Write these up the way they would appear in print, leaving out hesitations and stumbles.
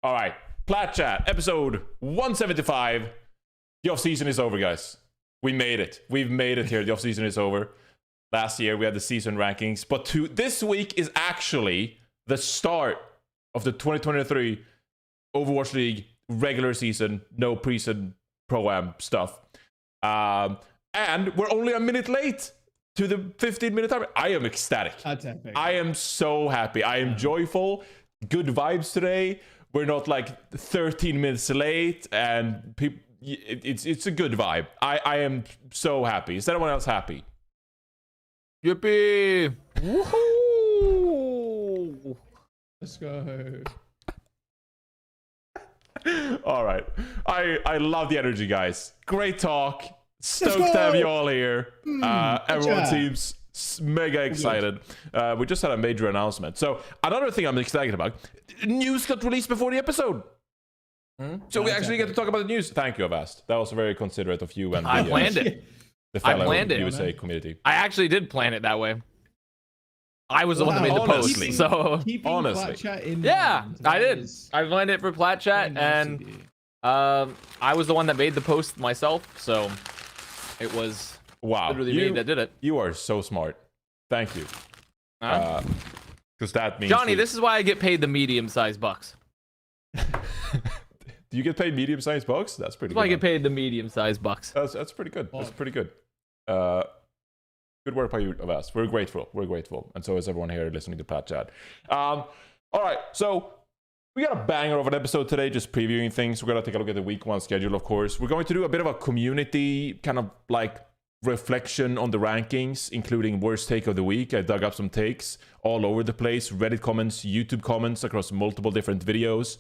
All right, Plat Chat, episode 175. The off-season is over, guys. We made it. We've made it here. The off-season is over. Last year, we had the season rankings. But this week is actually the start of the 2023 Overwatch League regular season. No preseason pro-am stuff. And we're only a minute late to the 15-minute time. I am ecstatic. That's epic. I am so happy. I am joyful. Good vibes today. We're not like 13 minutes late, and people. It's a good vibe. I am so happy. Is anyone else happy? Yippee! Woohoo! Let's go. All right. I love the energy, guys. Great talk. Stoked to have you all here. Everyone seems mega excited. We just had a major announcement. So another thing I'm excited about, news got released before the episode. So we actually get to talk about the news. Thank you, Avast. That was very considerate of you and I planned it. the I fellow planned it. USA community. I actually did plan it that way. I was the one that made the Honestly. post. So Honestly. Plat Chat in yeah, mind, I that did. is I planned it for Plat Chat, very nice of and you. I was the one that made the post myself. So it was Wow. literally me that did it. You are so smart. Thank you. Because that means Johnny, this is why I get paid the medium-sized bucks. Do you get paid medium-sized bucks? That's pretty That's why I good. get paid the medium-sized bucks. That's pretty good. That's pretty good. Good work by you, Avast. We're grateful. We're grateful. And so is everyone here listening to Plat Chat. All right, so we got a banger of an episode today, just previewing things. We're going to take a look at the week one schedule, of course. We're going to do a bit of a community kind of like reflection on the rankings, including worst take of the week. I dug up some takes all over the place, Reddit comments, YouTube comments across multiple different videos,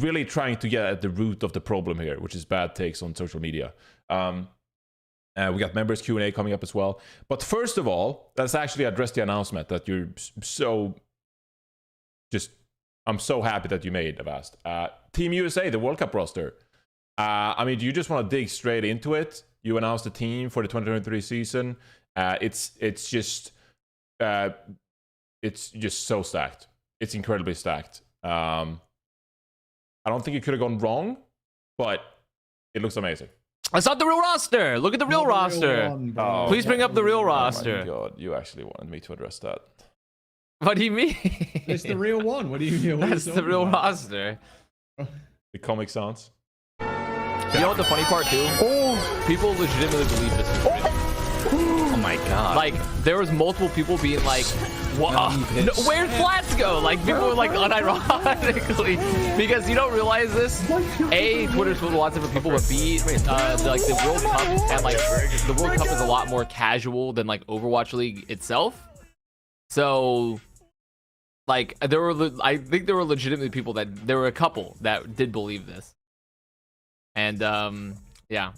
really trying to get at the root of the problem here, which is bad takes on social media. We got members Q&A coming up as well. But first of all, let's actually address the announcement that you're so just, I'm so happy that you made, Avast. Team USA, the World Cup roster. I mean, do you just want to dig straight into it? You announced the team for the 2023 season. It's just so stacked. It's incredibly stacked. I don't think it could have gone wrong, but it looks amazing. That's not the real roster. Look at the real roster. Please bring up the real roster. Oh my God, you actually wanted me to address that. What do you mean? It's the real one. What do you mean? That's the real roster. The Comic Sans. You know what the funny part too? Oh, people legitimately believe this is real. Oh my god. Like, there was multiple people being like, what? No, where'd Flats go? Like, people were like unironically, because you don't realize this. A, Twitter's full of lots of different people, but B, like the World Cup, and like the World Cup is a lot more casual than like Overwatch League itself. So, like, I think there were legitimately people there were a couple that did believe this. And, yeah.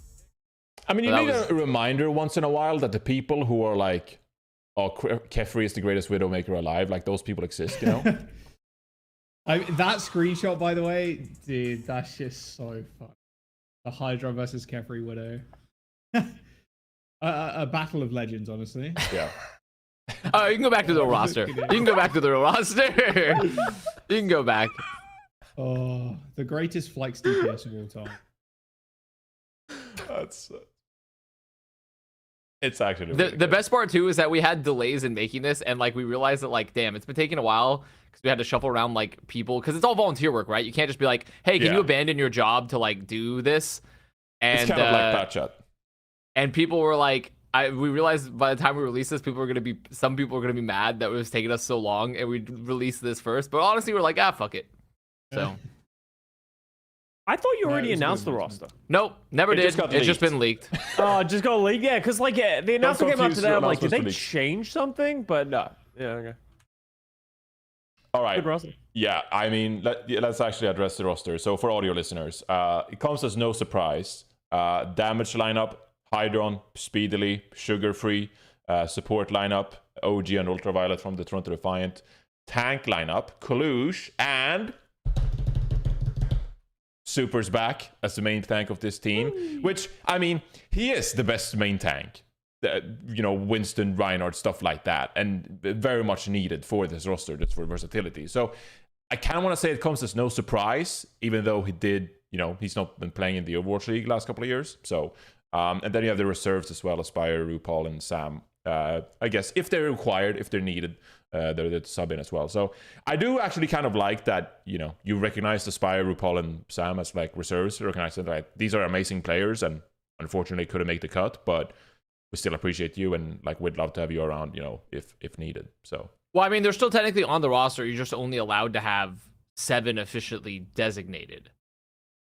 I mean, you need a reminder once in a while that the people who are like, oh, Kefri is the greatest Widowmaker alive, like those people exist, you know? That screenshot, by the way, dude, that's just so fun. The Hydra versus Kefri Widow. A battle of legends, honestly. Yeah. Oh, you can go back to the roster. You can go back to the roster. You can go back. Oh, the greatest Flex DPS of all time. That's... It's actually really the best part too is that we had delays in making this, and like we realized that like, damn, it's been taking a while because we had to shuffle around like people, because it's all volunteer work, right? You can't just be like, hey, can you abandon your job to like do this? And it's kind of like Plat Chat. And people were like, we realized by the time we released this, some people were gonna be mad that it was taking us so long, and we released this first. But honestly, we're like, fuck it. So. I thought you already announced the roster. Nope, never did. It's just been leaked. Oh, just got leaked? Yeah, because like the announcement came out today. I'm like, did they leaked. change something? But no. Yeah, okay. All right. Good roster. Yeah, I mean, let's actually address the roster. So for audio listeners, it comes as no surprise. Damage lineup, Hydron, Speedily, Sugar Free, support lineup, OG and Ultraviolet from the Toronto Defiant, tank lineup, Kalush, and Super's back as the main tank of this team, which, I mean, he is the best main tank. You know, Winston, Reinhardt, stuff like that, and very much needed for this roster, just for versatility. So I kind of want to say it comes as no surprise, even though he did, he's not been playing in the Overwatch League last couple of years. So, and then you have the reserves as well, Aspire, RuPaul, and Sam. I guess if they're required, if they're needed, they're sub in as well. So I do actually kind of like that, you recognize Aspire, RuPaul, and Sam as like reserves. You recognize that like, these are amazing players and unfortunately couldn't make the cut, but we still appreciate you and like we'd love to have you around, if needed. So. Well, I mean, they're still technically on the roster. You're just only allowed to have 7 officially designated.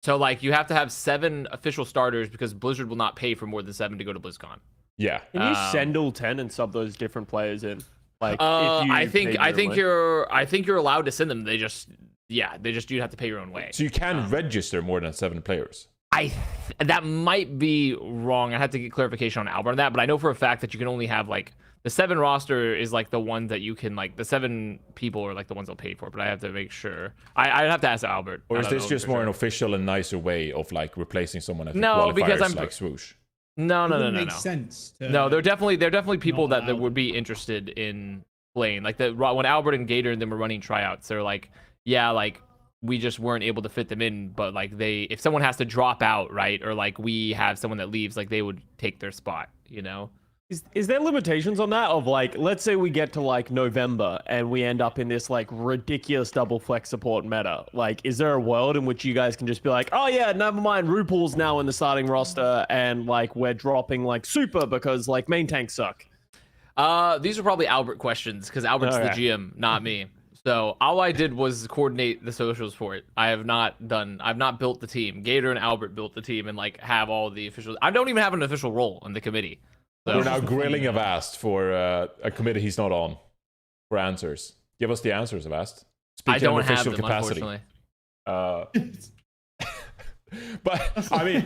So, like, you have to have 7 official starters because Blizzard will not pay for more than 7 to go to BlizzCon. Yeah. Can you send all 10 and sub those different players in? Like, I think you're allowed to send them. You'd have to pay your own way. So you can register more than 7 players. That might be wrong. I have to get clarification on Albert on that, but I know for a fact that you can only have like the 7 roster is like the one that you can like the 7 people are like the ones they'll pay for, but I have to make sure. I'd have to ask Albert. Or is this just more an official and nicer way of like replacing someone at no, because I'm like Swoosh? No. Makes sense. No, they're definitely people that would be interested in playing. Like when Albert and Gator and them were running tryouts, they're like, yeah, like we just weren't able to fit them in, but like if someone has to drop out, right, or like we have someone that leaves, like they would take their spot, Is there limitations on that of like, let's say we get to like November and we end up in this like ridiculous double flex support meta. Like, is there a world in which you guys can just be like, oh yeah, never mind, RuPaul's now in the starting roster and like we're dropping like super because like main tanks suck? These are probably Albert questions because Albert's the GM, not me. So all I did was coordinate the socials for it. I've not built the team. Gator and Albert built the team and like have all the officials. I don't even have an official role in the committee. So. We're now grilling Avast for a committee he's not on for answers. Give us the answers, Avast. I don't have them, unfortunately. But I mean,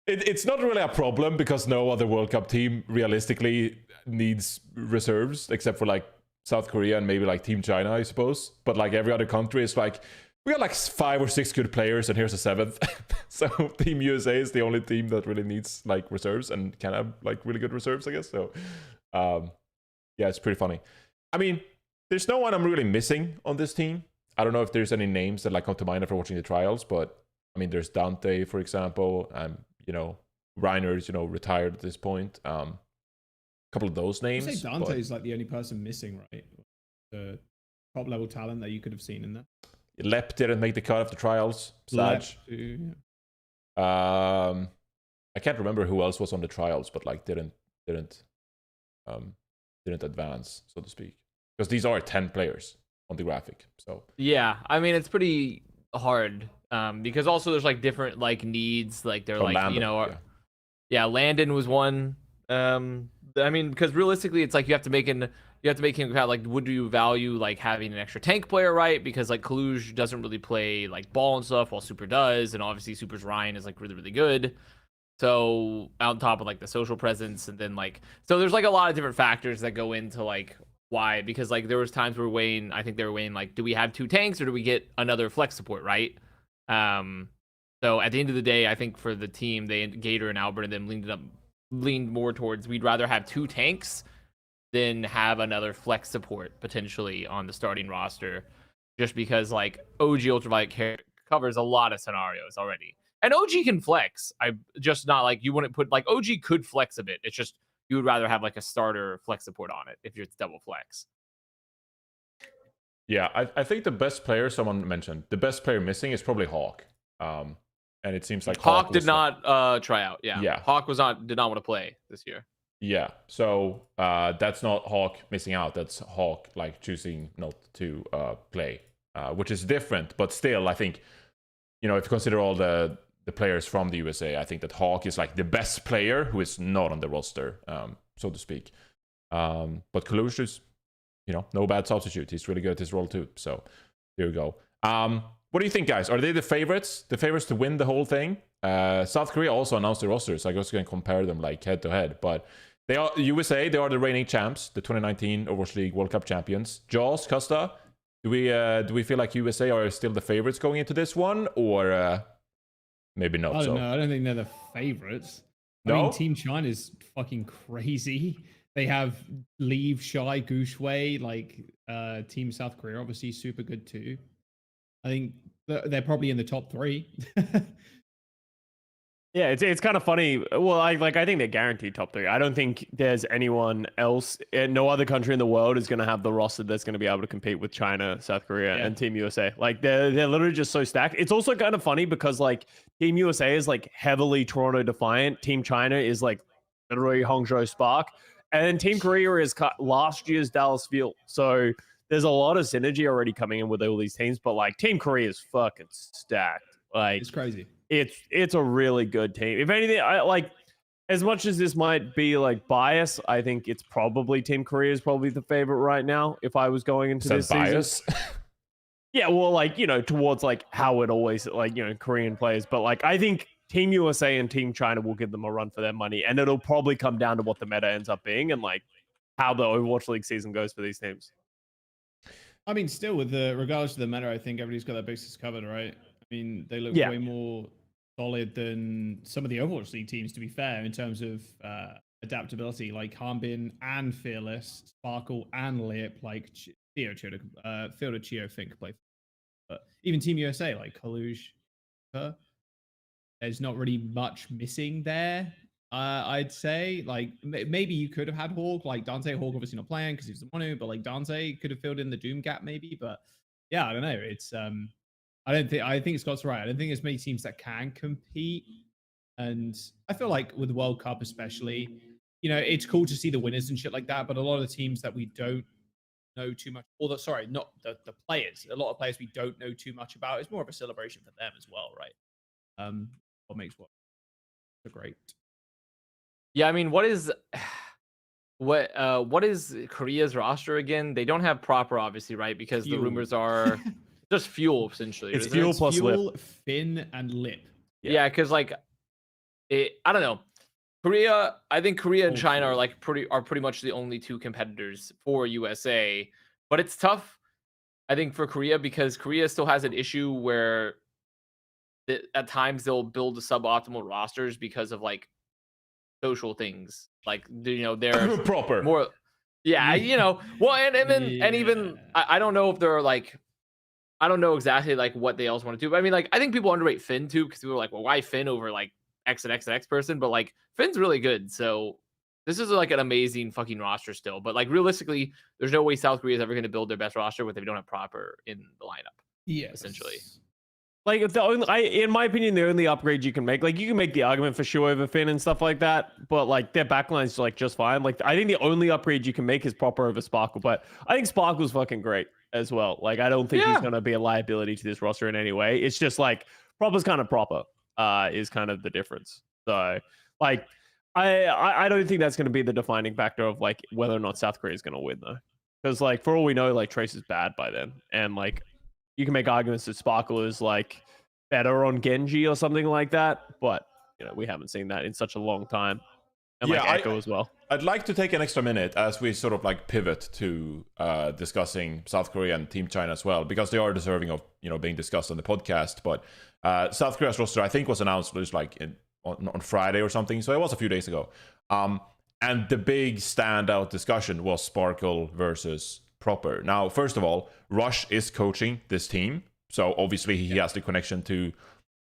it's not really a problem because no other World Cup team realistically needs reserves except for like South Korea and maybe like Team China, I suppose. But like every other country is like, we got like 5 or 6 good players and here's a 7th. So Team USA is the only team that really needs like reserves and can have like really good reserves, I guess. So yeah, it's pretty funny. I mean, there's no one I'm really missing on this team. I don't know if there's any names that like come to mind after watching the trials, but I mean, there's Dante, for example, and Reiner's, retired at this point. A couple of those names. I'd say Dante is like the only person missing, right? The top level talent that you could have seen in there. Lep didn't make the cut of the trials. Saj. I can't remember who else was on the trials, but like didn't advance, so to speak, because these are 10 players on the graphic. So yeah, I mean it's pretty hard because also there's like different like needs, like they're like Landon, Landon was one. I mean, because realistically, it's like you have to make him count. Like, would you value like having an extra tank player, right? Because like Kaluj doesn't really play like ball and stuff, while Super does, and obviously Super's Ryan is like really really good. So on top of like the social presence, and then like so there's like a lot of different factors that go into like why. Because like there was times where I think they were weighing like, do we have 2 tanks or do we get another flex support, right? So at the end of the day, I think for the team, Gator and Albert and them leaned more towards we'd rather have 2 tanks than have another flex support potentially on the starting roster, just because like OG Ultraviolet covers a lot of scenarios already, and OG can flex. I just not like you wouldn't put like OG could flex a bit. It's just you would rather have like a starter flex support on it if it's double flex. Yeah, I think the best player someone mentioned, the best player missing is probably Hawk. And it seems like Hawk did not try out. Yeah. Hawk did not want to play this year. Yeah. So that's not Hawk missing out. That's Hawk like choosing not to play, which is different. But still, I think, if you consider all the players from the USA, I think that Hawk is like the best player who is not on the roster, so to speak. But Kalush is, no bad substitute. He's really good at his role too. So here we go. What do you think, guys? Are they the favorites? The favorites to win the whole thing? South Korea also announced their roster, so I guess we can compare them like head to head. But they are USA. They are the reigning champs, the 2019 Overwatch League World Cup champions. Jaws, Custa, do we feel like USA are still the favorites going into this one, or maybe not? I don't know. I don't think they're the favorites. I mean, Team China is fucking crazy. They have Leave, Shy, Gooshway. Like Team South Korea, obviously super good too. I think they're probably in the top 3. Yeah, it's kind of funny. Well, I think they're guaranteed top 3. I don't think there's anyone else. No other country in the world is going to have the roster that's going to be able to compete with China, South Korea, and Team USA. Like they're literally just so stacked. It's also kind of funny because like Team USA is like heavily Toronto defiant. Team China is like literally Hangzhou Spark, and then Team Korea is last year's Dallas Fuel. So there's a lot of synergy already coming in with all these teams. But like Team Korea is fucking stacked. Like it's crazy. It's a really good team. If anything, I like, as much as this might be like bias, I think it's probably Team Korea is probably the favorite right now. If I was going into this bias? season. Yeah, well, like, you know, towards like how it always like, you know, Korean players, but like I think Team USA and Team China will give them a run for their money, and it'll probably come down to what the meta ends up being and like how the Overwatch League season goes for these teams. I mean, still with the regards to the meta, I think everybody's got their bases covered, right? I mean, they look way more solid than some of the Overwatch League teams, to be fair, in terms of adaptability, like Harbin and Fearless, Sparkle and Lip, like Fielder Chio think play. But even Team USA, like Kaluj, there's not really much missing there. I'd say, like, maybe you could have had Hawk, like Dante. Hawk obviously not playing because he's the mono, but like Dante could have filled in the Doom gap maybe. But yeah, I don't know. It's I think Scott's right. I don't think there's many teams that can compete. And I feel like with the World Cup especially, you know, it's cool to see the winners and shit like that, but a lot of the teams that we don't know too much, or not the players, a lot of players we don't know too much about, it's more of a celebration for them as well, right? What makes what great. Yeah, I mean, what is Korea's roster again? They don't have proper, obviously, right? Because the rumors are just Fuel, essentially. It's Fuel plus Fuel, Lip. Finn, and Lip. Yeah, because like, I don't know. Korea, I think Korea and China are like pretty much the only two competitors for USA, but it's tough, I think, for Korea because Korea still has an issue where at times they'll build suboptimal rosters because of like social things, like, you know, they're proper more. Yeah, you know, well, and even I don't know if they're like, I don't know exactly like what they else want to do. But I mean, like, I think people underrate Finn too because people are like, well, why Finn over like X and X and X person? But like, Finn's really good. So this is like an amazing fucking roster still. But like, realistically, there's no way South Korea is ever going to build their best roster if they don't have proper in the lineup. Yeah, essentially. Like, if in my opinion, the only upgrade you can make, like, you can make the argument for Shu over Finn and stuff like that, but like their backline's like just fine. Like, I think the only upgrade you can make is Proper over Sparkle, but I think Sparkle's fucking great as well. Like, I don't think he's gonna be a liability to this roster in any way. It's just like Proper's kind of Proper, is kind of the difference. So, like, I don't think that's gonna be the defining factor of like whether or not South Korea is gonna win though, because like for all we know, like Trace is bad by then, and like, you can make arguments that Sparkle is like better on Genji or something like that, but you know, we haven't seen that in such a long time. And like Echo as well. I'd like to take an extra minute as we sort of like pivot to discussing South Korea and Team China as well, because they are deserving of, you know, being discussed on the podcast. But South Korea's roster, I think, was announced just like on Friday or something, so it was a few days ago. And the big standout discussion was Sparkle versus Proper. Now, first of all, Rush is coaching this team, so obviously he has the connection to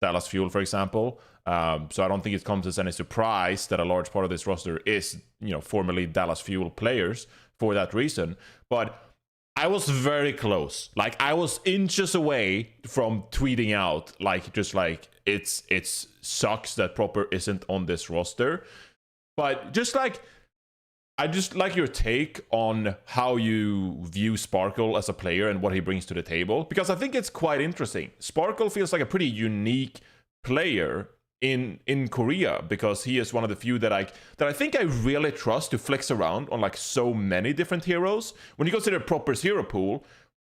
Dallas Fuel, for example. So I don't think it comes as any surprise that a large part of this roster is, you know, formerly Dallas Fuel players for that reason. But I was very close. Like, I was inches away from tweeting out, like, just like, it's sucks that Proper isn't on this roster. But just like, I just like your take on how you view Sparkle as a player and what he brings to the table, because I think it's quite interesting. Sparkle feels like a pretty unique player in Korea, because he is one of the few that I think I really trust to flex around on like so many different heroes. When you consider Proper's hero pool,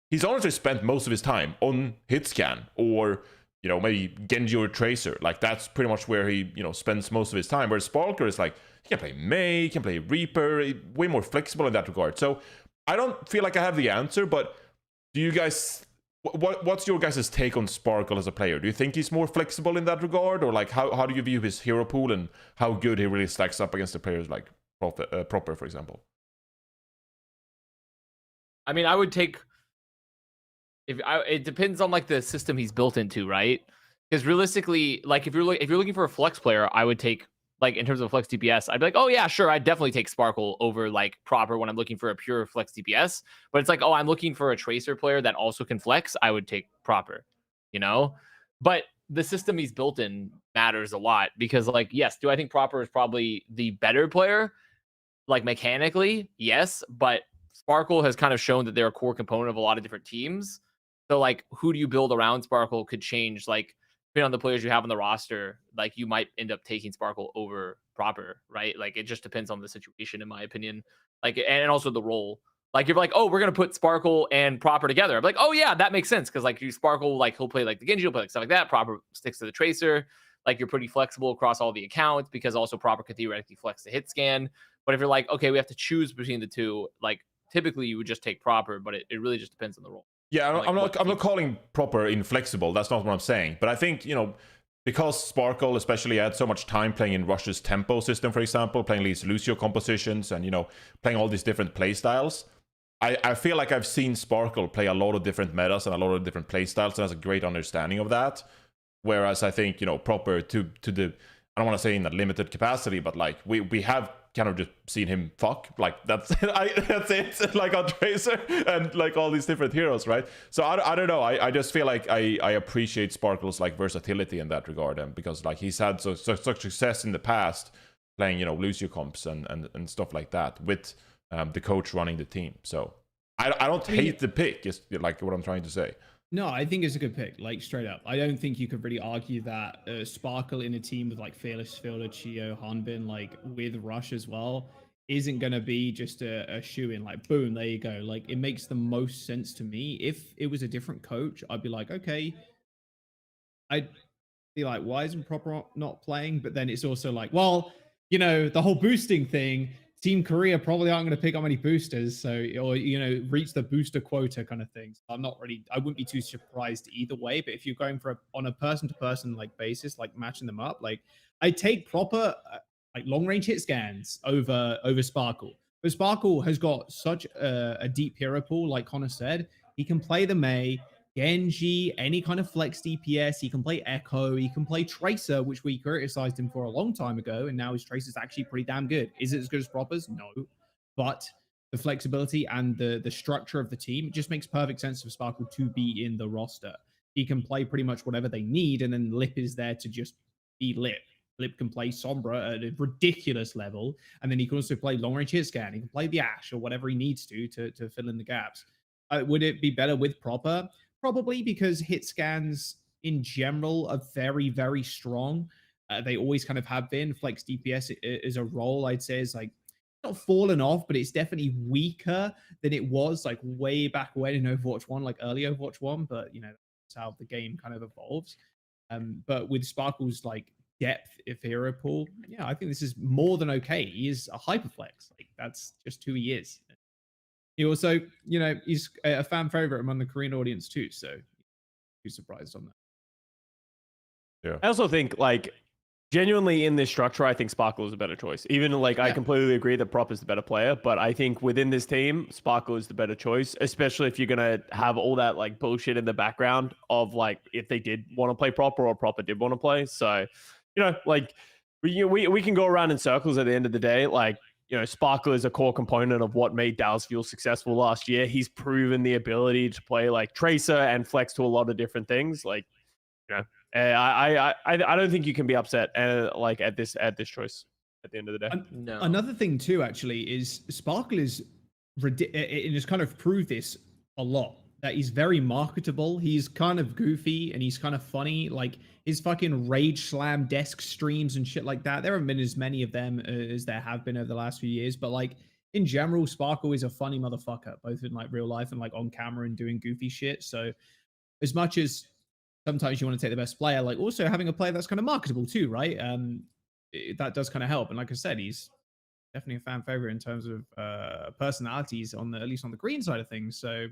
he's honestly spent most of his time on Hitscan or, you know, maybe Genji or Tracer. Like, that's pretty much where he, you know, spends most of his time. Whereas Sparkle is like, he can play Mei, he can play Reaper, way more flexible in that regard. So I don't feel like I have the answer, but do you guys, what's your guys' take on Sparkle as a player? Do you think he's more flexible in that regard? Or like, how do you view his hero pool and how good he really stacks up against the players like Proper, for example? I mean, I would take It depends on like the system he's built into, right? Because realistically, like if you're looking for a flex player, I would take like in terms of flex DPS, I'd be like, oh yeah, sure, I'd definitely take Sparkle over like Proper when I'm looking for a pure flex DPS. But it's like, oh, I'm looking for a Tracer player that also can flex. I would take Proper, you know. But the system he's built in matters a lot because, like, yes, do I think Proper is probably the better player? Like mechanically, yes, but Sparkle has kind of shown that they're a core component of a lot of different teams. So like, who do you build around Sparkle could change. Like, depending on the players you have on the roster, like you might end up taking Sparkle over Proper, right? Like it just depends on the situation, in my opinion. Like, and also the role. Like you're like, oh, we're gonna put Sparkle and Proper together. I'm like, oh yeah, that makes sense because like you Sparkle, like he'll play like the Genji, he'll play like stuff like that. Proper sticks to the Tracer. Like you're pretty flexible across all the accounts because also Proper could theoretically flex the hit scan. But if you're like, okay, we have to choose between the two, like typically you would just take Proper, but it really just depends on the role. Yeah, Like, I'm not calling Proper inflexible. That's not what I'm saying. But I think, because Sparkle especially had so much time playing in Rush's tempo system, for example, playing these Lucio compositions and, playing all these different play styles, I feel like I've seen Sparkle play a lot of different metas and a lot of different play styles and has a great understanding of that. Whereas I think, Proper to the, I don't want to say in a limited capacity, but like we have kind of just seen him fuck, like that's that's it, like on Tracer and like all these different heroes, right? So I don't know, I just feel like I appreciate Sparkle's like versatility in that regard, and because like he's had such success in the past playing Lucio comps and stuff like that with the coach running the team. So I don't hate the pick, is like what I'm trying to say. No, I think it's a good pick, like straight up. I don't think you could really argue that Sparkle in a team with like Fearless Fielder, Chio, Hanbin, like with Rush as well, isn't going to be just a shoe-in, like boom, there you go. Like it makes the most sense to me. If it was a different coach, I'd be like, okay, I'd be like, why isn't Proper not playing? But then it's also like, well, the whole boosting thing, Team Korea probably aren't going to pick up any boosters, so or reach the booster quota kind of thing. So I wouldn't be too surprised either way. But if you're going for on a person-to-person like basis, like matching them up, like I take Proper like long-range hit scans over Sparkle. But Sparkle has got such a deep hero pool, like Connor said. He can play the Mei, Genji, any kind of flex DPS. He can play Echo. He can play Tracer, which we criticized him for a long time ago, and now his Tracer is actually pretty damn good. Is it as good as Proper's? No, but the flexibility and the structure of the team, it just makes perfect sense for Sparkle to be in the roster. He can play pretty much whatever they need, and then Lip is there to just be Lip. Lip can play Sombra at a ridiculous level, and then he can also play long range hit scan. He can play the Ashe or whatever he needs to fill in the gaps. Would it be better with Proper? Probably, because hit scans in general are very, very strong. They always kind of have been. Flex DPS is a role, I'd say, is like not fallen off, but it's definitely weaker than it was like way back when in Overwatch 1, like early Overwatch 1. But that's how the game kind of evolves. But with Sparkle's like depth of hero pool, yeah, I think this is more than okay. He is a hyperflex. Like that's just who he is. He also, he's a fan favorite among the Korean audience too. So, be surprised on that. Yeah. I also think, like, genuinely in this structure, I think Sparkle is a better choice. Even like, I completely agree that Prop is the better player, but I think within this team, Sparkle is the better choice, especially if you're gonna have all that like bullshit in the background of like if they did want to play Proper or Proper did want to play. So, like we can go around in circles at the end of the day, like. Sparkle is a core component of what made Dallas Fuel successful last year. He's proven the ability to play like Tracer and flex to a lot of different things. Like, I don't think you can be upset like at this choice at the end of the day. No. Another thing too, actually, is Sparkle is it has kind of proved this a lot. That he's very marketable. He's kind of goofy and he's kind of funny. Like his fucking Rage Slam desk streams and shit like that. There haven't been as many of them as there have been over the last few years. But like in general, Sparkle is a funny motherfucker, both in like real life and like on camera and doing goofy shit. So as much as sometimes you want to take the best player, like also having a player that's kind of marketable too, right? That does kind of help. And like I said, he's definitely a fan favorite in terms of personalities at least on the green side of things. So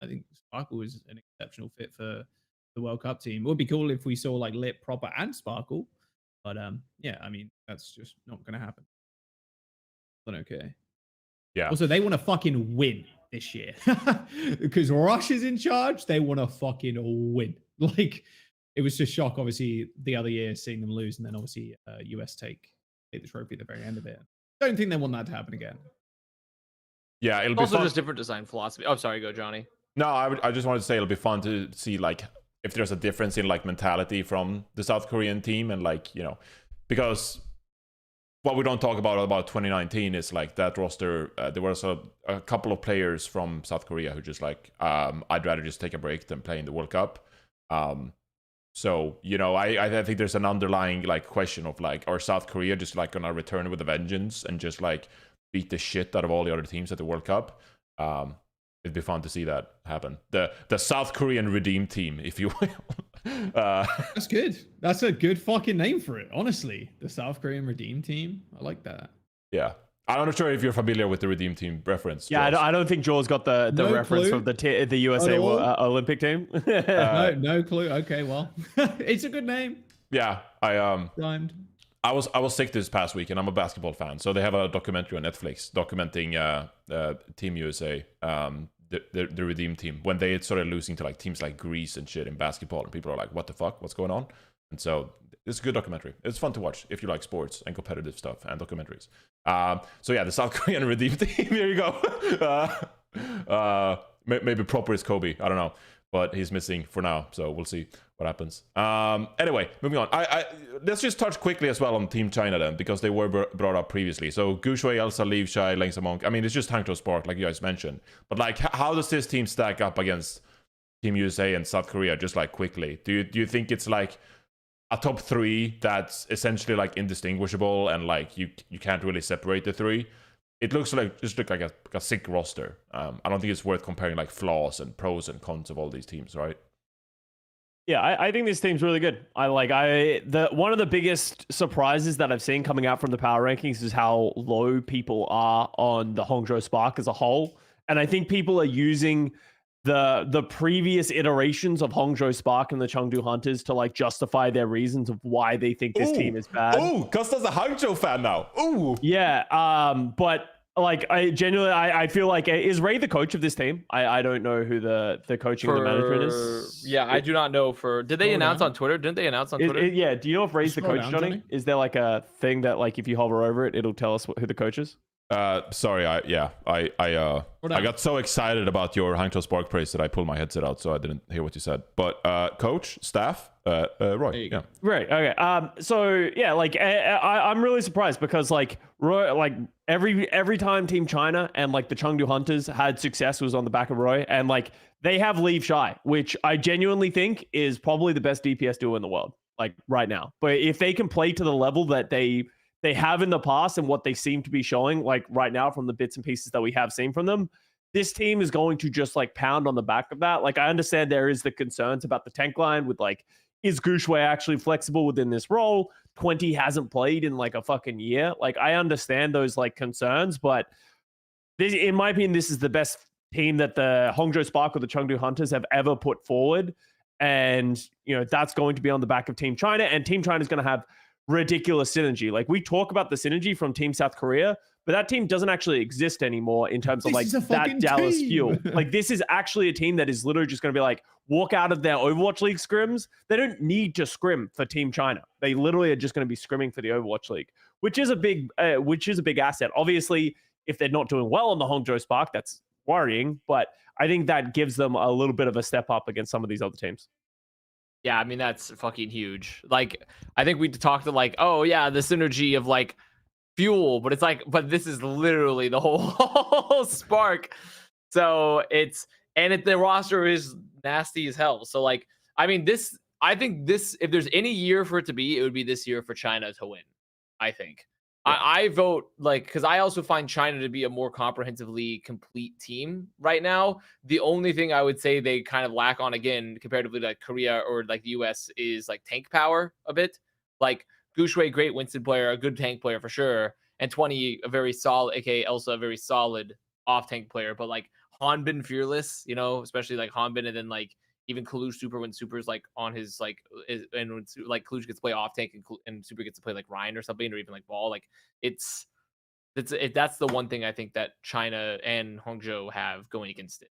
I think Sparkle is an exceptional fit for the World Cup team. It would be cool if we saw like Lip, Proper, and Sparkle, but yeah, I mean that's just not going to happen. But okay. Yeah. Also, they want to fucking win this year because Russia's in charge. They want to fucking win. Like, it was just shock, obviously, the other year seeing them lose, and then obviously US take the trophy at the very end of it. Don't think they want that to happen again. Yeah, it'll It's be also fun. just different design philosophy. Oh, sorry, go Johnny. No, I just wanted to say it'll be fun to see like if there's a difference in like mentality from the South Korean team, and like, you know, because what we don't talk about 2019 is like that roster. There was a couple of players from South Korea who just like, I'd rather just take a break than play in the World Cup. So, you know, I think there's an underlying like question of like, are South Korea just like gonna return with a vengeance and just like beat the shit out of all the other teams at the World Cup? It'd be fun to see that happen. The South Korean Redeem Team, if you will. That's good. That's a good fucking name for it, honestly. The South Korean Redeem Team. I like that. Yeah. I'm not sure if you're familiar with the Redeem Team reference. Yeah, I don't think Jaws got the No reference clue from the USA Olympic team. No clue. Okay, well, it's a good name. Yeah, Rhymed. I was sick this past week, and I'm a basketball fan, so they have a documentary on Netflix documenting Team USA, the Redeem Team, when they started losing to like teams like Greece and shit in basketball, and people are like, "What the fuck? What's going on?" And so it's a good documentary. It's fun to watch if you like sports and competitive stuff and documentaries. So yeah, the South Korean Redeem Team. Here you go. Maybe proper is Kobe. I don't know, but he's missing for now, so we'll see what happens. Anyway, moving on. I let's just touch quickly as well on Team China then, because they were brought up previously. So Gushui, Elsa, Leaf Shy, Lengsa Monk. I mean, it's just Hangzhou Spark, like you guys mentioned. But like, how does this team stack up against Team USA and South Korea? Just like quickly, do you think it's like a top three that's essentially like indistinguishable, and like you can't really separate the three? It looks like a sick roster. I don't think it's worth comparing like flaws and pros and cons of all these teams, right? Yeah, I think this team's really good. One of the biggest surprises that I've seen coming out from the power rankings is how low people are on the Hangzhou Spark as a whole. And I think people are using the previous iterations of Hangzhou Spark and the Chengdu Hunters to like justify their reasons of why they think this team is bad. Oh, Custa's a Hangzhou fan now. Ooh. Yeah, but like I genuinely, I feel like, is Ray the coach of this team? I don't know who the coaching and the management is. Yeah, I do not know. Did they announce on Twitter? Didn't they announce on Twitter? Yeah, do you know if Ray's the Scroll coach, down, Johnny? Johnny. Is there like a thing that like if you hover over it, it'll tell us who the coach is? Sorry, I got so excited about your Hangzhou Spark praise that I pulled my headset out, so I didn't hear what you said. But coach, staff, Roy, yeah, right, okay. So yeah, like I'm really surprised because like Roy, like every time Team China and like the Chengdu Hunters had success was on the back of Roy, and like they have Leave Shy, which I genuinely think is probably the best DPS duo in the world, like right now. But if they can play to the level that they have in the past and what they seem to be showing like right now from the bits and pieces that we have seen from them, this team is going to just like pound on the back of that. Like I understand there is the concerns about the tank line with like, is Gushui actually flexible within this role? 20 hasn't played in like a fucking year. Like I understand those like concerns, but this, in my opinion, this is the best team that the Hangzhou Spark or the Chengdu Hunters have ever put forward. And, you know, that's going to be on the back of Team China, and Team China is going to have ridiculous synergy. Like we talk about the synergy from Team South Korea, but that team doesn't actually exist anymore in terms of like that Dallas fuel. Like this is actually a team that is literally just going to be like walk out of their Overwatch League scrims. They don't need to scrim for Team China. They literally are just going to be scrimming for the Overwatch League, which is a big asset. Obviously, if they're not doing well on the Hangzhou Spark, that's worrying, but I think that gives them a little bit of a step up against some of these other teams. Yeah, I mean, that's fucking huge. Like, I think we talked to like, oh yeah, the synergy of like fuel, but it's like, but this is literally the whole Spark. So the roster is nasty as hell. So like, I mean, I think if there's any year for it to be, it would be this year for China to win. I think. Yeah. I vote like, because I also find China to be a more comprehensively complete team right now. The only thing I would say they kind of lack on, again, comparatively like Korea or like the US, is like tank power a bit. Like Gushui, great Winston player, a good tank player for sure, and 20, a very solid, aka Elsa, a very solid off tank player. But like Hanbin fearless, you know, especially like Hanbin, and then like even Kalush Super when Super's like on his like and when like Kalush gets to play off tank and Super gets to play like Ryan or something, or even like Ball. Like it's That's the one thing I think that China and Hangzhou have going against it,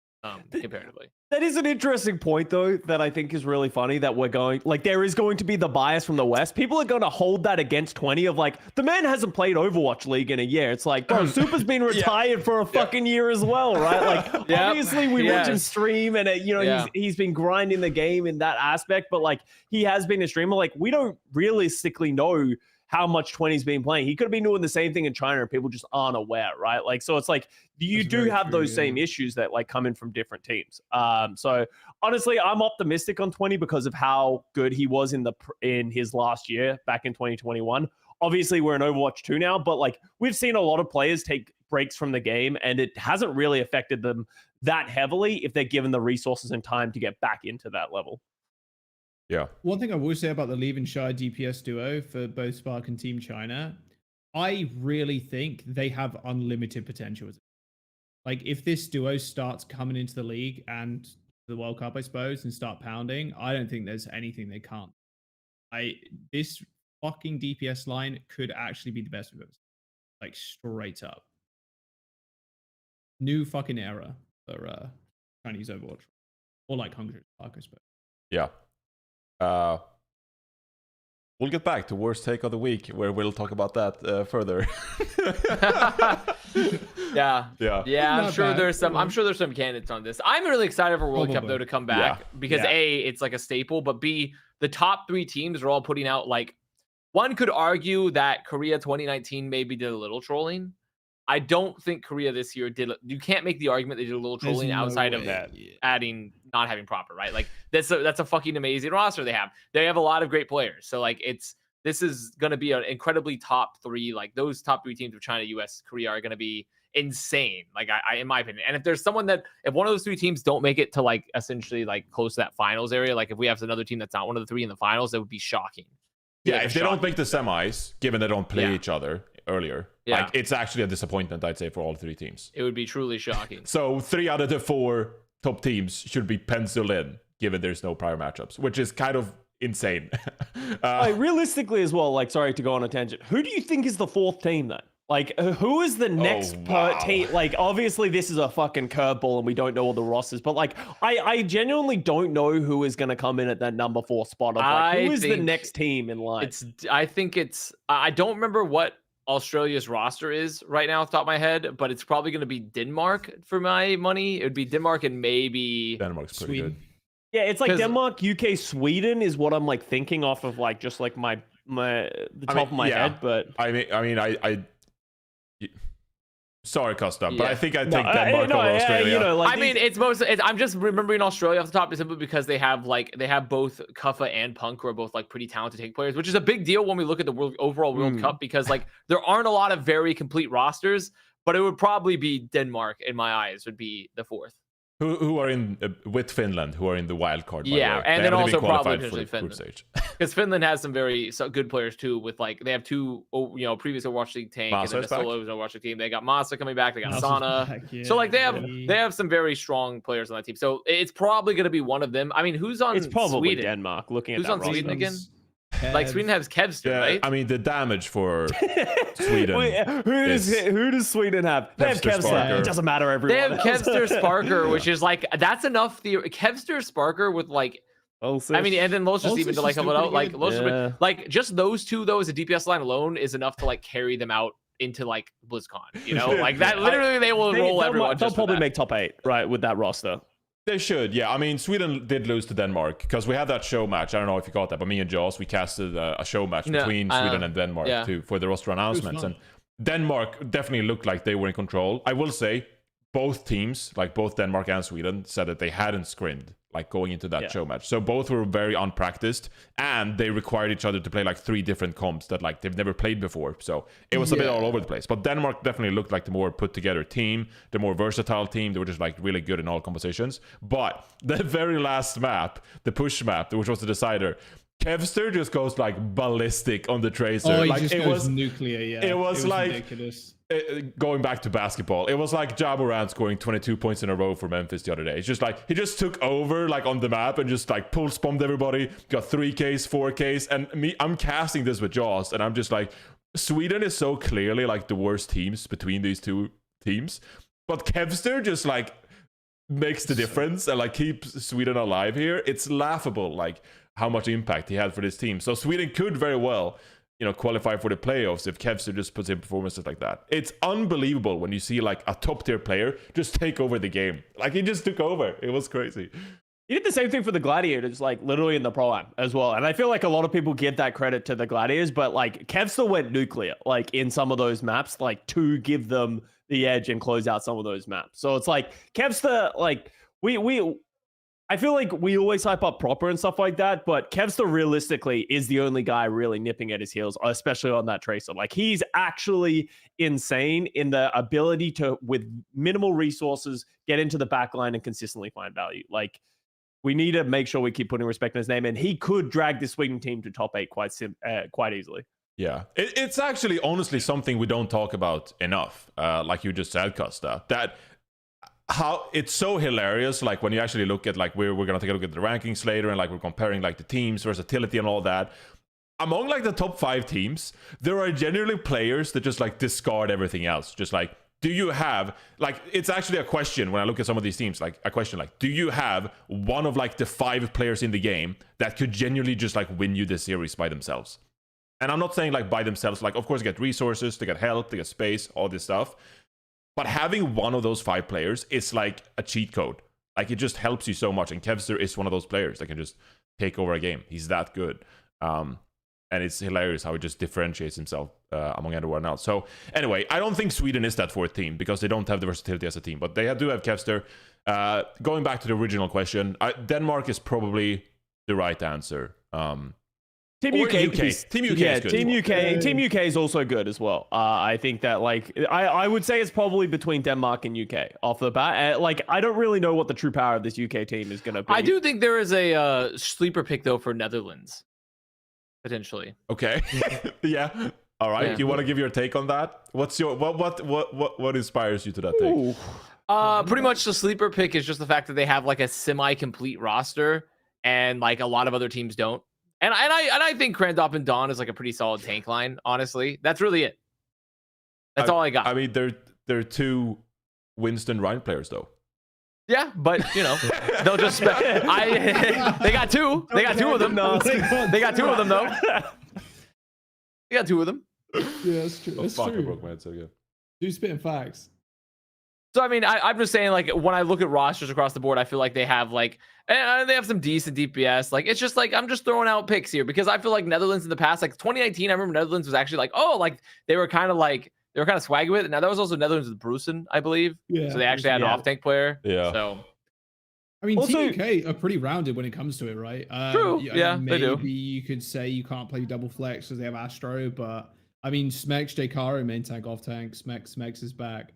comparatively. That is an interesting point, though, that I think is really funny, that there is going to be the bias from the West. People are going to hold that against 20 of like, the man hasn't played Overwatch League in a year. It's like, bro, Super's been retired for a fucking year as well, right? Like, obviously we watch him stream and, he's been grinding the game in that aspect, but like, he has been a streamer. Like, we don't realistically know how much 20's been playing. He could have been doing the same thing in China and people just aren't aware, right? Like, so it's like, you do have those same issues that like come in from different teams. So honestly, I'm optimistic on 20 because of how good he was in his last year back in 2021. Obviously, we're in Overwatch 2 now, but like we've seen a lot of players take breaks from the game and it hasn't really affected them that heavily if they're given the resources and time to get back into that level. Yeah. One thing I will say about the Leave Shy DPS duo for both Spark and Team China, I really think they have unlimited potential. Like, if this duo starts coming into the league and the World Cup, I suppose, and start pounding, I don't think there's anything they can't. This fucking DPS line could actually be the best we've ever seen. Like, straight up. New fucking era for Chinese Overwatch. Or like Hungry Spark, I suppose. Yeah. We'll get back to worst take of the week, where we'll talk about that further. I'm sure there's some candidates on this. I'm really excited for World Cup though to come back because A, it's like a staple, but B, the top 3 teams are all putting out like. One could argue that Korea 2019 maybe did a little trolling. I don't think Korea this year did. You can't make the argument they did a little trolling outside of that adding not having proper, right? Like that's a fucking amazing roster they have. They have a lot of great players. So like this is going to be an incredibly top 3. Like those top 3 teams of China, US, Korea are going to be insane. Like I in my opinion. And if there's someone if one of those 3 teams don't make it to like essentially like close to that finals area, like if we have another team that's not one of the 3 in the finals, that would be shocking. Yeah, if they don't make the semis, given they don't play each other earlier, like it's actually a disappointment, I'd say, for all 3 teams. It would be truly shocking. So 3 out of the 4 top teams should be penciled in, given there's no prior matchups, which is kind of insane. Realistically as well, like, sorry to go on a tangent, who do you think is the 4th team then? Like, who is the next team? Like, obviously, this is a fucking curveball and we don't know all the rosters, but like, I genuinely don't know who is going to come in at that number 4 spot. Of, like, who is the next team in line? I don't remember what Australia's roster is right now off the top of my head, but it's probably going to be Denmark for my money. It would be Denmark and maybe Denmark's pretty Sweden. Good. Yeah, it's like Denmark, UK, Sweden is what I'm like thinking off of like just like the top of my head. But I sorry, Custa, but I think I'd take Denmark over Australia. I'm just remembering Australia off the top simply because they have both Kuffa and Punk, who are both like pretty talented take players, which is a big deal when we look at the overall World Cup, because like there aren't a lot of very complete rosters, but it would probably be Denmark in my eyes would be the 4th. Who are in with Finland, who are in the wild card. And then also probably potentially Finland, because Finland has some very good players too. With like they have 2 previous Overwatch League tank Masa and then the solo Overwatch League team. They got Masa coming back. They got Sana. So like they have some very strong players on that team. So it's probably going to be one of them. I mean, who's on? It's probably Sweden? Denmark. Looking at who's on Sweden again? Like Sweden has Kevster, right? I mean, the damage for Sweden. Wait, who does Sweden have? They have Kevster. It doesn't matter. Everyone. They have Kevster Sparker, which is like that's enough. The Kevster Sparker with like. I mean, and then Los just even to like help it out. Like Los, like just those 2 though as a DPS line alone is enough to like carry them out into like BlizzCon. You know, like that. Literally, they will roll everyone. They'll probably make top 8, right, with that roster. They should, yeah. I mean, Sweden did lose to Denmark because we had that show match. I don't know if you caught that, but me and Joss, we casted a show match between Sweden and Denmark too for the roster announcements. And Denmark definitely looked like they were in control. I will say both teams, like both Denmark and Sweden, said that they hadn't scrimmed like going into that show match. So both were very unpracticed, and they required each other to play like 3 different comps that like they've never played before. So it was a bit all over the place. But Denmark definitely looked like the more put together team, the more versatile team. They were just like really good in all compositions. But the very last map, the push map, which was the decider, Kevster just goes like ballistic on the Tracer. Oh, like it was nuclear. Yeah, it was like ridiculous. Going back to basketball, it was like Ja Morant scoring 22 points in a row for Memphis the other day. It's just like he just took over like on the map and just like pulse bombed everybody, got 3Ks, 4Ks, and I'm casting this with Jaws, and I'm just like, Sweden is so clearly like the worst teams between these two teams, but Kevster just like makes the difference and like keeps Sweden alive here. It's laughable like how much impact he had for this team. So Sweden could very well, you know, qualify for the playoffs if Kevster just puts in performances like that. It's unbelievable when you see like a top tier player just take over the game. Like he just took over. It was crazy. He did the same thing for the Gladiators, like literally in the Pro-Am as well. And I feel like a lot of people give that credit to the Gladiators, but like Kev still went nuclear, like in some of those maps, like to give them the edge and close out some of those maps. So it's like Kevster, like I feel like we always hype up Proper and stuff like that, but Kevster realistically is the only guy really nipping at his heels, especially on that Tracer. Like he's actually insane in the ability to, with minimal resources, get into the back line and consistently find value. Like, we need to make sure we keep putting respect in his name, and he could drag this Sweden team to top 8 quite easily. Yeah, it's actually honestly something we don't talk about enough. Like you just said, Custa, that how it's so hilarious. Like when you actually look at like we're gonna take a look at the rankings later, and like we're comparing like the teams, versatility, and all that. Among like the top 5 teams, there are generally players that just like discard everything else, just like. Do you have, like, it's actually a question when I look at some of these teams, like, a question like, do you have one of, like, the 5 players in the game that could genuinely just, like, win you this series by themselves? And I'm not saying, like, by themselves, like, of course, they get resources, they get health, they get space, all this stuff. But having one of those 5 players is, like, a cheat code. Like, it just helps you so much. And Kevster is one of those players that can just take over a game. He's that good. And it's hilarious how he just differentiates himself among everyone else. So anyway, I don't think Sweden is that 4th team because they don't have the versatility as a team. But they do have Kevster. Going back to the original question, Denmark is probably the right answer. Team UK Team UK is good. Team UK is also good as well. I think that like I would say it's probably between Denmark and UK off the bat. Like I don't really know what the true power of this UK team is going to be. I do think there is a sleeper pick though for Netherlands. Potentially. Okay. Yeah. All right. Yeah. You want to give your take on that? What's your what inspires you to that take? Pretty much the sleeper pick is just the fact that they have like a semi-complete roster and like a lot of other teams don't. And I think Krandop and Dawn is like a pretty solid tank line, honestly. That's really it. That's all I got. I mean, they're 2 Winston Ryan players though. Yeah, but you know, they'll just they got 2. They got 2 of them. They got 2 of them though. They got 2 of them. Yeah, that's true. That's true. Broke my head so good. Dude, spitting facts. So I mean, I'm just saying, like when I look at rosters across the board, I feel like they have like they have some decent DPS. Like it's just like I'm just throwing out picks here because I feel like Netherlands in the past, like 2019, I remember Netherlands was actually like, oh, like they were kind of swaggy with it. Now that was also Netherlands with Brusen, I believe. Yeah. So they actually had an off-tank player. Yeah. So I mean, also, Team UK are pretty rounded when it comes to it, right? True. Yeah, they do. Maybe you could say you can't play double flex because they have Astro, but I mean, Smex, Jcaro, main tank, off tank. Smex is back.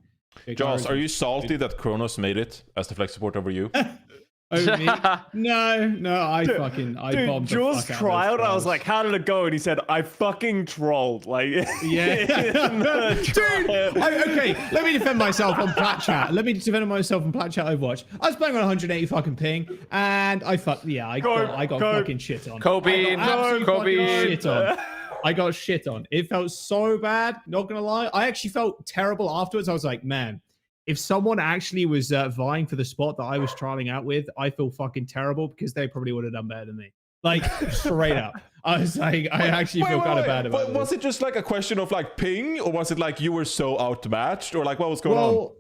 Jaws, are you salty that Kronos made it as the flex support over you? Over me? No, I bombed Jules the fuck trialed. out of I was like, how did it go? And he said, I fucking trolled. Like, yeah. Dude, okay, let me defend myself on Plat Chat. Plat Chat Overwatch. I was playing on 180 fucking ping, and I got fucking shit on. Kobe. I got shit on. It felt so bad, not gonna lie. I actually felt terrible afterwards. I was like, man, if someone actually was vying for the spot that I was trialing out with, I feel fucking terrible because they probably would have done better than me. Like, straight up. I was like, I actually feel kind of bad about it. Was it just like a question of like ping, or was it like you were so outmatched, or like what was going on?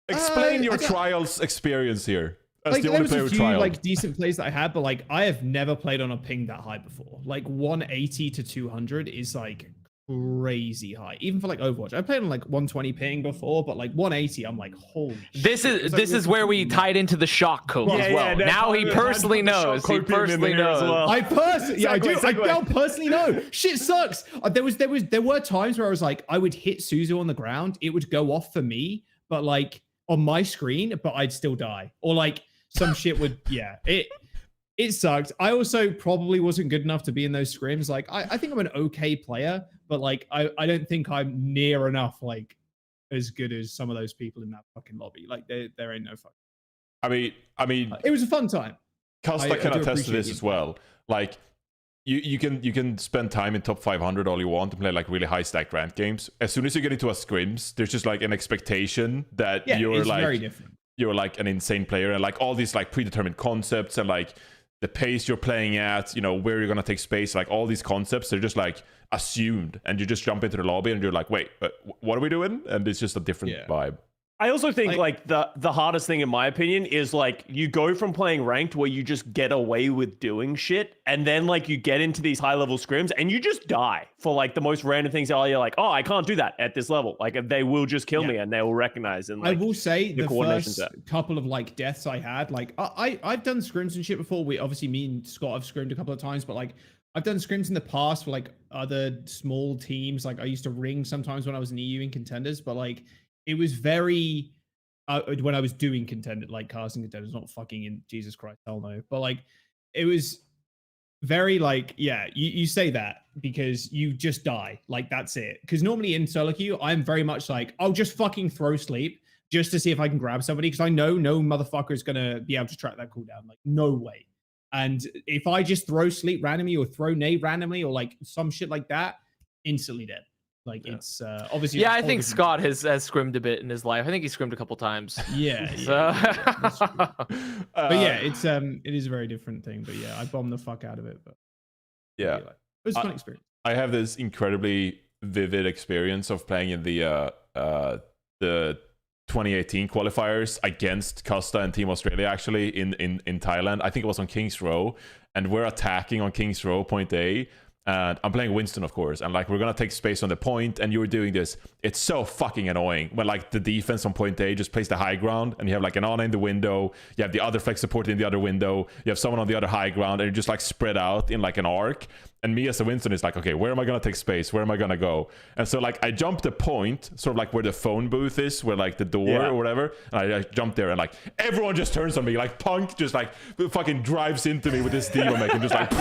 Explain your trials experience here. Like, there was a few like decent plays that I had, but like I have never played on a ping that high before. Like 180 to 200 is like crazy high, even for like Overwatch. I played on like 120 ping before, but like 180, I'm like, holy this shit. This is where we tied into the shock code as well. Now he personally knows. He personally knows. I personally know. Shit sucks. There were times where I was like, I would hit Suzu on the ground, it would go off for me, but like on my screen, but I'd still die, or like some shit would. It sucked. I also probably wasn't good enough to be in those scrims. Like, I think I'm an okay player, but like, I don't think I'm near enough, like, as good as some of those people in that fucking lobby. Like, there ain't no fuck. I mean, it was a fun time. Custa can attest to this as well. Like, you can spend time in top 500 all you want to play like really high stacked ranked games. As soon as you get into a scrims, there's just like an expectation that you're it's like very different. You're like an insane player, and like all these like predetermined concepts and like the pace you're playing at, you know, where you're gonna take space, like all these concepts, they're just like assumed, and you just jump into the lobby and you're like, wait, what are we doing? And it's just a different vibe. I also think like the hardest thing in my opinion is like you go from playing ranked where you just get away with doing shit, and then like you get into these high level scrims and you just die for like the most random things. You're like, oh, I can't do that at this level. Like they will just kill me, and they will recognize. And like, I will say the first there. couple of like deaths I had, like I've done scrims and shit before. We obviously, me and Scott have scrimmed a couple of times, but like I've done scrims in the past for like other small teams. Like I used to ring sometimes when I was in EU in contenders, but like it was very when I was doing contender, like casting contenders, not fucking in Jesus Christ, hell no. But like it was very like, yeah, you say that because you just die. Like that's it. Because normally in solo queue, I'm very much like, I'll just fucking throw sleep just to see if I can grab somebody, because I know no motherfucker is gonna be able to track that cooldown. Like no way. And if I just throw sleep randomly or throw nade randomly or like some shit like that, instantly dead. Like it's obviously. Yeah, I think Scott has scrimmed a bit in his life. I think he scrimmed a couple times. Yeah. So... but yeah, it is a very different thing. But yeah, I bombed the fuck out of it. But yeah, it was a fun experience. I have this incredibly vivid experience of playing in the 2018 qualifiers against Custa and Team Australia, actually in Thailand. I think it was on King's Row, and we're attacking on King's Row, point A. And I'm playing Winston, of course, and like we're gonna take space on the point, and you were doing this. It's so fucking annoying when like the defense on point A just plays the high ground, and you have like an Ana in the window, you have the other flex support in the other window, you have someone on the other high ground, and you're just like spread out in like an arc. And me as a Winston is like, okay, where am I gonna take space? Where am I gonna go? And so like I jump the point, sort of like where the phone booth is, where like the door or whatever. And I jump there, and like everyone just turns on me. Like Punk just like fucking drives into me with his Demon Mech and just like,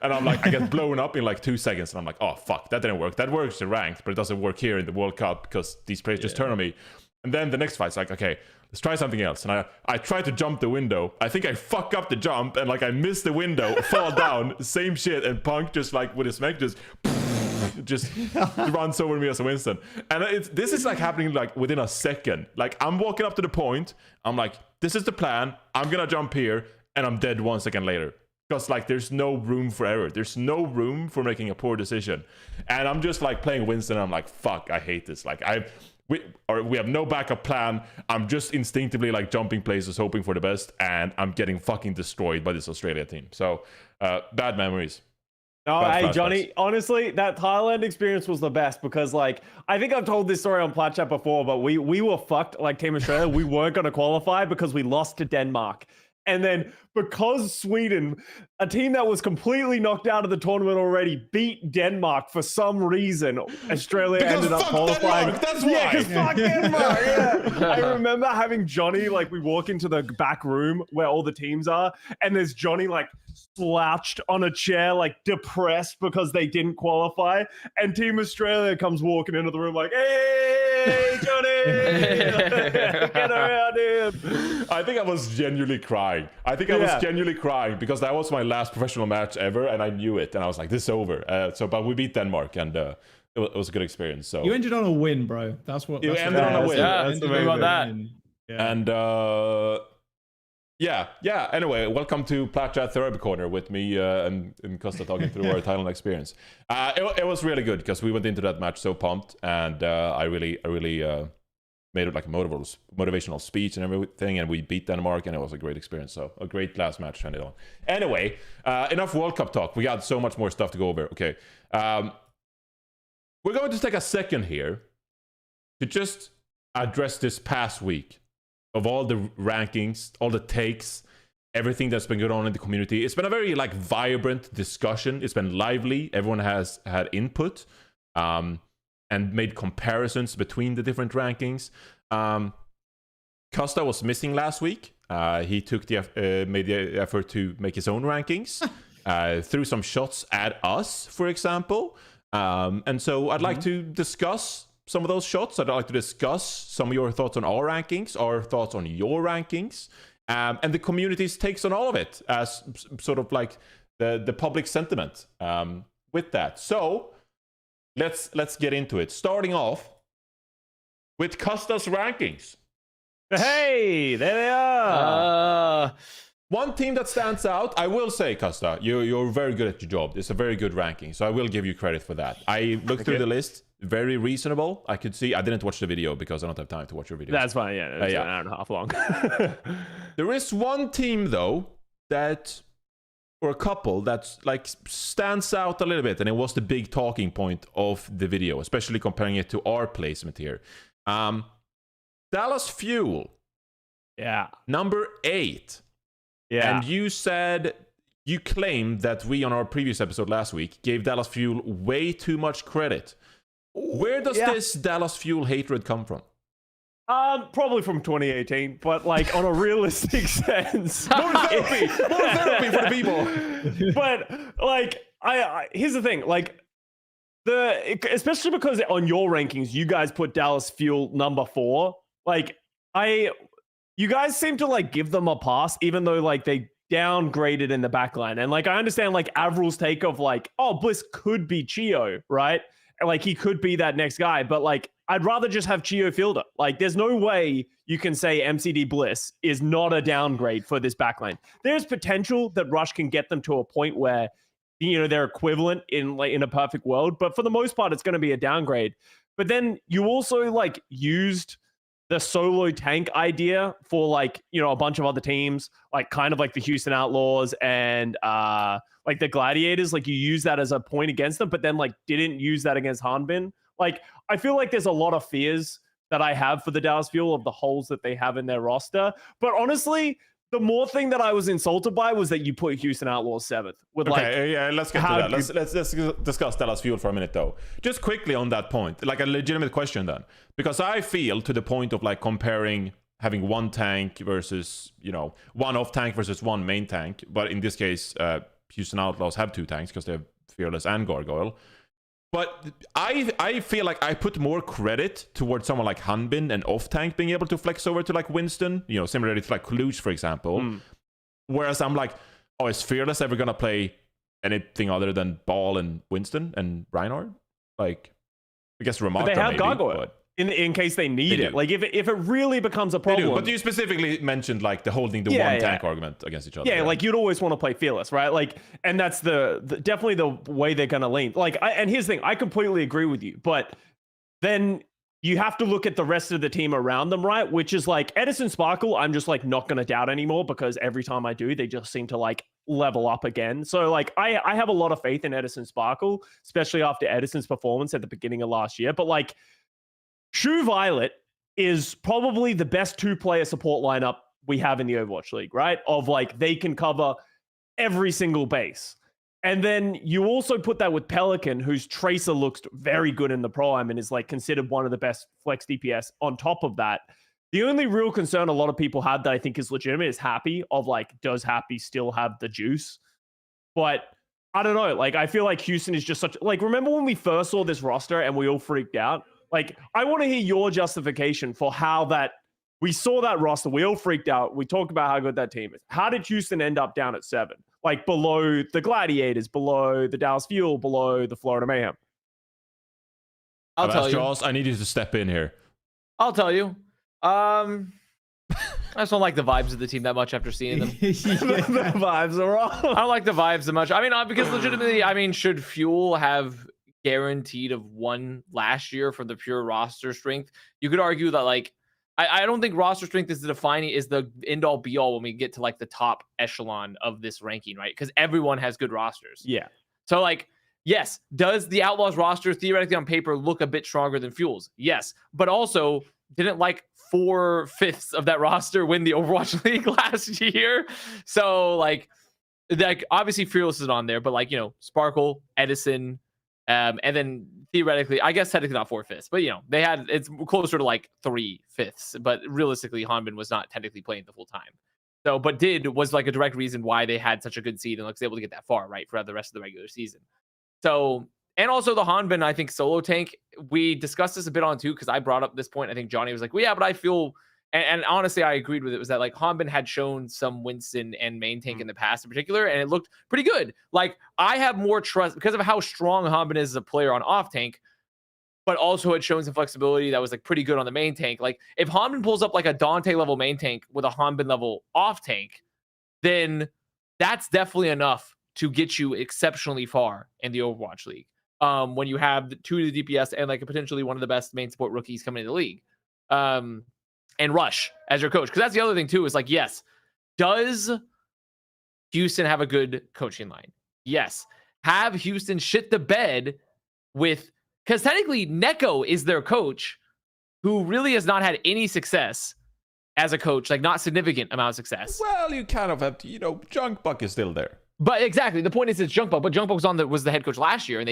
and I'm like, I get blown up in like 2 seconds, and I'm like, oh fuck, that didn't work. That works in ranked, but it doesn't work here in the World Cup because these players just turn on me. And then the next fight's like, okay, let's try something else. And I try to jump the window. I think I fuck up the jump, and like I miss the window, fall down, same shit. And Punk just like with his mech just runs over me as a Winston. And this is like happening like within a second. Like I'm walking up to the point. I'm like, this is the plan. I'm gonna jump here, and I'm dead 1 second later. Because like there's no room for error. There's no room for making a poor decision. And I'm just like playing Winston, and I'm like, fuck, I hate this. Like we have no backup plan. I'm just instinctively like jumping places, hoping for the best, and I'm getting fucking destroyed by this Australia team. So bad memories. No, hey Johnny, honestly, that Thailand experience was the best, because like I think I've told this story on Plat Chat before, but we were fucked like Team Australia. We weren't going to qualify because we lost to Denmark. And then because Sweden, a team that was completely knocked out of the tournament already, beat Denmark for some reason, Australia ended up qualifying. Denmark, that's why. Because fuck Denmark. Yeah. I remember having Johnny, like we walk into the back room where all the teams are, and there's Johnny like slouched on a chair, like depressed because they didn't qualify. And Team Australia comes walking into the room like, hey, Johnny, get around here. I think I was genuinely crying. I was genuinely crying because that was my last professional match ever, and I knew it, and I was like, this is over. But we beat Denmark, and it was a good experience. So you ended on a win, bro. That's what you ended on a win. Yeah, that's about that. Yeah. And yeah. Anyway, welcome to Plat Chat Therapy Corner with me and Custa talking through our Thailand experience. It was really good because we went into that match so pumped, and I really made it like a motivational speech and everything, and we beat Denmark, and it was a great experience. So a great last match to end it on. Anyway, enough World Cup talk. We got so much more stuff to go over. Okay, we're going to take a second here to just address this past week of all the rankings, all the takes, everything that's been going on in the community. It's been a very like vibrant discussion. It's been lively. Everyone has had input. And made comparisons between the different rankings. Custa was missing last week. He took made the effort to make his own rankings, threw some shots at us, for example. And so I'd like to discuss some of those shots. I'd like to discuss some of your thoughts on our rankings, our thoughts on your rankings, and the community's takes on all of it as sort of like the public sentiment with that. So let's get into it. Starting off with Custa's rankings. Hey, there they are. One team that stands out, I will say, Custa, you're very good at your job. It's a very good ranking, so I will give you credit for that. I looked through the list, very reasonable. I could see, I didn't watch the video because I don't have time to watch your videos. That's fine, yeah. It's an hour and a half long. There is one team, though, that, or a couple, that like stands out a little bit, and it was the big talking point of the video, especially comparing it to our placement here. Dallas Fuel. Yeah. Number 8. Yeah. And you claimed that we, on our previous episode last week, gave Dallas Fuel way too much credit. Where does this Dallas Fuel hatred come from? Probably from 2018, but like on a realistic sense. More therapy for the people. But like, I here's the thing, like especially because on your rankings, you guys put Dallas Fuel number 4. Like you guys seem to like give them a pass, even though like they downgraded in the backline. And like, I understand like AVRL's take of like, oh, Bliss could be Chio, right? And like, he could be that next guy, but like, I'd rather just have Chio fielder. Like, there's no way you can say MCD Bliss is not a downgrade for this backline. There's potential that Rush can get them to a point where, you know, they're equivalent in like in a perfect world, but for the most part, it's going to be a downgrade. But then you also like used the solo tank idea for like, you know, a bunch of other teams, like kind of like the Houston Outlaws and like the Gladiators. Like you use that as a point against them, but then like didn't use that against Hanbin. Like I feel like there's a lot of fears that I have for the Dallas Fuel of the holes that they have in their roster. But honestly, the more thing that I was insulted by was that you put Houston Outlaws 7th. With Let's get to that. Let's discuss Dallas Fuel for a minute, though. Just quickly on that point, like a legitimate question then. Because I feel to the point of like comparing having one tank versus, you know, one off tank versus one main tank. But in this case, Houston Outlaws have 2 tanks because they have Fearless and Gargoyle. But I feel like I put more credit towards someone like Hanbin and off-tank being able to flex over to like Winston, you know, similarly to like Kluge, for example. Whereas I'm like, oh, is Fearless ever going to play anything other than Ball and Winston and Reinhardt? Like, I guess Ramata they have maybe, Gargoyle. But In case they need it. Like if it really becomes a problem. But you specifically mentioned like the holding the one tank argument against each other. Yeah, like you'd always want to play Fearless, right? Like, and that's the definitely the way they're going to lean. Like, and here's the thing, I completely agree with you, but then you have to look at the rest of the team around them, right? Which is like Edison Sparkle, I'm just like not going to doubt anymore because every time I do, they just seem to like level up again. So like I have a lot of faith in Edison Sparkle, especially after Edison's performance at the beginning of last year. But like, True Violet is probably the best 2-player support lineup we have in the Overwatch League, right? Of like, they can cover every single base. And then you also put that with Pelican, whose Tracer looks very good in the Prime and is like considered one of the best flex DPS on top of that. The only real concern a lot of people have that I think is legitimate is Happy, of like, does Happy still have the juice? But I don't know. Like, I feel like Houston is just such, like, remember when we first saw this roster and we all freaked out? Like, I want to hear your justification for how that we saw that roster. We all freaked out. We talked about how good that team is. How did Houston end up down at 7? Like below the Gladiators, below the Dallas Fuel, below the Florida Mayhem? I'll tell you. Charles, I need you to step in here. I'll tell you. I just don't like the vibes of the team that much after seeing them. The vibes are wrong. I don't like the vibes that much. I mean, because legitimately, I mean, should Fuel have guaranteed of 1 last year for the pure roster strength? You could argue that like I don't think roster strength is the end all be all when we get to like the top echelon of this ranking, right? Because everyone has good rosters. Yeah. So like, yes, does the Outlaws roster theoretically on paper look a bit stronger than Fuel's? Yes, but also didn't like 4/5 of that roster win the Overwatch League last year? So like obviously Fearless is on there, but like, you know, Sparkle, Edison. And then theoretically, I guess technically not 4/5, but you know, it's closer to like 3/5. But realistically, Hanbin was not technically playing the full time. So, but was like a direct reason why they had such a good seed and was able to get that far, right, for the rest of the regular season. So, and also the Hanbin, I think solo tank, we discussed this a bit on too, because I brought up this point. I think Johnny was like, well, yeah, but I feel And honestly, I agreed with it, was that like Hanbin had shown some Winston and main tank in the past in particular, and it looked pretty good. Like I have more trust because of how strong Hanbin is as a player on off tank, but also had shown some flexibility that was like pretty good on the main tank. Like if Hanbin pulls up like a Dante level main tank with a Hanbin level off tank, then that's definitely enough to get you exceptionally far in the Overwatch League. When you have the 2 to the DPS and like potentially one of the best main support rookies coming into the league. And Rush as your coach. Because that's the other thing too, is like, yes, does Houston have a good coaching line? Yes. Have Houston shit the bed with, because technically Neko is their coach who really has not had any success as a coach, like not significant amount of success. Well, you kind of have to, Junkbuck is still there. But exactly, the point is it's Junkbuck, but Junkbuck was the head coach last year, and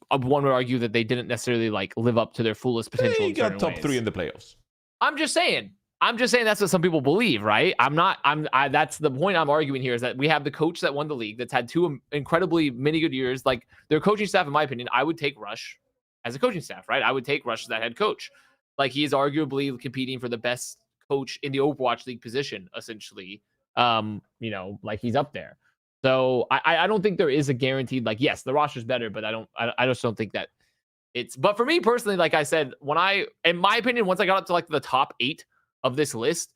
one would argue that they didn't necessarily like live up to their fullest potential. They got top 3 in the playoffs. I'm just saying that's what some people believe, right? That's the point I'm arguing here, is that we have the coach that won the league, that's had 2 incredibly many good years. Like their coaching staff, in my opinion, I would take Rush as a coaching staff, right? I would take Rush as that head coach. Like he is arguably competing for the best coach in the Overwatch League position, essentially. Like he's up there. So I don't think there is a guaranteed, like, yes, the roster's better, but I just don't think that it's, but for me personally, like I said, in my opinion, once I got up to like the top 8 of this list,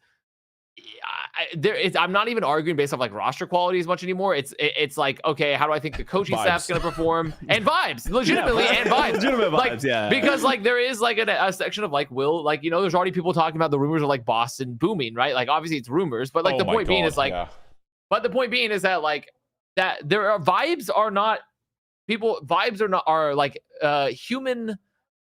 I'm not even arguing based off like roster quality as much anymore. It's like, okay, how do I think the coaching staff's going to perform? And vibes, legitimately, and vibes. Legitimate like, vibes, yeah. Because like there is like a section of like, there's already people talking about the rumors of like Boston booming, right? Like obviously it's rumors, but like the point being is like, but the point being is that like, that there are vibes are like human,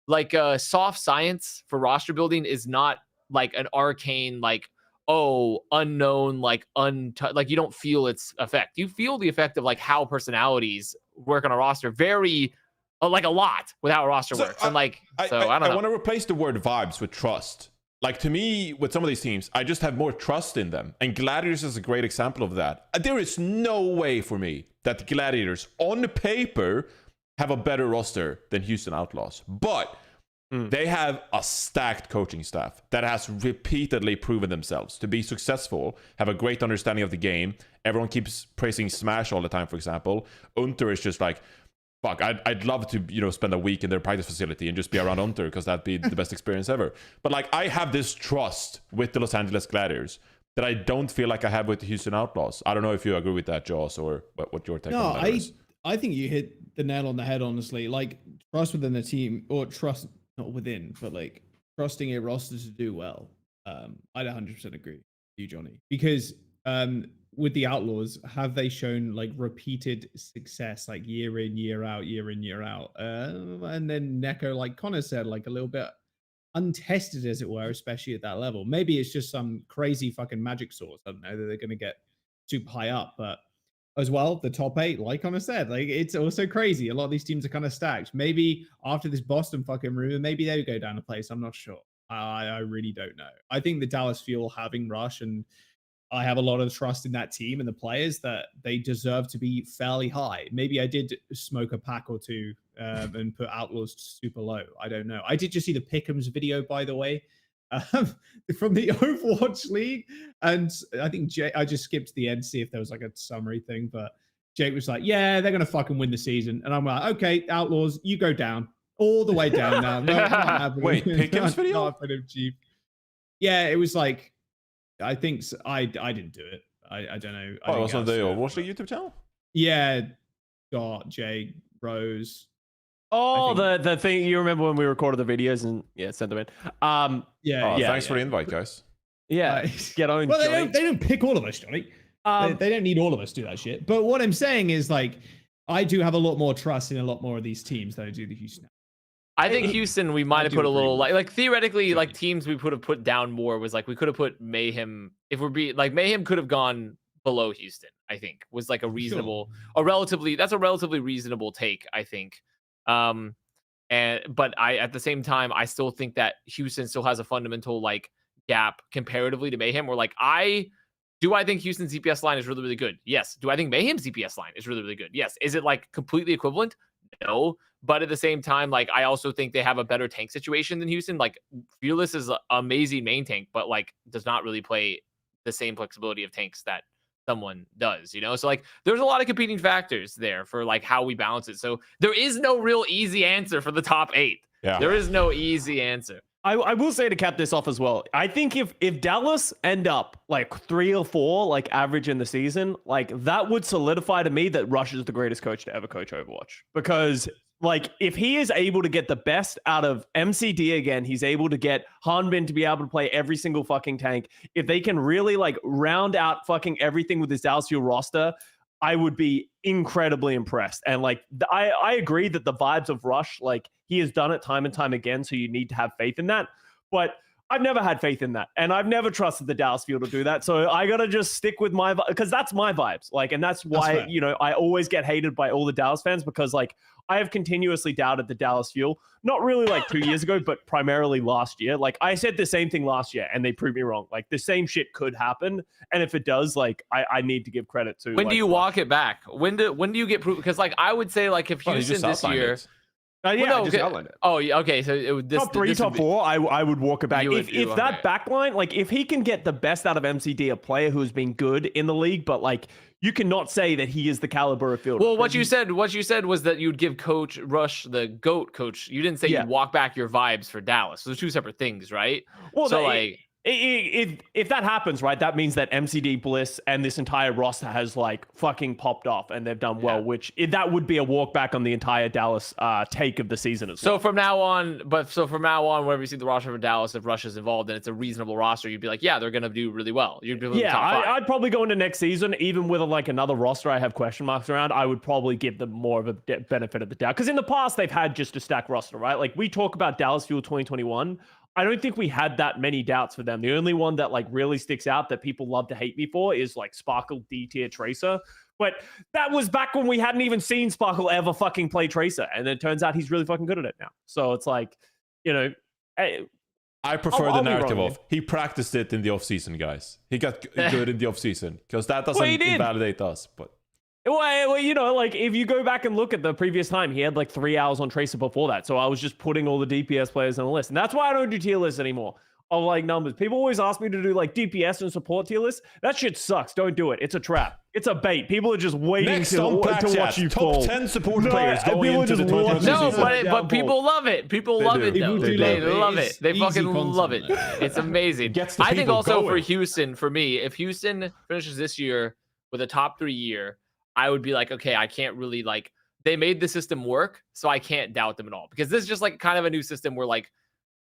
like soft science for roster building is not like an arcane, like, unknown, like like you don't feel its effect. You feel the effect of like how personalities work on a roster very like a lot with how a roster works. And like, I don't know. I want to replace the word vibes with trust. Like to me, with some of these teams, I just have more trust in them. And Gladiators is a great example of that. There is no way for me that the Gladiators on paper have a better roster than Houston Outlaws. But they have a stacked coaching staff that has repeatedly proven themselves to be successful, have a great understanding of the game. Everyone keeps praising Smash all the time, for example. Unter is just like, fuck, I'd love to, spend a week in their practice facility and just be around Unter because that'd be the best experience ever. But like, I have this trust with the Los Angeles Gladiators that I don't feel like I have with the Houston Outlaws. I don't know if you agree with that, Joss, or what your take on that is. I think you hit the nail on the head, honestly. Like, trust within the team, or trust, not within, but like trusting a roster to do well. I'd 100% agree with you, Johnny. Because with the Outlaws, have they shown like repeated success, like year in, year out, year in, year out? And then Neko, like Connor said, like a little bit untested, as it were, especially at that level. Maybe it's just some crazy fucking magic source. I don't know, that they're going to get super high up. But as well, the top 8, like Connor said, like it's also crazy. A lot of these teams are kind of stacked. Maybe after this Boston fucking rumor, maybe they would go down a place. I'm not sure. I really don't know. I think the Dallas Fuel having Rush, and I have a lot of trust in that team and the players that they deserve to be fairly high. Maybe I did smoke a pack or 2 and put Outlaws super low. I don't know. I did just see the Pick'ems video, by the way, from the Overwatch League. And I think I just skipped to the end to see if there was like a summary thing. But Jake was like, yeah, they're going to fucking win the season. And I'm like, okay, Outlaws, you go down. All the way down now. No, wait, Pick'ems video? Yeah, it was like, I think I didn't do it. I don't know. It was on the Overwatch the YouTube channel? Yeah, Scott, Jay, Rose. Oh, the thing you remember when we recorded the videos and sent them in. Thanks for the invite, guys. Yeah, get on. Well, they don't pick all of us, Johnny. They don't need all of us to do that shit. But what I'm saying is, like, I do have a lot more trust in a lot more of these teams than I do the Houston. I think Houston, we might have put a little like theoretically, like teams we could have put down more was like we could have put Mayhem. If we're Mayhem could have gone below Houston. I think was like a reasonable, that's a relatively reasonable take. I think. But at the same time, I still think that Houston still has a fundamental like gap comparatively to Mayhem. Where like I think Houston's CPS line is really, really good? Yes. Do I think Mayhem's CPS line is really, really good? Yes. Is it like completely equivalent? No. But at the same time, like, I also think they have a better tank situation than Houston. Like, Fearless is an amazing main tank, but like does not really play the same flexibility of tanks that someone does, you know? So like there's a lot of competing factors there for like how we balance it. So there is no real easy answer for the top 8. Yeah. There is no easy answer. I will say to cap this off as well, I think if Dallas end up like 3 or 4, like average in the season, like that would solidify to me that Rush is the greatest coach to ever coach Overwatch. Because like if he is able to get the best out of MCD again, he's able to get Hanbin to be able to play every single fucking tank. If they can really like round out fucking everything with this Dallas Fuel roster, I would be incredibly impressed. And like, I agree that the vibes of Rush, like he has done it time and time again. So you need to have faith in that. But I've never had faith in that. And I've never trusted the Dallas Fuel to do that. So I got to just stick with my, because that's my vibes. Like, and that's why, you know, I always get hated by all the Dallas fans because like I have continuously doubted the Dallas Fuel, not really like 2 years ago, but primarily last year. Like I said the same thing last year and they proved me wrong. Like the same shit could happen. And if it does, like I need to give credit to. When like, do you walk it back? When do you get proof? Because like I would say like if Houston this year. Yeah, I just outlined it. Oh, yeah, okay. So this top 3, this top 4, I would walk it back. If that backline, like if he can get the best out of MCD, a player who's been good in the league, but like you cannot say that he is the caliber of fielder. Well, what you said was that you'd give Coach Rush the GOAT coach. You didn't say you'd walk back your vibes for Dallas. Those are 2 separate things, right? Well, so like. If that happens, right, that means that MCD Bliss and this entire roster has like fucking popped off and they've done well, which that would be a walk back on the entire Dallas take of the season as well. So from now on, whenever you see the roster for Dallas, if Rush is involved and it's a reasonable roster, you'd be like, yeah, they're gonna do really well. You'd be I'd probably go into next season, even with like another roster I have question marks around. I would probably give them more of a benefit of the doubt because in the past they've had just a stacked roster, right? Like we talk about Dallas Fuel 2021. I don't think we had that many doubts for them. The only one that like really sticks out that people love to hate me for is like Sparkle D-tier Tracer. But that was back when we hadn't even seen Sparkle ever fucking play Tracer. And it turns out he's really fucking good at it now. So it's like, you know, I prefer the narrative of he practiced it in the offseason, guys. He got good in the offseason because that doesn't invalidate us. But well, you know, like if you go back and look at the previous time, he had like 3 hours on Tracer before that. So I was just putting all the DPS players on a list. And that's why I don't do tier lists anymore of like numbers. People always ask me to do like DPS and support tier lists. That shit sucks. Don't do it. It's a trap. It's a bait. People are just waiting to watch you fall. Top 10 support players going into the 2020 season. But people love it. People love it though. They love it. They fucking love it. It's amazing. I think also for Houston, for me, if Houston finishes this year with a top 3 year, I would be like, okay, I can't really like, they made the system work, so I can't doubt them at all. Because this is just like kind of a new system where like,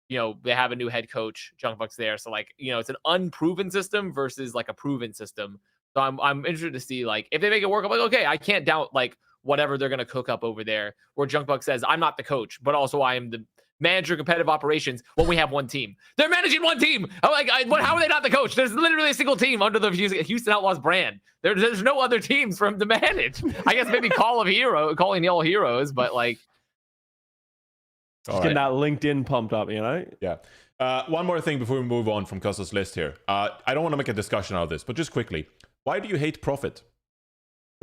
you know, they have a new head coach, Junkbuck's there. So like, you know, it's an unproven system versus like a proven system. So I'm interested to see like, if they make it work, I'm like, okay, I can't doubt like whatever they're going to cook up over there. Where Junkbuck says, I'm not the coach, but also I am the manager of competitive operations when we have one team. They're managing one team. I'm like, how are they not the coach? There's literally a single team under the Houston Outlaws brand. There's no other teams for him to manage. I guess maybe calling all heroes, but like. Just getting that LinkedIn pumped up, you know? Yeah. One more thing before we move on from Custa's list here. I don't want to make a discussion out of this, but just quickly. Why do you hate Profit?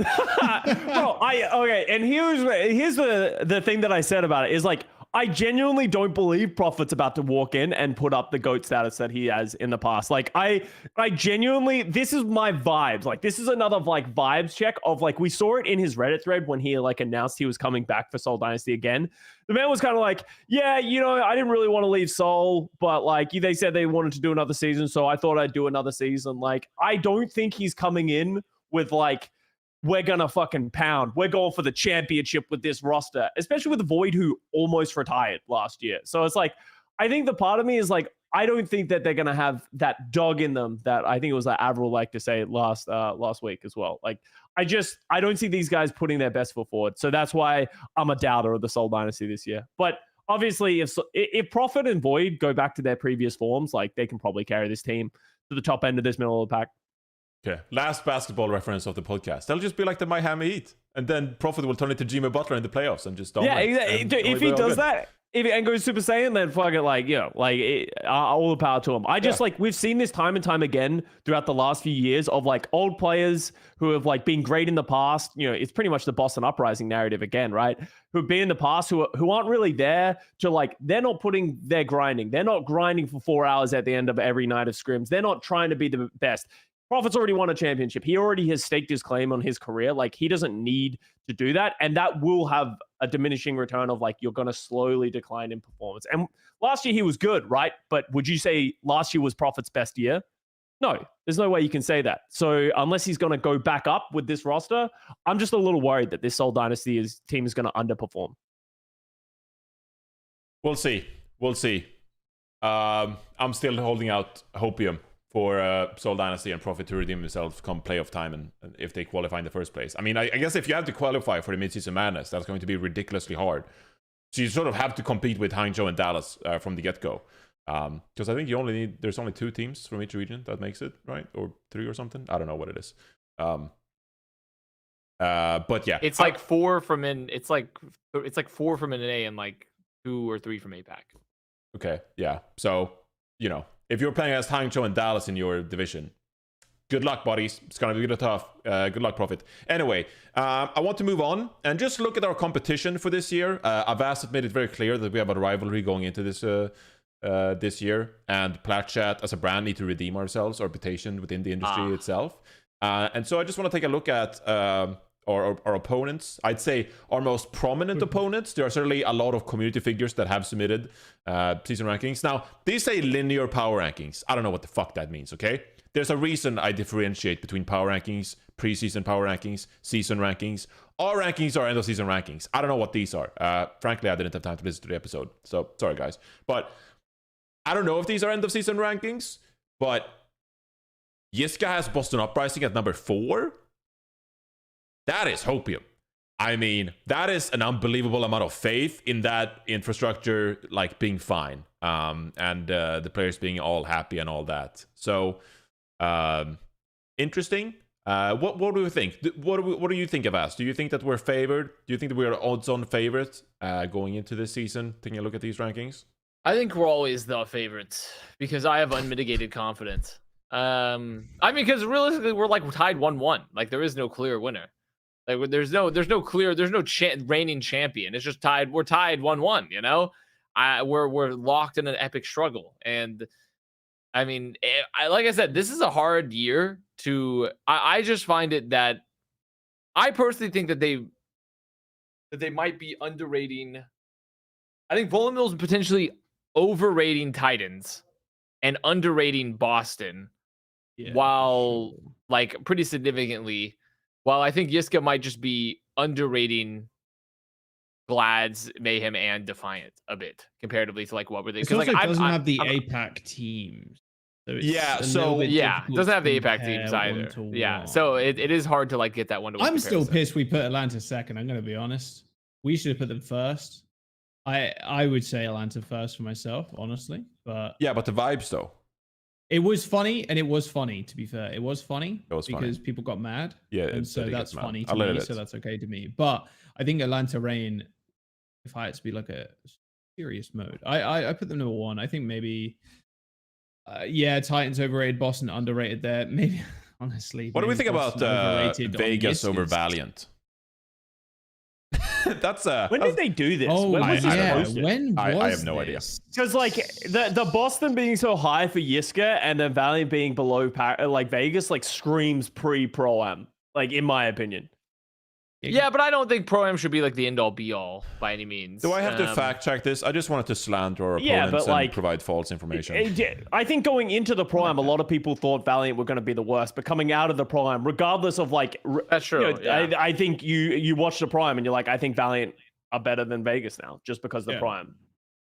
Okay, and here's the thing that I said about it is like, I genuinely don't believe Prophet's about to walk in and put up the GOAT status that he has in the past. Like, I genuinely, this is my vibes. Like, this is another, like, vibes check of, like, we saw it in his Reddit thread when he, like, announced he was coming back for Seoul Dynasty again. The man was kind of like, yeah, you know, I didn't really want to leave Seoul, but, like, they said they wanted to do another season, so I thought I'd do another season. Like, I don't think he's coming in with, like, we're gonna fucking pound. We're going for the championship with this roster, especially with Void, who almost retired last year. So it's like, I think the part of me is like, I don't think that they're gonna have that dog in them that I think it was like AVRL like to say last week as well. Like, I don't see these guys putting their best foot forward. So that's why I'm a doubter of the Seoul Dynasty this year. But obviously, if Prophet and Void go back to their previous forms, like they can probably carry this team to the top end of this middle of the pack. Okay, last basketball reference of the podcast. They'll just be like the Miami Heat, and then Prophet will turn into Jimmy Butler in the playoffs and just dominate. Yeah, exactly. If he does that, if and goes Super Saiyan, then fuck it, like, all the power to him. I just like, we've seen this time and time again throughout the last few years of like old players who have like been great in the past. It's pretty much the Boston Uprising narrative again, right? Who've been in the past who aren't really there to like, they're not putting their grinding. They're not grinding for 4 hours at the end of every night of scrims. They're not trying to be the best. Prophet's already won a championship. He already has staked his claim on his career. Like, he doesn't need to do that. And that will have a diminishing return of like, you're going to slowly decline in performance. And last year he was good, right? But would you say last year was Prophet's best year? No, there's no way you can say that. So unless he's going to go back up with this roster, I'm just a little worried that this Seoul Dynasty team is going to underperform. We'll see. I'm still holding out hopium for Seoul Dynasty and Prophet to redeem themselves come playoff time and if they qualify in the first place. I mean, I guess if you have to qualify for the midseason madness, that's going to be ridiculously hard. So you sort of have to compete with Hangzhou and Dallas from the get-go. Because I think there's only 2 teams from each region that makes it, right? Or 3 or something. I don't know what it is. But yeah. It's like 4 from it's like 4 from NA and like 2 or 3 from APAC. Okay, yeah. So, if you're playing as Hangzhou and Dallas in your division, good luck, buddies. It's going to be tough. Good luck, Prophet. Anyway, I want to move on and just look at our competition for this year. Avast have made it very clear that we have a rivalry going into this year, and Plat Chat as a brand need to redeem ourselves, our reputation within the industry itself. And so I just want to take a look at our opponents. I'd say our most prominent opponents. There are certainly a lot of community figures that have submitted season rankings. Now, these say linear power rankings. I don't know what the fuck that means, okay? There's a reason I differentiate between power rankings, preseason power rankings, season rankings. Our rankings are end of season rankings. I don't know what these are. Frankly, I didn't have time to listen to the episode, so sorry guys. But I don't know if these are end of season rankings, but Yiska has Boston Uprising at number 4. That is hopium. I mean, that is an unbelievable amount of faith in that infrastructure, like being fine, and the players being all happy and all that. So, interesting. What do we think? What do you think of us? Do you think that we're favored? Do you think that we're odds-on favorite going into this season? Taking a look at these rankings, I think we're always the favorites because I have unmitigated confidence. I mean, because realistically, we're like tied 1-1. Like, there is no clear winner. Like, there's no reigning champion. It's just tied. We're tied 1-1. We're locked in an epic struggle. And I mean, like I said, this is a hard year to. I just find it that I personally think that they might be underrating. I think Volamil's potentially overrating Titans and underrating Boston, while like pretty significantly. While I think Yiska might just be underrating Glads, Mayhem, and Defiant a bit comparatively to like what were they? Because like doesn't have the APAC teams. So it doesn't have the APAC teams either. Yeah, so it is hard to like get that one-to-one. I'm still pissed we put Atlanta second. I'm going to be honest. We should have put them first. I would say Atlanta first for myself, honestly. But yeah, but the vibes though. It was funny, and it was funny, to be fair. It was funny because funny. People got mad. Yeah, and so that's funny to me, so that's okay to me. But I think Atlanta Reign, if I had to be like a serious mode, I put them number 1. I think maybe, Titans overrated, Boston underrated there. Maybe, honestly. What do we think about Vegas over Valiant? When did they do this? Oh, when was I have no idea. Because like the Boston being so high for Yiska and then Valiant being below like Vegas like screams pre-Pro-Am, like in my opinion. Yeah, but I don't think Pro-Am should be like the end-all be-all by any means. Do I have to fact check this? I just wanted to slander our opponents and provide false information. I think going into the Pro-Am, a lot of people thought Valiant were going to be the worst, but coming out of the Pro-Am, regardless of like... That's true, I think you watch the Pro-Am and you're like, I think Valiant are better than Vegas now, just because of the Pro-Am.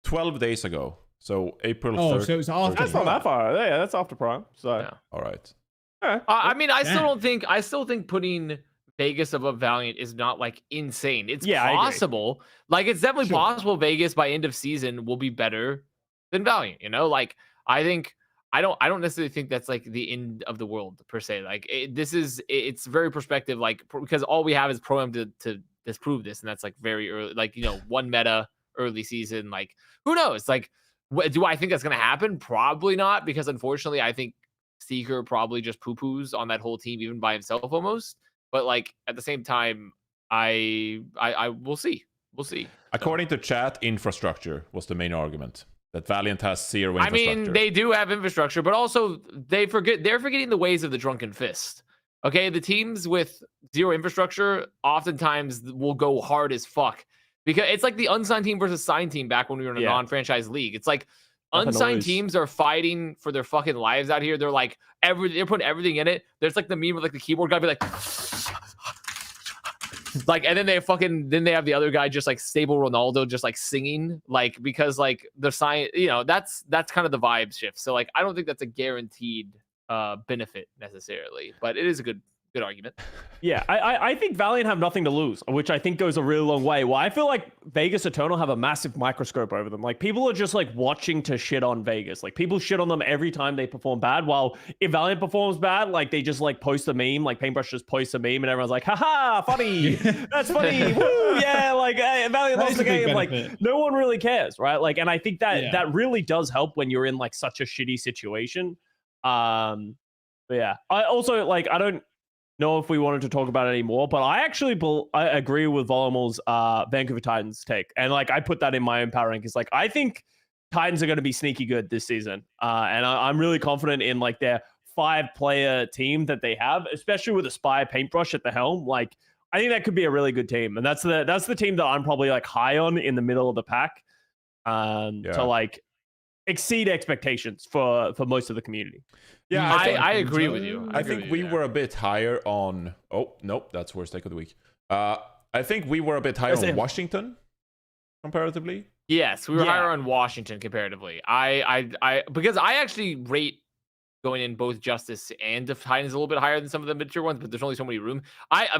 12 days ago. So April 3rd. So it was after. That's not that far. Yeah, that's after Pro-Am. So. Yeah. All right. I mean, I still think putting Vegas above Valiant is not like insane. It's possible. Like, it's definitely possible Vegas by end of season will be better than Valiant, Like, I think I don't necessarily think that's like the end of the world per se. Like, it's very perspective, like, because all we have is Pro-Am to disprove this, and that's like very early, like, one meta early season. Like, who knows? Like, do I think that's going to happen? Probably not, because unfortunately, I think Seeker probably just poo-poos on that whole team, even by himself almost. But like at the same time, I we'll see. We'll see. According to chat, infrastructure was the main argument. That Valiant has zero infrastructure. I mean, they do have infrastructure, but also they're forgetting the ways of the drunken fist. Okay, the teams with zero infrastructure oftentimes will go hard as fuck, because it's like the unsigned team versus signed team back when we were in a non-franchise league. It's like unsigned teams are fighting for their fucking lives out here. They're like they're putting everything in it. There's like the meme with like the keyboard guy be like like, and then they have the other guy just like stable Ronaldo just like singing, like, because like the sign, that's kind of the vibe shift. So like I don't think that's a guaranteed benefit necessarily, but it is a good argument. Yeah, I think Valiant have nothing to lose, which I think goes a really long way. Well, I feel like Vegas Eternal have a massive microscope over them. Like, people are just like watching to shit on Vegas. Like, people shit on them every time they perform bad. While if Valiant performs bad, like they just like post a meme, like Paintbrush just posts a meme and everyone's like, haha, funny. That's funny. Woo, yeah, like Valiant lost the game. Like, no one really cares, right? Like, and I think that that really does help when you're in like such a shitty situation. But yeah, I also like, I don't know if we wanted to talk about it anymore, but I actually I agree with Volumal's Vancouver Titans take, and like I put that in my own power rankings. Like, I think Titans are going to be sneaky good this season, and I'm really confident in like their 5-player team that they have, especially with Aspire Paintbrush at the helm. Like, I think that could be a really good team, and that's the team that I'm probably like high on in the middle of the pack, to like exceed expectations for most of the community. Yeah, I agree with you. I think we were a bit higher on. Oh nope, that's worst take of the week. I think we were a bit higher on Washington comparatively. Yes, we were higher on Washington comparatively. I because I actually rate going in both Justice and the Titans a little bit higher than some of the mid-tier ones, but there's only so many room.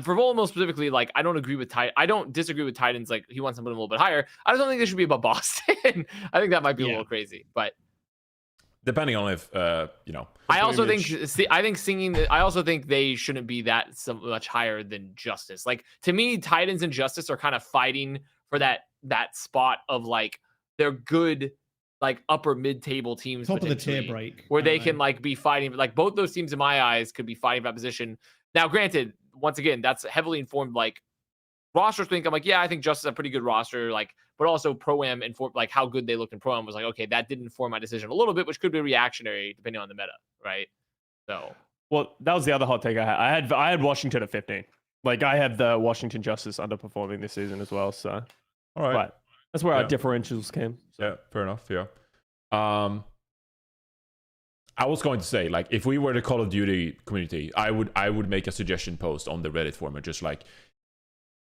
For Volmo specifically, like I don't disagree with Titans. Like, he wants something a little bit higher. I just don't think they should be above Boston. I think that might be a little crazy, but depending on if I also think they shouldn't be that so much higher than Justice. Like, to me, Titans and Justice are kind of fighting for that spot of like they're good, like upper mid-table teams, top of the tier break, where they can like be fighting. Like, both those teams in my eyes could be fighting for that position. Now, granted, once again, that's heavily informed like roster think. I'm like, yeah, I think Justice is a pretty good roster, like, but also Pro-Am and for like how good they looked in Pro-Am was like, okay, that did inform my decision a little bit, which could be reactionary depending on the meta, right? So, well, that was the other hot take I had. I had Washington at 15. Like, I had the Washington Justice underperforming this season as well. So, all right, but that's where our differentials came. So. Yeah, fair enough. Yeah. I was going to say, like, if we were the Call of Duty community, I would make a suggestion post on the Reddit forum, just like,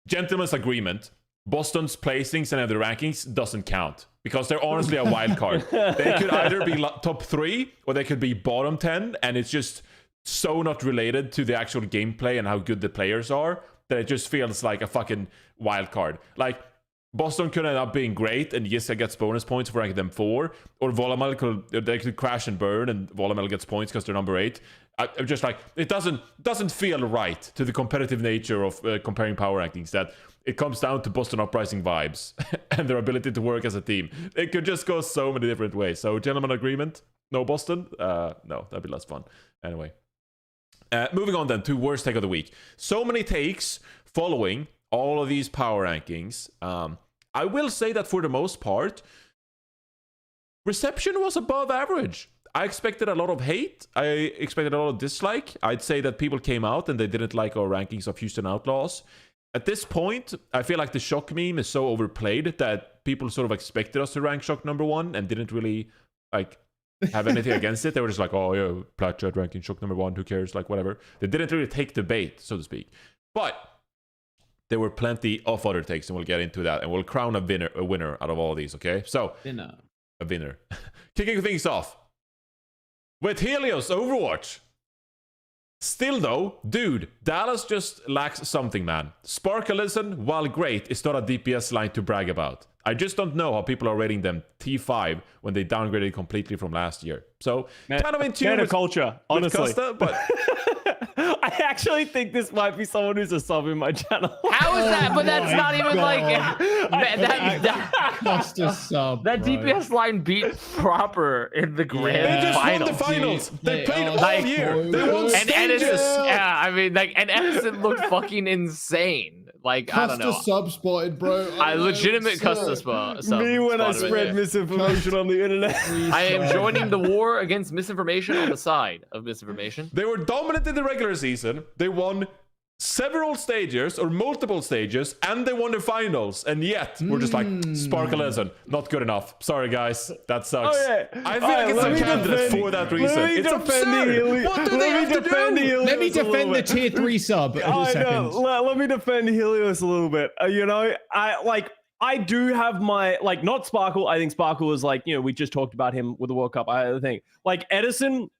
gentleman's agreement. Boston's placings and the rankings doesn't count because they're honestly a wild card. They could either be top 3 or they could be bottom 10, and it's just so not related to the actual gameplay and how good the players are that it just feels like a fucking wild card. Like, Boston could end up being great and Yissa gets bonus points for ranking them 4, or Volamel could crash and burn and Volamel gets points because they're number 8. I'm just like, it doesn't feel right to the competitive nature of comparing power rankings that it comes down to Boston Uprising vibes and their ability to work as a team. It could just go so many different ways. So, gentlemen agreement, no Boston? No, that'd be less fun. Anyway. Moving on then to worst take of the week. So many takes following all of these power rankings. I will say that for the most part, reception was above average. I expected a lot of hate. I expected a lot of dislike. I'd say that people came out and they didn't like our rankings of Houston Outlaws. At this point, I feel like the Shock meme is so overplayed that people sort of expected us to rank Shock number 1 and didn't really like have anything against it. They were just like, oh yeah, Plat Chat ranking Shock number 1, who cares? Like, whatever. They didn't really take the bait, so to speak. But there were plenty of other takes, and we'll get into that, and we'll crown a winner out of all of these, okay? So, a winner. Kicking things off with Helios Overwatch. Still though, dude, Dallas just lacks something, man. Sparkalism, while great, is not a DPS line to brag about. I just don't know how people are rating them T5 when they downgraded completely from last year. So, kind of in tune with culture, honestly. Custa, but I actually think this might be someone who's a sub in my channel. How is that? But that's not even like Custa sub. that bro. DPS line beat proper in the grand They just won the finals. finals. They played all like- year. They won And stages. Edison, yeah, I mean, like, and Edison looked fucking insane. Like, I don't know. Custa sub spotted, bro. I legitimate Custa sub. Me when I spotted spread it. misinformation on the internet. I am joining the war against misinformation on the side of misinformation. They were dominant in the regular season. They won several stages or multiple stages, and they won the finals. And yet, we're just like, Sparkle isn't not good enough. Sorry, guys, that sucks. Oh, yeah. I feel like it's a candidate for that reason. It's absurd. What do they have to do? Let me defend the tier 3 sub in a I second. know. Let me defend Helios a little bit. You know, I do have my, like, not Sparkle. I think Sparkle is like, you know, we just talked about him with the World Cup. I think like Edison,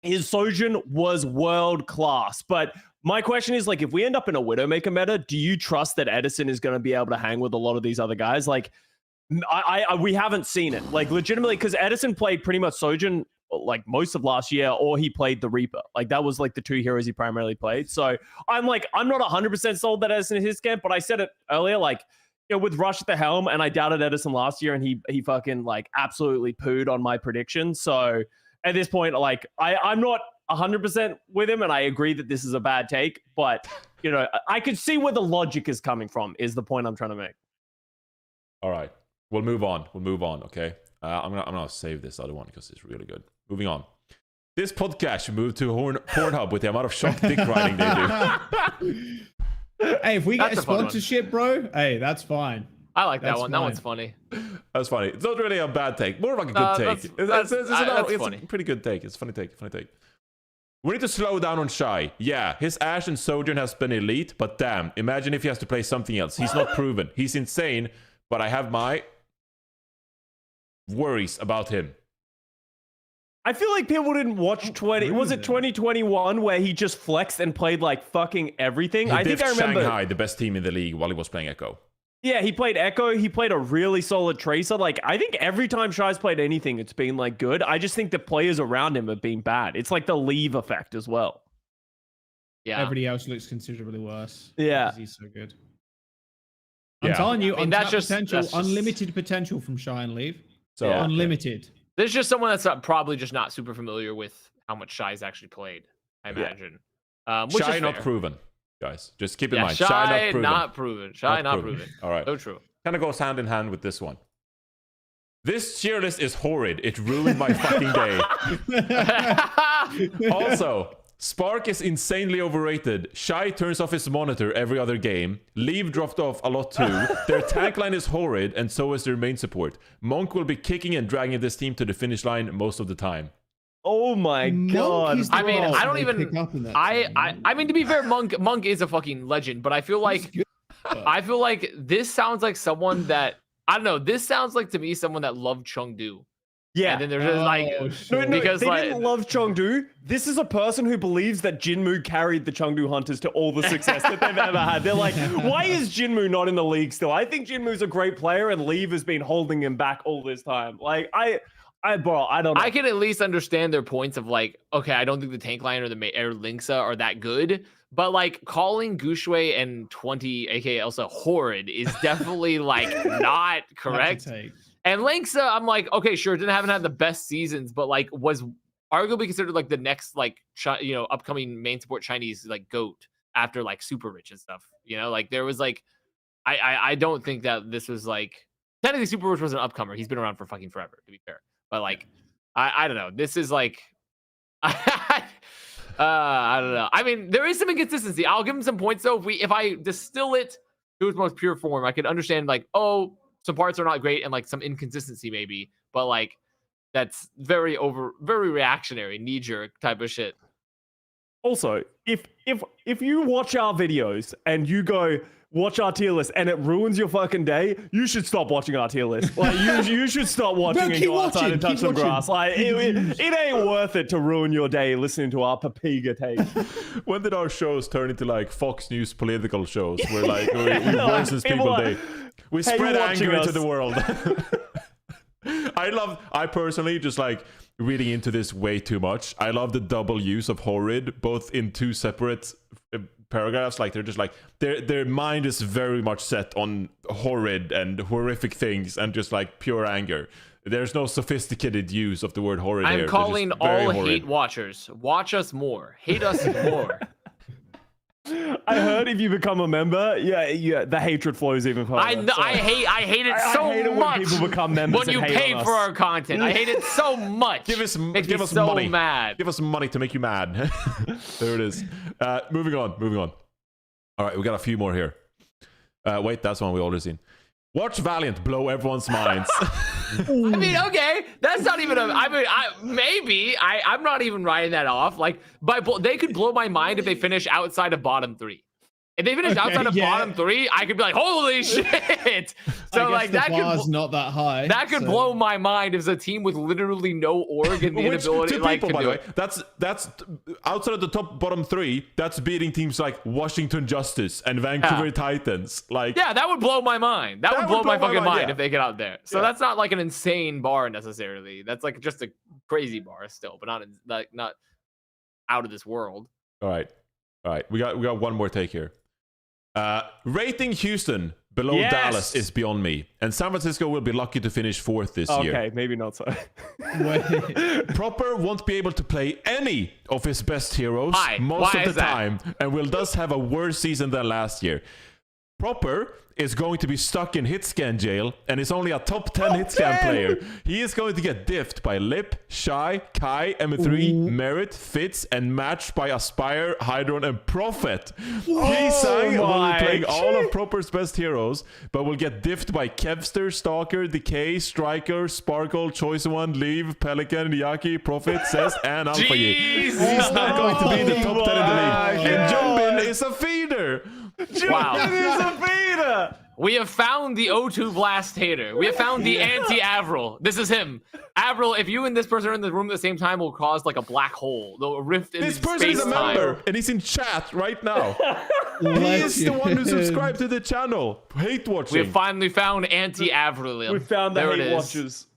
his Sojourn was world class. But my question is, like, if we end up in a Widowmaker meta, do you trust that Edison is going to be able to hang with a lot of these other guys? Like, we haven't seen it. Like, legitimately, because Edison played pretty much Sojourn like most of last year, or he played the Reaper. Like, that was like the 2 heroes he primarily played. So I'm not 100% sold that Edison is his camp, but I said it earlier, like, you know, with Rush at the helm, and I doubted Edison last year, and he fucking like absolutely pooed on my prediction. So at this point, like, I'm not 100% with him, and I agree that this is a bad take, but you know, I could see where the logic is coming from, is the point I'm trying to make. All right, we'll move on. Okay, I'm gonna save this other one because it's really good. Moving on. This podcast should move to Pornhub with the amount of shock dick riding they do. Hey, if we get That's a a fun one. sponsorship, bro, hey, that's fine. I like that That's one. That fine. one's funny. That's funny. It's not really a bad take. More of like a No, good take. that's It's funny. a pretty good take. It's a funny take. We need to slow down on Shy. Yeah, his Ashe and Sojourn has been elite, but damn, imagine if he has to play something else. He's not proven. He's insane, but I have my worries about him. I feel like people didn't watch 2021 where he just flexed and played like fucking everything. I think I remember Shanghai, the best team in the league, while he was playing Echo. Yeah, he played Echo. He played a really solid Tracer. Like, I think every time Shy's played anything, it's been like good. I just think the players around him have been bad. It's like the leave effect as well. Yeah. Everybody else looks considerably worse. Yeah. Because he's so good. I'm Yeah. telling you, I mean, that's just- potential, that's just- unlimited potential from Shy and Leave. So Yeah. Unlimited. There's just someone that's probably just not super familiar with how much Shy's actually played, I imagine. Which Shy is not fair. proven, guys. Just keep in Yeah, mind. Shy not proven. Shy not proven. All right. So true. Kind of goes hand in hand with this one. This tier list is horrid. It ruined my fucking day. Also, Spark is insanely overrated. Shy turns off his monitor every other game. Leave dropped off a lot too. Their tank line is horrid, and so is their main support. Monk will be kicking and dragging this team to the finish line most of the time. Oh my god. is the I mean, last I don't they even. pick up in that I team. mean, to be fair, Monk is a fucking legend, but I feel like I feel like this sounds like someone that I don't know. This sounds like to me someone that loved Chengdu. Yeah. And then there's just like shit. because they like didn't love Chengdu. This is a person who believes that Jinmu carried the Chengdu Hunters to all the success that they've ever had. They're like, why is Jinmu not in the league still? I think Jinmu's a great player, and Leave has been holding him back all this time. Like, bro, I don't know. I can at least understand their points of like, okay, I don't think the tank line or the or Linksa are that good, but like calling Gushui and 20 aka Elsa horrid is definitely like not correct. That's a take. And Linksa, I'm like, okay, sure, haven't had the best seasons, but like was arguably considered like the next like upcoming main support Chinese like GOAT after like Super Rich and stuff. You know, like there was like I don't think that this was like technically Super Rich was an upcomer. He's been around for fucking forever, to be fair. But like I don't know. This is like I don't know. I mean, there is some inconsistency. I'll give him some points though. If I distill it to its most pure form, I could understand like, oh, some parts are not great and like some inconsistency maybe, but like that's very reactionary, knee-jerk type of shit. Also, if you watch our videos and you go watch our tier list and it ruins your fucking day, you should stop watching our tier list. Like you should stop watching and keep go outside watching, and touch keep some watching. grass. Like it ain't worth it to ruin your day listening to our papiga take. When did our shows turn into like Fox News political shows where like we Like, versus people people are- day? We Hey, spread you're anger watching into us. the world. I personally just like reading into this way too much. I love the double use of horrid, both in two separate paragraphs. Like they're just like their mind is very much set on horrid and horrific things and just like pure anger. There's no sophisticated use of the word horrid here. I'm calling all hate watchers. Watch us more. Hate us more. I heard if you become a member, the hatred flows even further. I hate it so hate it much. When people become members when you pay for our content, I hate it so much. Give us so money. Mad. Give us some money to make you mad. There it is. Moving on. All right, we got a few more here. Wait, that's one we already seen. Watch Valiant blow everyone's minds. I mean, okay, that's not even I'm not even writing that off. Like, they could blow my mind if they finish outside of bottom 3. If they finish outside of bottom 3, I could be like, holy shit! So like that bar's not that high. That could blow my mind as a team with literally no org and the inability. By the way, that's outside of the bottom 3. That's beating teams like Washington Justice and Vancouver Titans. Like, that would blow my mind. That would blow my fucking mind if they get out there. So that's not like an insane bar necessarily. That's like just a crazy bar still, but not out of this world. All right. We got one more take here. Rating Houston below Dallas is beyond me, and San Francisco will be lucky to finish 4th this year. Okay, maybe not so. Proper won't be able to play any of his best heroes most of the time, and will thus have a worse season than last year. Proper is going to be stuck in hitscan jail and is only a top 10 hitscan player. He is going to get diffed by Lip, Shy, Kai, M3, Merit, Fitz, and matched by Aspire, Hydron, and Prophet. Hee-Sang will be playing all of Proper's best heroes, but will get diffed by Kevster, Stalker, Decay, Striker, Sparkle, Choice One, Leave, Pelican, Yaki, Prophet, Cess, and Alpha Yi. He's not going to be in the top 10 in the league. And Jumbin is a feeder. Wow. Is a beta. We have found the O2 Blast hater. We have found the anti-AVRL. This is him. AVRL, if you and this person are in the room at the same time, will cause like a black hole. A rift in space-time. This person is a member, and he's in chat right now. He is the one who subscribed to the channel. Hate watching. We have finally found anti-AVRL. We found the hate watchers.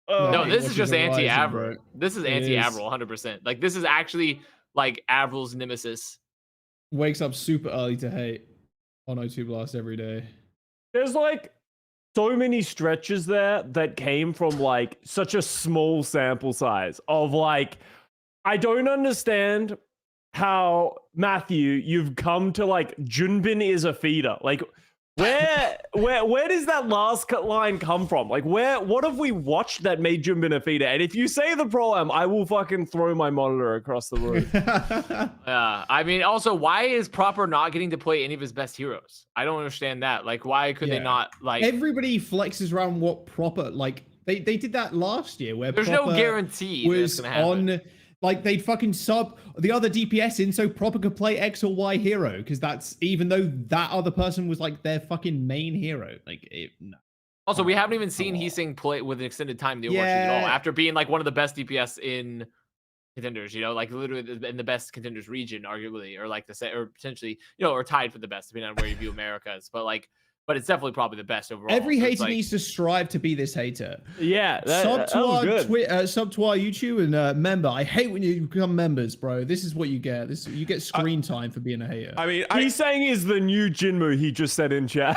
No, this is just anti-AVRL. This is anti-AVRL 100%. Like, this is actually like AVRL's nemesis. Wakes up super early to hate on O2 Blast every day. There's like so many stretches there that came from like such a small sample size of like, I don't understand how, Matthew, you've come to like Junbin is a feeder. Like, where does that last line come from? Like, what have we watched that made Junbin a feeder? And if you say the problem, I will fucking throw my monitor across the room. I mean, also, why is Proper not getting to play any of his best heroes? I don't understand that. Like, why could they not, like... Everybody flexes around what Proper, like, they did that last year where there's Proper no guarantee was on... Like, they'd fucking sub the other DPS in so Proper could play X or Y hero, because that's, even though that other person was like their fucking main hero. Like, no. Also, we haven't even seen Hee-Sang play with an extended time in the Overwatch at all, after being like one of the best DPS in contenders, you know, like literally in the best contenders region, arguably, or like or potentially, you know, or tied for the best, depending on where you view America's. But like, but it's definitely probably the best overall. Every hater needs to strive to be this hater. Yeah, sub to our YouTube and member. I hate when you become members, bro. This is what you get. You get screen time for being a hater. I mean, he's saying is the new Jinmu. He just said in chat.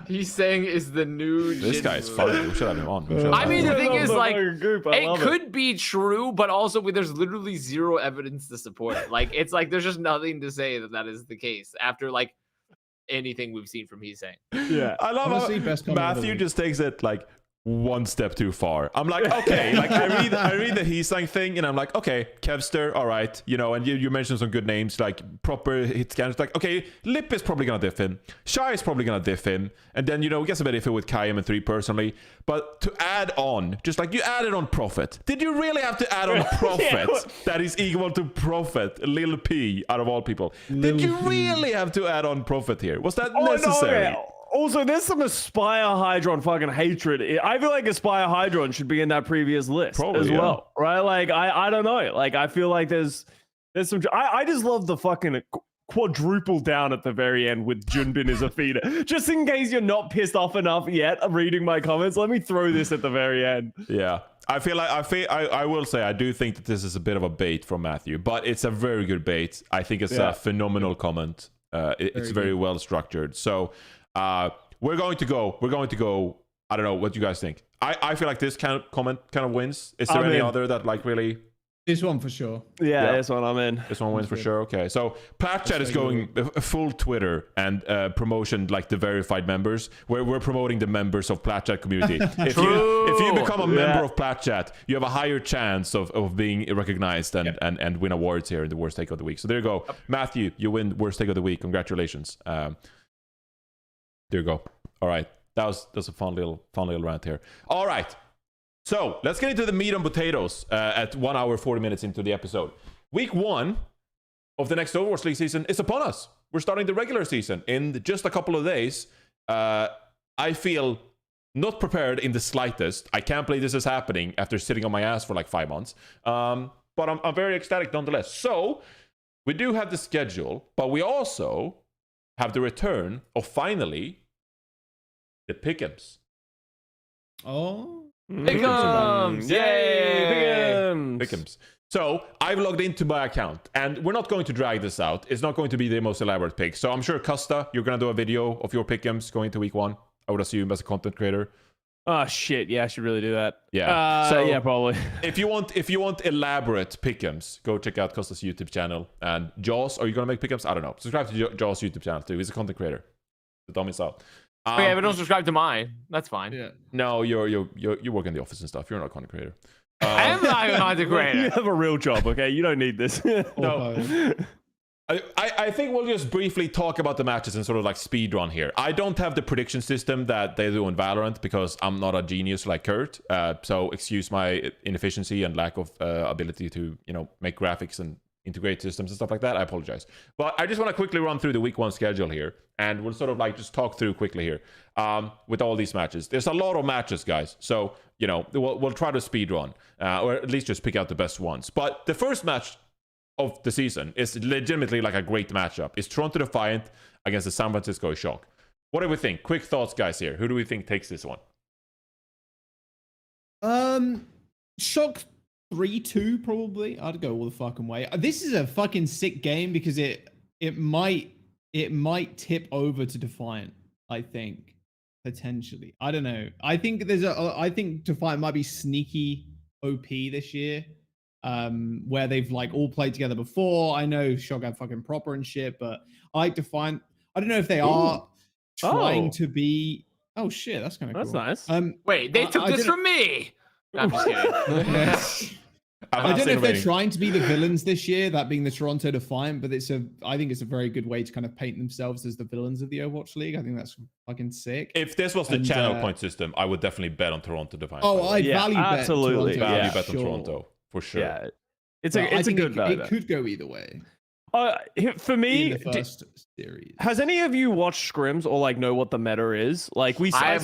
He's saying is the new. This guy's funny. We should have him on. I mean, the thing is, like, it could be true, but also there's literally zero evidence to support it. Like, it's like there's just nothing to say that is the case after like anything we've seen from Hee-Sang. Yeah, I love how Matthew just takes it like one step too far. I'm like, okay, like I read the Hee-Sang thing and I'm like, okay, Kevster, all right, you know, and you mentioned some good names like Proper hit scanners, like, okay, Lip is probably gonna diff him, Shy is probably gonna diff him, and then, you know, guess a bit iffy with Kai and 3 personally, but to add on, just like you added on Prophet, did you really have to add on Prophet that is equal to Prophet, Lil P out of all people? Did you really have to add on Prophet here? Was that necessary? No. Also, there's some Aspire Hydron fucking hatred. I feel like Aspire Hydron should be in that previous list as well, right? Like, I don't know. Like, I feel like there's some... I just love the fucking quadruple down at the very end with Junbin as a feeder. Just in case you're not pissed off enough yet reading my comments, let me throw this at the very end. Yeah. I will say I do think that this is a bit of a bait from Matthew, but it's a very good bait. I think it's a phenomenal comment. It's very well structured. So we're going to go. I don't know what you guys think. I feel like this comment kind of wins. Is there any other that like really? This one for sure. Yeah, this one I'm in. This one wins for sure. Okay, so Plat Chat is going full Twitter and promotion like the verified members. Where we're promoting the members of Plat Chat community. If you become a member of Plat Chat, you have a higher chance of being recognized and win awards here in the worst take of the week. So there you go, Matthew. You win worst take of the week. Congratulations. There you go. All right, that's a fun little rant here. All right. So let's get into the meat and potatoes at 1 hour 40 minutes into the episode. Week 1 of the next Overwatch League season is upon us. We're starting the regular season in just a couple of days. I feel not prepared in the slightest. I can't believe this is happening after sitting on my ass for like 5 months. But I'm very ecstatic nonetheless. So we do have the schedule, but we also have the return of finally the pick'ems. Oh. Pick'ems! Yay! Pick'ems. So I've logged into my account, and we're not going to drag this out. It's not going to be the most elaborate pick. So I'm sure Custa, you're going to do a video of your pick'ems going into week 1. I would assume as a content creator. Oh shit! Yeah, I should really do that. Yeah. So yeah, probably. if you want elaborate pick'ems, go check out Custa's YouTube channel. And Jaws, are you going to make pick'ems? I don't know. Subscribe to Jaws' YouTube channel too. He's a content creator. The dummies out. Okay, but don't subscribe to mine. That's fine. Yeah. No, you work in the office and stuff. You're not a content creator. I am not a content creator. You have a real job, okay? You don't need this. No. I think we'll just briefly talk about the matches and sort of like speed run here. I don't have the prediction system that they do in Valorant because I'm not a genius like Kurt. So excuse my inefficiency and lack of ability to make graphics and integrate systems and stuff like that. I apologize. But I just want to quickly run through the week 1 schedule here. And we'll sort of like just talk through quickly here with all these matches. There's a lot of matches, guys. So, we'll try to speed run or at least just pick out the best ones. But the first match of the season is legitimately like a great matchup. It's Toronto Defiant against the San Francisco Shock. What do we think? Quick thoughts, guys, here. Who do we think takes this one? Shock 3-2 probably. I'd go all the fucking way. This is a fucking sick game because it might tip over to Defiant, I think, potentially. I don't know. I think Defiant might be sneaky OP this year, where they've like all played together before. I know Shock had fucking proper and shit, but I like Defiant. I don't know if they are trying to be. Oh shit, that's kind of cool. That's nice. Wait, they took this from me. No, I'm just kidding. I don't know if they're trying to be the villains this year, that being the Toronto Defiant, but I think it's a very good way to kind of paint themselves as the villains of the Overwatch League. I think that's fucking sick. If this was the channel point system, I would definitely bet on Toronto Defiant. Oh, I'd value bet absolutely. Toronto. Value bet on Toronto for sure. Yeah, it's a good value. It could go either way. For me, in the first series. Has any of you watched scrims or like know what the meta is? Like I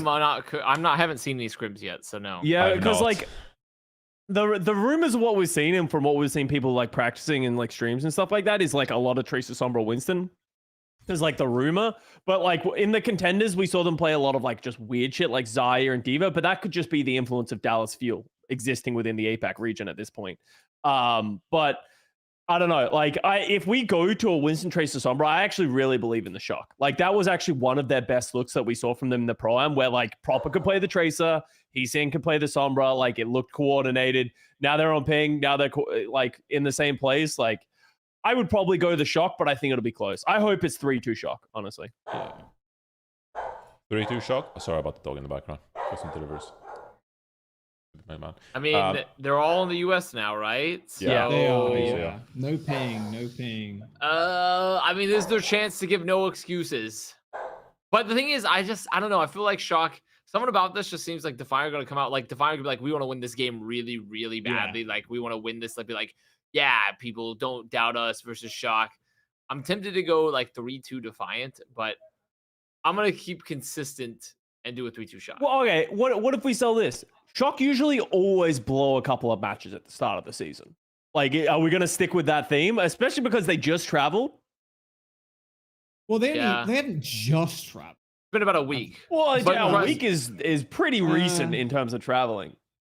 haven't seen these scrims yet, so no. Yeah, because like the rumors of what we've seen and from what we've seen people like practicing in like streams and stuff like that is like a lot of Tracer Sombra Winston. There's like the rumor, but like in the contenders we saw them play a lot of like just weird shit like Zaire and Diva, but that could just be the influence of Dallas Fuel existing within the APAC region at this point. But I don't know. Like, if we go to a Winston Tracer Sombra, I actually really believe in the Shock. Like, that was actually one of their best looks that we saw from them in the Pro-Am, where, like, Proper could play the Tracer, Heesan could play the Sombra, like, it looked coordinated. Now they're on ping, now they're, like, in the same place. Like, I would probably go the Shock, but I think it'll be close. I hope it's 3-2 Shock, honestly. Yeah. 3-2 Shock? Oh, sorry about the dog in the background. Just into reverse. I mean, they're all in the US now, right? Yeah, they are. Yeah. No ping. I mean, this is their chance to give no excuses. But the thing is, I don't know. I feel like Shock. Something about this just seems like Defiant are going to come out. Like Defiant could be like, we want to win this game really, really badly. Yeah. Like we want to win this. Like be like, yeah, people don't doubt us versus Shock. I'm tempted to go like 3-2 Defiant, but I'm going to keep consistent and do a 3-2 Shock. Well, okay. What if we sell this? Shock usually always blow a couple of matches at the start of the season. Like, are we going to stick with that theme? Especially because they just traveled. Well, they Yeah. haven't just traveled. It's been about a week. Well, But yeah, a Russ- week is pretty recent in terms of traveling.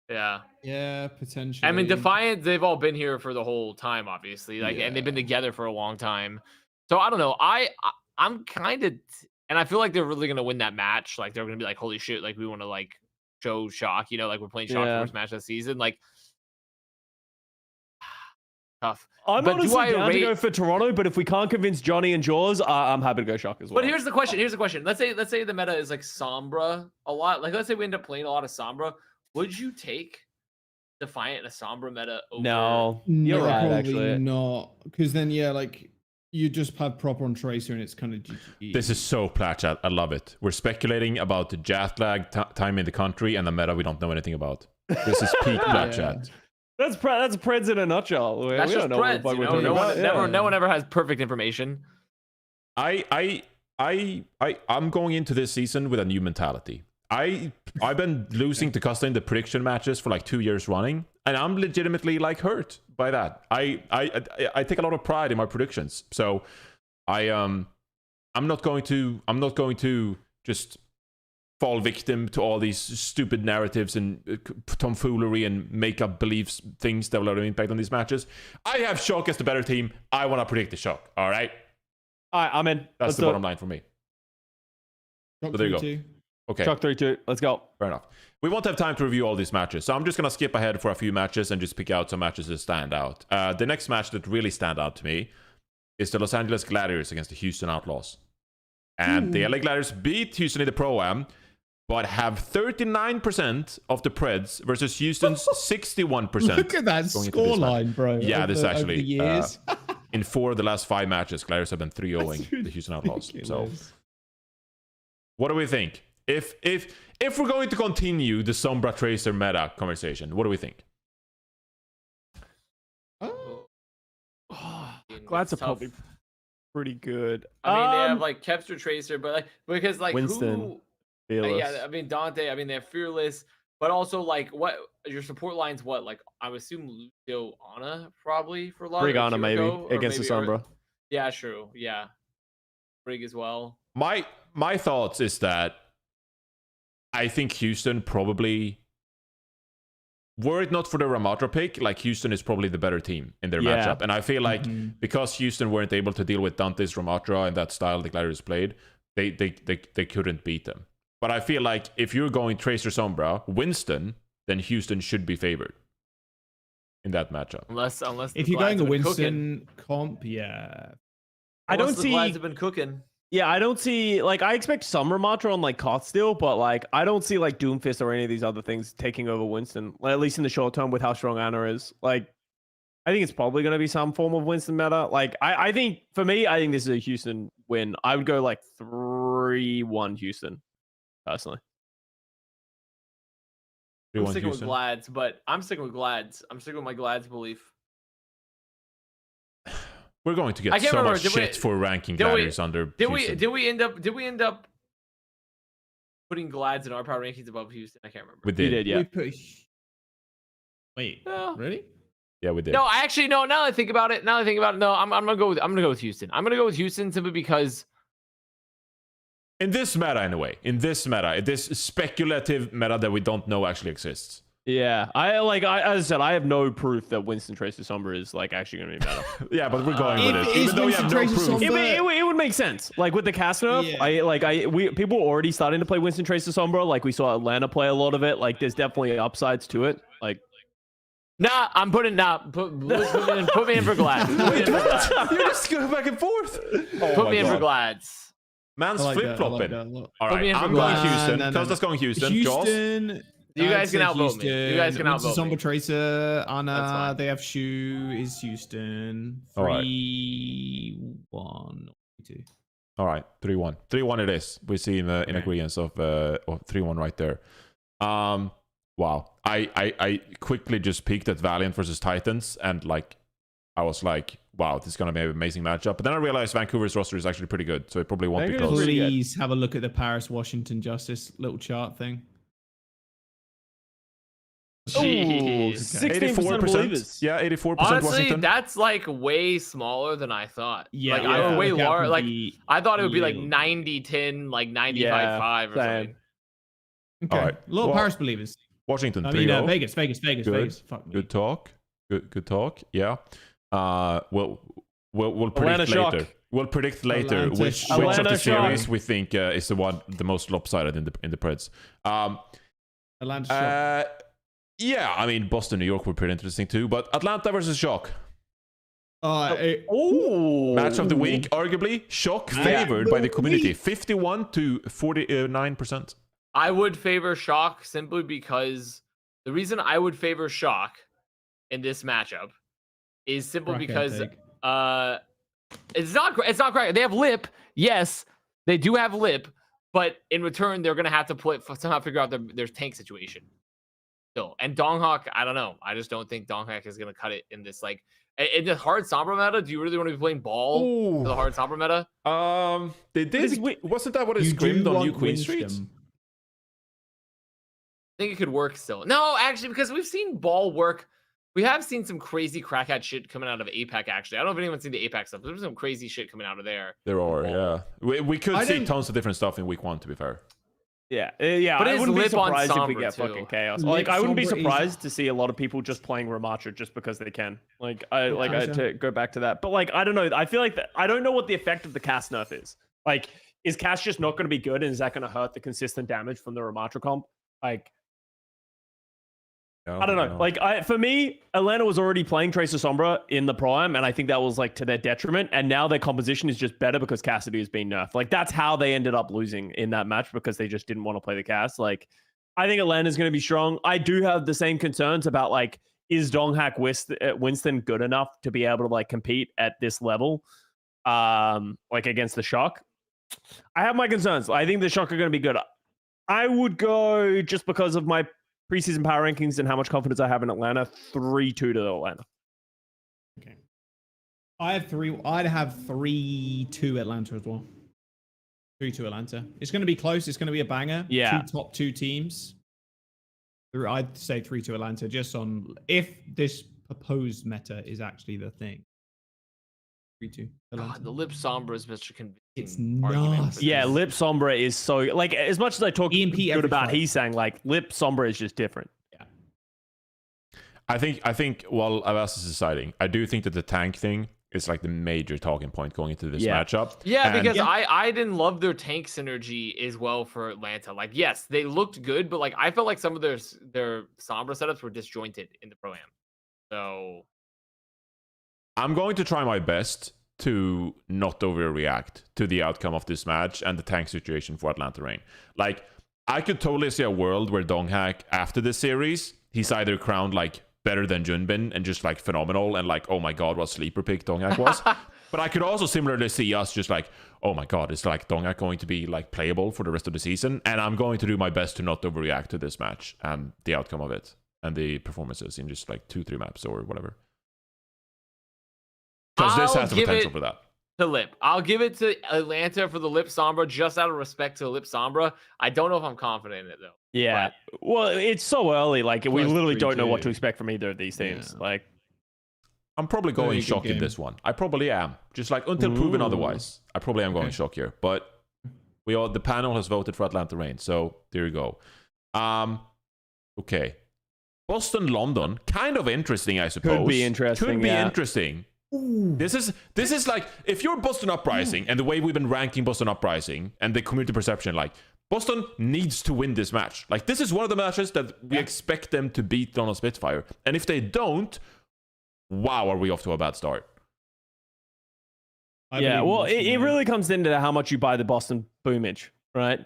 Yeah. Yeah, potentially. I mean, Defiant, they've all been here for the whole time, obviously. Like, and they've been Yeah. together for a long time. So I don't know. I'm kind of, and I feel like they're really gonna win that match. Like, they're gonna be like, holy shit, like we want to like show Shock. You know, like we're playing Shock Yeah. first match of the season. Like, tough. I'm But do honestly I down to rate- go for Toronto, but if we can't convince Johnny and Jaws, I'm happy to go Shock as well. But here's the question. Here's the question. Let's say the meta is like Sombra a lot. Like, let's say we end up playing a lot of Sombra. Would you take Defiant in a Sombra meta over? No, you're right. Probably Actually, not, because then like you just have proper on Tracer and it's kind of GG. This is so Plat Chat. I love it. We're speculating about the jet lag, time in the country, and the meta we don't know anything about. This is peak Plat Chat. that's Preds in a nutshell. That's we just don't know Preds, what you we're know? talking about. No one ever has perfect information. I'm going into this season with a new mentality. I've been losing to Custa in the prediction matches for like 2 years running, and I'm legitimately like hurt by that. I take a lot of pride in my predictions, so I'm not going to just fall victim to all these stupid narratives and tomfoolery and make up beliefs things that will have an impact on these matches. I have Shock as the better team. I want to predict the Shock. All right, I'm in. that's Let's the do it. bottom line for me. Shock So there you go. 3-2. Okay. Shock 3-2. Let's go. Fair enough. We won't have time to review all these matches, so I'm just going to skip ahead for a few matches and just pick out some matches that stand out. The next match that really stand out to me is the Los Angeles Gladiators against the Houston Outlaws. And the LA Gladiators beat Houston in the Pro-Am, but have 39% of the Preds versus Houston's 61%. Look at that going into this match. scoreline, bro. Yeah, over this the- actually, over the years. In 4 of the last 5 matches, Gladiators have been 3-0ing That's the Houston Outlaws. So, ridiculous. what do we think? If we're going to continue the Sombra Tracer meta conversation, what do we think? Oh, Glad to It's tough. probably pretty good. I mean, they have like Kepster Tracer, but like because like Winston, who? Fearless. Yeah, I mean Dante. I mean they're fearless, but also like what your support lines? What like I would assume Lucio Ana probably for a lot. Brig of Ana maybe Kiriko, or against the maybe- or- Sombra. Yeah, true. Yeah, Brig as well. My thoughts is that I think Houston probably, were it not for the Ramatra pick, like Houston is probably the better team in their Yeah. matchup. And I feel like Mhm. because Houston weren't able to deal with Dante's Ramatra and that style the Gladiators played, they couldn't beat them. But I feel like if you're going Tracer Sombra, Winston, then Houston should be favored in that matchup. Unless if the you're going Glads a have been Winston comp, yeah. I don't Unless the see. Glads have been cooking. Yeah, I don't see, like, I expect some Ramatra on, like, Koth still, but, like, I don't see, like, Doomfist or any of these other things taking over Winston, like, at least in the short term with how strong Ana is. Like, I think it's probably going to be some form of Winston meta. Like, I think, for me, I think this is a Houston win. I would go, like, 3-1 Houston, personally. I'm 3-1 sticking Houston. with Glads, but I'm sticking with Glads. I'm sticking with my Glads belief. We're going to I get can't so remember, much did we- shit for ranking did we- Gladiators under Houston. Did we end up putting Glads in our power rankings above Houston? I can't remember. We You did. did, yeah. We put... Wait, No. really? Yeah, we did. No, I actually no. Now that I think about it, no, I'm gonna go with Houston. I'm gonna go with Houston simply because In this meta, anyway. In this speculative meta that we don't know actually exists. Yeah, as I said, I have no proof that Winston Tracer Sombra is, like, actually going to be meta. Yeah, but we're going with If it. it is Even though we have no Winston Tracer proof. Sombra- It would make sense. Like, with the cast nerf, Yeah. people were already starting to play Winston Tracer Sombra. Like, we saw Atlanta play a lot of it. Like, there's definitely upsides to it. Like, nah, I'm putting put me in for Glads. Put me in for Glads. You're just going back and forth. Put me in for Glads. Man's I like flip that, I like flopping. that a lot. All Put me right, in for I'm going Glass. Houston. No, no, Costa's going Houston. Jaws? Houston. You guys I'd can say outvote me. You guys can Winston outvote me. Sombra Tracer, That's Ana, fine. they have Shu, is Houston. All right. 3-1. 2. All right, 3-1. 3-1 it is. We see in Okay. agreement of 3-1 right there. Wow. I quickly just peeked at Valiant versus Titans, and like I was like, wow, this is gonna be an amazing matchup. But then I realized Vancouver's roster is actually pretty good, so it probably won't be Vancouver's close. really good. Please have a look at the Paris Washington Justice little chart thing. Jeez. 16% believers. Yeah, 84% Honestly, Washington. that's like way smaller than I thought. Yeah, like I I thought was way the gap larger. would Like be I thought it would be like little. 90-10, like 95-5 Yeah, or same. something. Okay. All right. A lot of Well, Paris believers. Washington I 3 mean, Vegas. Good. Fuck me. Good talk. Good talk. Yeah. We'll Atlanta predict shock. later. We'll predict later Atlanta which shock. of the Atlanta series shock. we think is the most lopsided in the Preds. Atlanta shock. Yeah, I mean Boston, New York were pretty interesting too, but Atlanta versus Shock. Oh, Match of the week, arguably Shock favored by the community, 51 to 49%. I would favor Shock simply because the reason I would favor Shock in this matchup is simply Crackhead because take. it's not great. They have Lip, yes, they do have Lip, but in return they're gonna have to somehow figure out their tank situation. Still, and Donghak, I don't know. I just don't think Donghak is gonna cut it in this like in the hard Sombra meta. Do you really want to be playing ball for the hard Sombra meta? They did. Wasn't that what it You screamed do on New want Queen Street? Winston. I think it could work still. No, actually, because we've seen ball work. We have seen some crazy crackhead shit coming out of APAC, actually. I don't know if anyone's seen the APAC stuff. There's some crazy shit coming out of there. There are, yeah. We could see didn't- tons of different stuff in week 1, to be fair. yeah. But I it's wouldn't be Lip on surprised if we Sombra, get too. fucking chaos. Lip Like, I wouldn't be Sombra is- surprised to see a lot of people just playing Ramatra just because they can. Like, Yeah. to go back to that. But like, I don't know. I feel like I don't know what the effect of the cast nerf is. Like, is cast just not going to be good, and is that going to hurt the consistent damage from the Ramatra comp? Like, I don't know. Like, for me, Atlanta was already playing Tracer Sombra in the prime, and I think that was like to their detriment. And now their composition is just better because Cassidy has been nerfed. Like, that's how they ended up losing in that match, because they just didn't want to play the cast. Like, I think Atlanta's going to be strong. I do have the same concerns about like, is Donghak Winston good enough to be able to like compete at this level, like against the Shock? I have my concerns. I think the Shock are going to be good. I would go, just because of my preseason power rankings and how much confidence I have in Atlanta, 3-2 to Atlanta. Okay. I'd have 3-2 Atlanta as well. 3-2 Atlanta. It's going to be close. It's going to be a banger. Yeah. Top two teams. I'd say 3-2 Atlanta, just on if this proposed meta is actually the thing. 3-2 Atlanta. God, the Lip Sombra is such a convincing It's argument for nasty. Yeah, this. Lip Sombra is so, like, as much as I talk EMP good every about fight. Heesang, like, Lip Sombra is just different. I think while Avast is deciding, I do think that the tank thing is like the major talking point going into this matchup. Yeah, And- because I didn't love their tank synergy as well for Atlanta. Like, yes, they looked good, but like I felt like some of their Sombra setups were disjointed in the Pro-Am. So I'm going to try my best to not overreact to the outcome of this match and the tank situation for Atlanta Reign. Like, I could totally see a world where Donghak, after this series, he's either crowned like better than Junbin and just like phenomenal and like, oh my god, what sleeper pick Donghak was. But I could also similarly see us just like, oh my god, is like Donghak going to be like playable for the rest of the season? And I'm going to do my best to not overreact to this match and the outcome of it and the performances in just like 2-3 maps or whatever. Because this I'll has the give potential it for that. to Lip. I'll give it to Atlanta for the Lip Sombra, just out of respect to the Lip Sombra. I don't know if I'm confident in it though. Yeah. Well, it's so early. Like, we Plus literally don't know what 3-2. to expect from either of these teams. Yeah. Like, I'm probably going Very good shock in game. this one. I probably am. Just like until proven Ooh. otherwise. I probably am going Okay. shock here. But the panel has voted for Atlanta Reign. So there you go. Okay. Boston London. Kind of interesting, I suppose. be interesting, Could be yeah. interesting. This is like, if you're Boston Uprising and the way we've been ranking Boston Uprising and the community perception, like Boston needs to win this match. Like, this is one of the matches that we expect them to beat Donald Spitfire. And if they don't, wow, are we off to a bad start? yeah, well, it really comes into how much you buy the Boston boomage, right?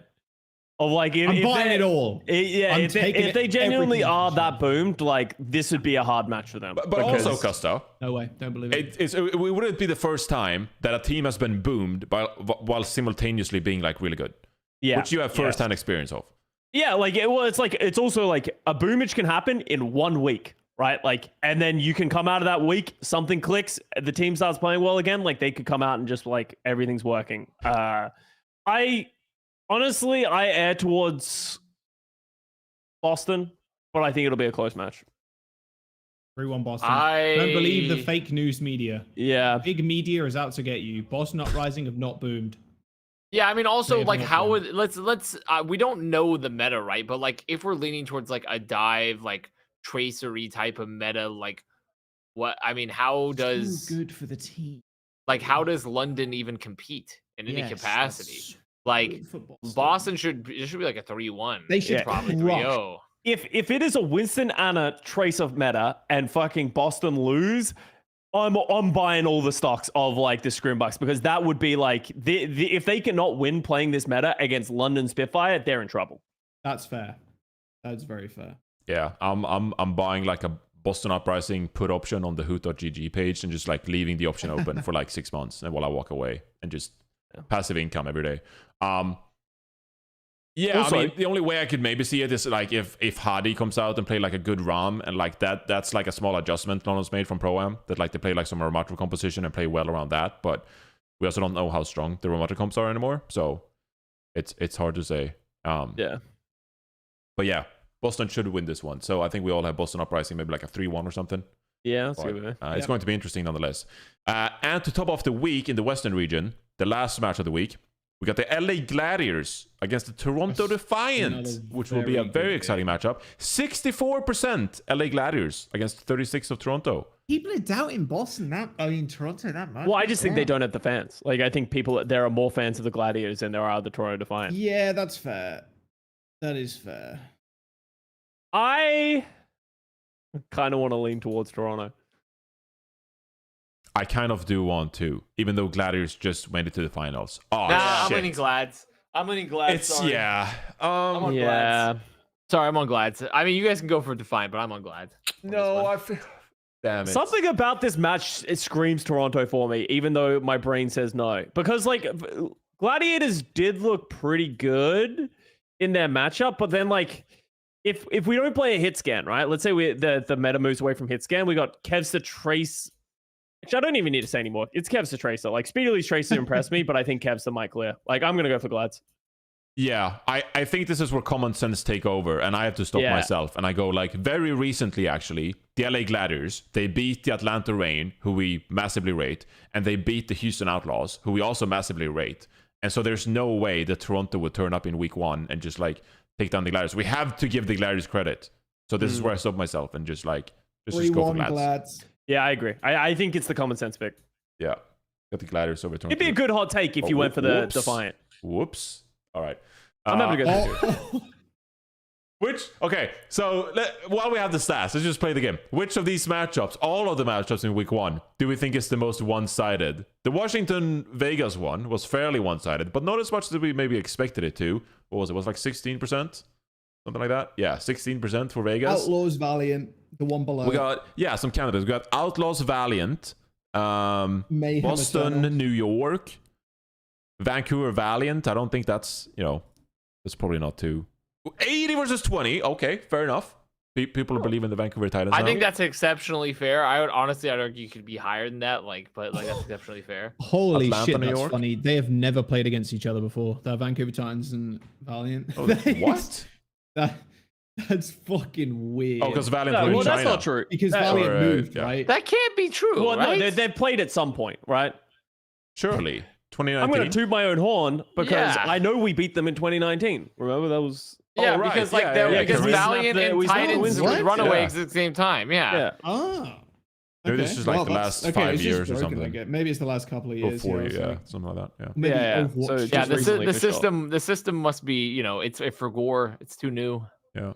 Of like, if, I'm if buying they- it all. Yeah, I'm if taking they genuinely everything are you that said. boomed, like, this would be a hard match for them. But because- also, Custa, No way. Don't believe it. it wouldn't be the first time that a team has been boomed while simultaneously being like really good, yeah, which you have first-hand experience of. Yeah, like, it's also like a boomage can happen in 1 week, right? Like, and then you can come out of that week, something clicks, the team starts playing well again. Like, they could come out and just like everything's working. I honestly, I err towards Boston. but I think it'll be a close match. 3-1 Boston. I Don't believe the fake news media. Yeah. Big media is out to get you. Boston Uprising have not boomed. Yeah, I mean, also have like not how boomed. would let's we don't know the meta, right? But like if we're leaning towards like a dive, like tracery type of meta, like what I mean, how does So good for the team. like how does London even compete in any Yes, capacity? that's Like good for Boston should be like a 3-1. They should probably crush. 3-0. If it is a Winston and a Trace of meta and fucking Boston lose, I'm buying all the stocks of like the Scrimbucks, because that would be like if they cannot win playing this meta against London Spitfire, they're in trouble. That's fair. That's very fair. Yeah, I'm buying like a Boston Uprising put option on the hoot.gg page and just like leaving the option open for like 6 months and while I walk away and just passive income every day. Yeah, Also, I mean, the only way I could maybe see it is like if Hadi comes out and play like a good ROM and like that's like a small adjustment London's made from Pro-Am, that like they play like some Ramatra composition and play well around that, but we also don't know how strong the Ramatra comps are anymore, so it's hard to say. Yeah. But yeah, Boston should win this one, so I think we all have Boston Uprising maybe like a 3-1 or something. Yeah, that's But, good. it's going to be interesting nonetheless. And to top off the week in the Western region, the last match of the week, we got the LA Gladiators against the Toronto Defiant, which will be a very exciting matchup. 64% LA Gladiators against 36 of Toronto. People are doubting Boston Toronto that much. Well, I just think they don't have the fans. Like, I think there are more fans of the Gladiators than there are of the Toronto Defiant. Yeah, that's fair. That is fair. I kind of want to lean towards Toronto. I kind of do want to, even though Gladiators just made it to the finals. Oh, Nah, shit. I'm leaning Glads. I'm leaning Glads. It's, sorry. yeah. I'm on Yeah. Glads. Sorry, I'm on Glads. I mean, you guys can go for Defiant, but I'm on Glads. No, I feel... Damn it. Something about this match, it screams Toronto for me, even though my brain says no. Because, like, Gladiators did look pretty good in their matchup, but then, like, if we don't play a hit scan, right? Let's say the meta moves away from hit scan, we got Kev's to Trace. Actually, I don't even need to say anymore. It's Kev's to Tracer. Like, Speedy's Tracer impressed me, but I think Kev's the might clear. Like, I'm going to go for Glads. Yeah, I think this is where common sense take over, and I have to stop myself. And I go, like, very recently, actually, the LA Gladiators, they beat the Atlanta Reign, who we massively rate, and they beat the Houston Outlaws, who we also massively rate. And so there's no way that Toronto would turn up in week 1 and just, like, take down the Gladiators. We have to give the Gladiators credit. So this is where I stop myself and just, like, just go for Glads. Yeah, I agree. I think it's the common sense pick. Yeah. Got the Gladiators over Toronto. It'd be a good hot take if you went for the Defiant. Whoops. All right. I'm having a good take. Okay, so while we have the stats, let's just play the game. Which of these matchups, all of the matchups in week 1, do we think is the most one-sided? The Washington-Vegas one was fairly one-sided, but not as much as we maybe expected it to. What was it? Was it like 16%? Something like that? Yeah, 16% for Vegas. Outlaws, Valiant, the one below. We got, some candidates. We got Outlaws, Valiant, Mayhem Boston, Eternal. New York, Vancouver, Valiant. I don't think that's, that's probably not too. 80 versus 20. Okay, fair enough. People believe in the Vancouver Titans. I think that's exceptionally fair. I'd argue you could be higher than that, but that's exceptionally fair. Holy Atlanta, shit, New that's York. funny. They have never played against each other before. The Vancouver Titans and Valiant. Oh, what? That's fucking weird. Oh, because Valiant No, were in well, China. that's not true. Because That- Valiant Or, moved, yeah. right? That can't be true, Well, right? no, they've played at some point, right? Surely. 2019. I'm going to toot my own horn because Yeah. I know we beat them in 2019. Remember, that was... Yeah, Oh, right. because like Yeah, because because we Valiant snapped and we snapped the Titans Wizards. What? run away Yeah. at the same time. Yeah. Yeah. Ah. Maybe this is like the last 5 it's just years or broken, something. I guess. Maybe it's the last couple of Or years. 4 it's yeah, like- something like that. Yeah. Maybe Yeah. Overwatch So just Yeah, Just the recently, for sure. the system must be, it's for Gore. It's too new. Yeah.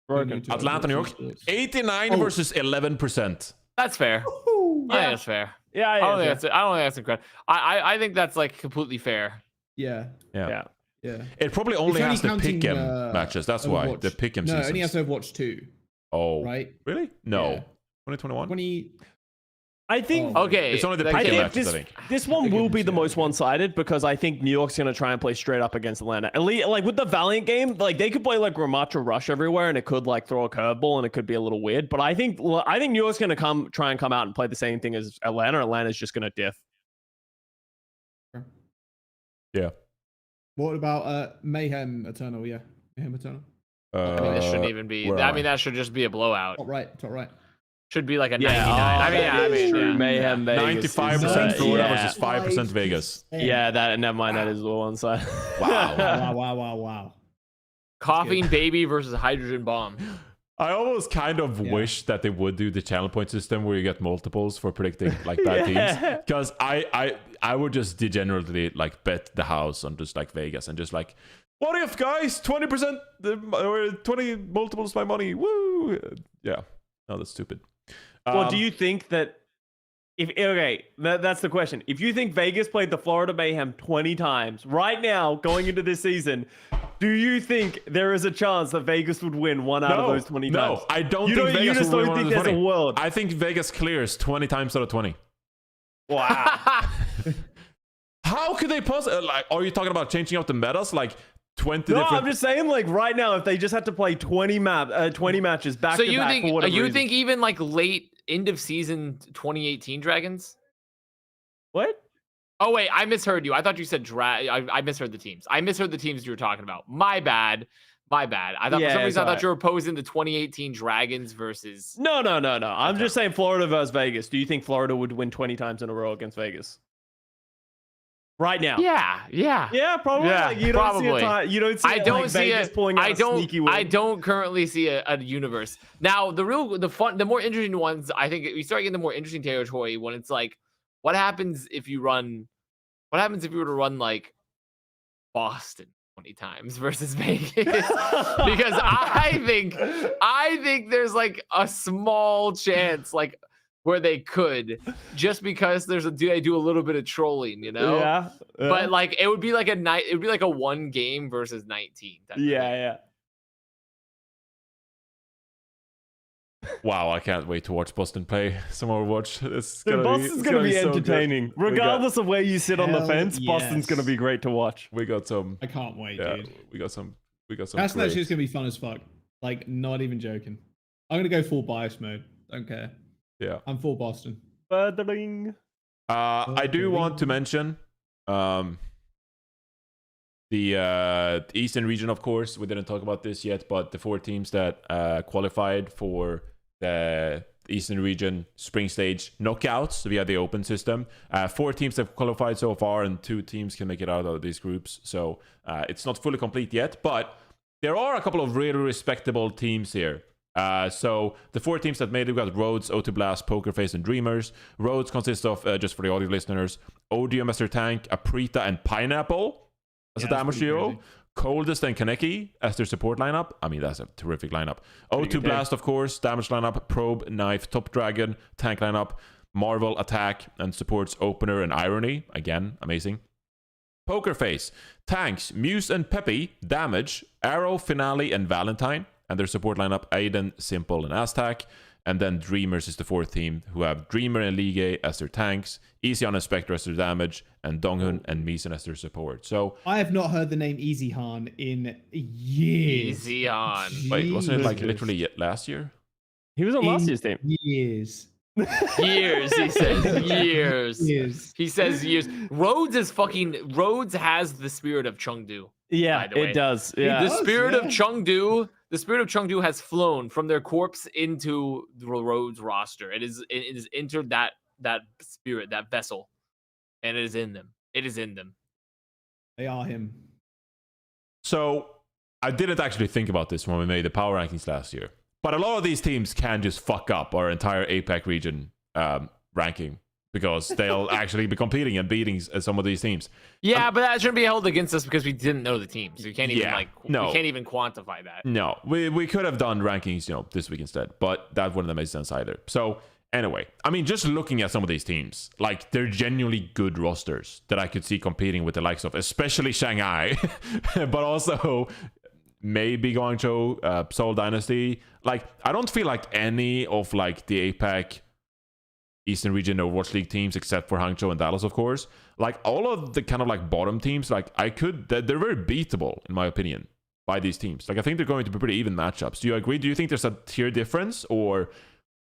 Broken. to Atlanta, New York. Sports. 89 Oh. versus 11%. That's fair. Woohoo! I think that's fair. Yeah, I don't yeah. think that's incredible. I think that's like completely fair. Yeah, Yeah. Yeah. yeah. It probably only It's has the counting, pick'em matches. That's why. Overwatch. The pick'em No, seasons. it only has Overwatch 2, Oh. right? Really? No. Yeah. 2021? 20. I think... Oh. Okay. It's only the that I pick'em game- think matches, this, I think. this one Okay, will be the yeah, most okay. one-sided because I think New York's going to try and play straight up against Atlanta. And like with the Valiant game, like they could play like Ramatra Rush everywhere and it could like throw a curveball and it could be a little weird. But I think New York's going to try and come out and play the same thing as Atlanta. Atlanta's just going to diff. Yeah. What about Mayhem Eternal? Yeah, Mayhem Eternal. I mean, this shouldn't even be. where I am mean, that should just be a blowout. Top right, top right. Should be like a 99. Yeah, I mean, true. yeah. Mayhem Vegas. 95% is, Florida yeah. versus 5% Vegas. Yeah, that never mind. That is the one side. Wow. Wow. Coughing baby versus hydrogen bomb. I almost kind of wish that they would do the channel point system where you get multiples for predicting like bad teams, because I would just degenerately like bet the house on just like Vegas and just like, what if guys 20% or 20 multiples my money, woo. Yeah, no, that's stupid. Well, do you think that that's the question. If you think Vegas played the Florida Mayhem 20 times right now going into this season, do you think there is a chance that Vegas would win one out of those 20 times? No, I don't think Vegas you just will win don't one think out of there's 20. a world. I think Vegas clears 20 times out of 20. Wow. How could they possibly, like, are you talking about changing out the metas? Like 20 No, different... I'm just saying, like, right now, if they just had to play 20 matches back So to you back think for whatever reason. think even like late end of season 2018 Dragons? What? Oh wait, I misheard you. I thought you said I misheard the teams. I misheard the teams you were talking about. My bad. I thought for some reason I thought you were opposing the 2018 Dragons versus. No. I'm just saying Florida versus Vegas. Do you think Florida would win 20 times in a row against Vegas? Right now. Yeah, probably. Yeah, Like, you don't see you don't see I don't like, see Vegas pulling out a sneaky win. I don't currently see a universe. Now, the more interesting ones, I think we start getting the more interesting territory when it's like, what happens if you were to run like Boston 20 times versus Vegas? Because I think there's like a small chance like where they could, just because they do a little bit of trolling, you know? Yeah. But like it would be like a one game versus 19. Yeah. Wow, I can't wait to watch Boston play some Overwatch. Boston's gonna be so entertaining. Regardless of where you sit on the Hell fence, Boston's yes. gonna be great to watch. We got some. I can't wait, Yeah, dude. we got some. That's great- actually gonna be fun as fuck. Like, not even joking. I'm gonna go full bias mode. Don't care. Yeah. I'm full Boston. I do want to mention the Eastern region, of course. We didn't talk about this yet, but the 4 teams that qualified for the Eastern region spring stage knockouts via the open system. 4 teams have qualified so far, and 2 teams can make it out of these groups. So it's not fully complete yet, but there are a couple of really respectable teams here. So the 4 teams that made it, we got Rhodes, O2 Blast, Pokerface, and Dreamers. Rhodes consists of, just for the audio listeners, Odium as their tank, Aprita, and Pineapple as a damage duo. Coldest and Kaneki as their support lineup. I mean, that's a terrific lineup. O2 Blast, of course, damage lineup, Probe, Knife, Top Dragon, tank lineup, Marvel, Attack, and supports Opener and Irony. Again, amazing. Pokerface, tanks, Muse and Peppy, damage, Arrow, Finale, and Valentine. And their support lineup, Aiden, Simple, and Aztac. And then Dreamers is the 4th team, who have Dreamer and Ligue as their tanks, Easyon and Spectre as their damage, and Donghun and Meeson as their support. So I have not heard the name Easy Han in years. Easy on. wait, wasn't it like Jesus. literally last year? He was on last year's team. Years. Years, he says. Years. Years. He says years. Rhodes has the spirit of Chengdu. Yeah, by the way. it does. Yeah. The does, spirit of yeah. Chengdu has flown from their corpse into the Rhodes roster. It is entered that spirit, that vessel, and it is in them. It is in them. They are him. So I didn't actually think about this when we made the power rankings last year. But a lot of these teams can just fuck up our entire APAC region ranking, because they'll actually be competing and beating some of these teams. Yeah, but that shouldn't be held against us because we didn't know the teams. We can't even we no. can't even quantify that. No, we could have done rankings, this week instead, but that wouldn't have made sense either. So anyway, I mean, just looking at some of these teams, like, they're genuinely good rosters that I could see competing with the likes of, especially Shanghai, but also maybe Guangzhou, Seoul Dynasty. Like, I don't feel like any of like the APAC Eastern region Overwatch League teams, except for Hangzhou and Dallas, of course, like all of the kind of like bottom teams, like they're very beatable in my opinion by these teams. Like, I think they're going to be pretty even matchups. Do you agree? Do you think there's a tier difference, or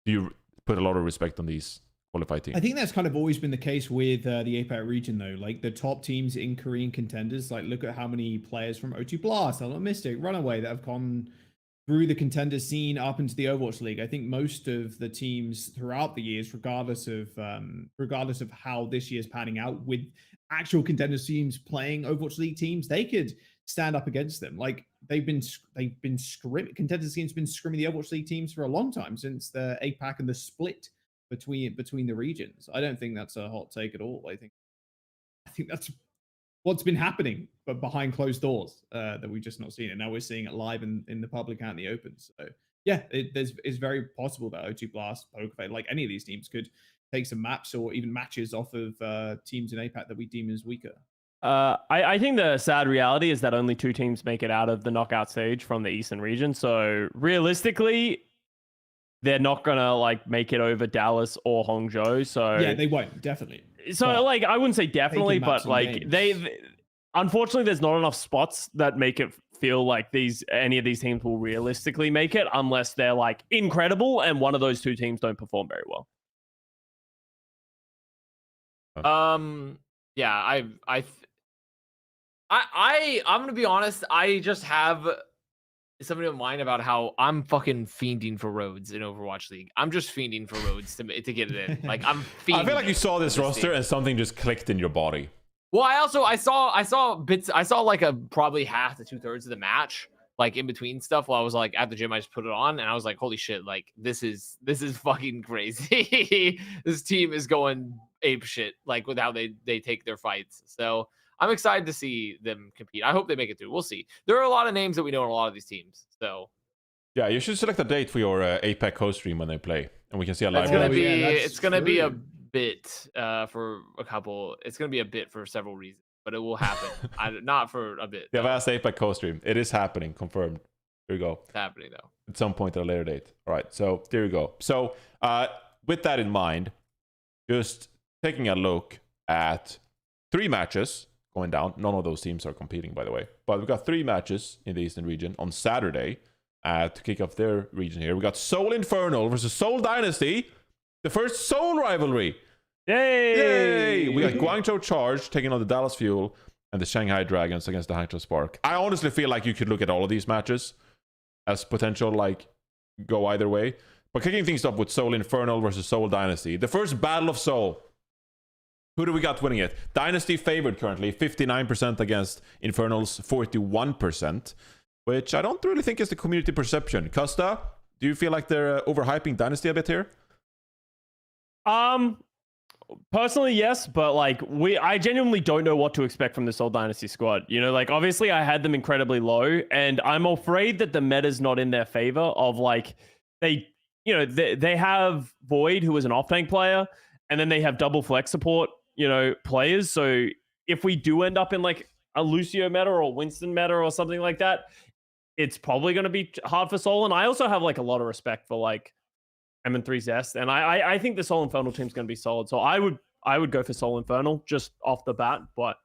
do you put a lot of respect on these qualified teams? I think that's kind of always been the case with the APAC region, though. Like, the top teams in Korean contenders, like, look at how many players from O2 Blast, Mystic, Runaway that have gone through the contender scene up into the Overwatch League. I think most of the teams throughout the years, regardless of how this year's panning out, with actual contender teams playing Overwatch League teams, they could stand up against them. Like contender teams been scrimming the Overwatch League teams for a long time, since the APAC and the split between the regions. I don't think that's a hot take at all. I think that's what's been happening, but behind closed doors, that we've just not seen it. Now we're seeing it live in the public and the open. So yeah, it's very possible that O2 Blast, PokerFace, like any of these teams could take some maps or even matches off of teams in APAC that we deem as weaker. I think the sad reality is that only 2 teams make it out of the knockout stage from the Eastern region. So realistically, they're not gonna like make it over Dallas or Hangzhou. So yeah, they won't, definitely. So but like I wouldn't say definitely, but like they unfortunately there's not enough spots that make it feel like any of these teams will realistically make it, unless they're like incredible and one of those 2 teams don't perform very well. Yeah, I'm gonna be honest. I just have something in mind about how I'm fucking fiending for Rhodes in Overwatch League. I'm just fiending for Rhodes to get it in. Like I'm fiending. I feel like you saw this roster team. and something just clicked in your body. Well, I saw bits. I saw like probably half to 2/3 of the match, like in between stuff. While I was like at the gym, I just put it on and I was like, holy shit! Like this is fucking crazy. This team is going ape shit, like with how they take their fights. So I'm excited to see them compete. I hope they make it through. We'll see. There are a lot of names that we know in a lot of these teams. So yeah, you should select a date for your APAC co-stream when they play, and we can see a live. It's gonna be a bit for a couple. It's gonna be a bit for several reasons, but it will happen. Not for a bit. The Avast APAC co-stream. It is happening. Confirmed. Here you go. It's happening though. At some point at a later date. All right. So there you go. So with that in mind, just taking a look at 3 matches going down. None of those teams are competing, by the way. But we've got 3 matches in the Eastern region on Saturday to kick off their region here. We got Seoul Infernal versus Seoul Dynasty. The first Seoul rivalry. Yay! We got Guangzhou Charge taking on the Dallas Fuel and the Shanghai Dragons against the Hangzhou Spark. I honestly feel like you could look at all of these matches as potential, like, go either way. But kicking things up with Seoul Infernal versus Seoul Dynasty. The first Battle of Seoul. Who do we got winning it? Dynasty favored currently, 59% against Infernal's 41%, which I don't really think is the community perception. Custa, do you feel like they're overhyping Dynasty a bit here? Personally, yes, but like I genuinely don't know what to expect from this Seoul Dynasty squad. You know, like obviously I had them incredibly low, and I'm afraid that the meta's not in their favor. Of like they have Void, who is an off-tank player, and then they have double flex support, players. So if we do end up in like a Lucio meta or Winston meta or something like that, it's probably going to be hard for Seoul. And I also have like a lot of respect for like M3 Zest, and I think the Seoul Infernal team's going to be solid. So I would go for Seoul Infernal just off the bat. But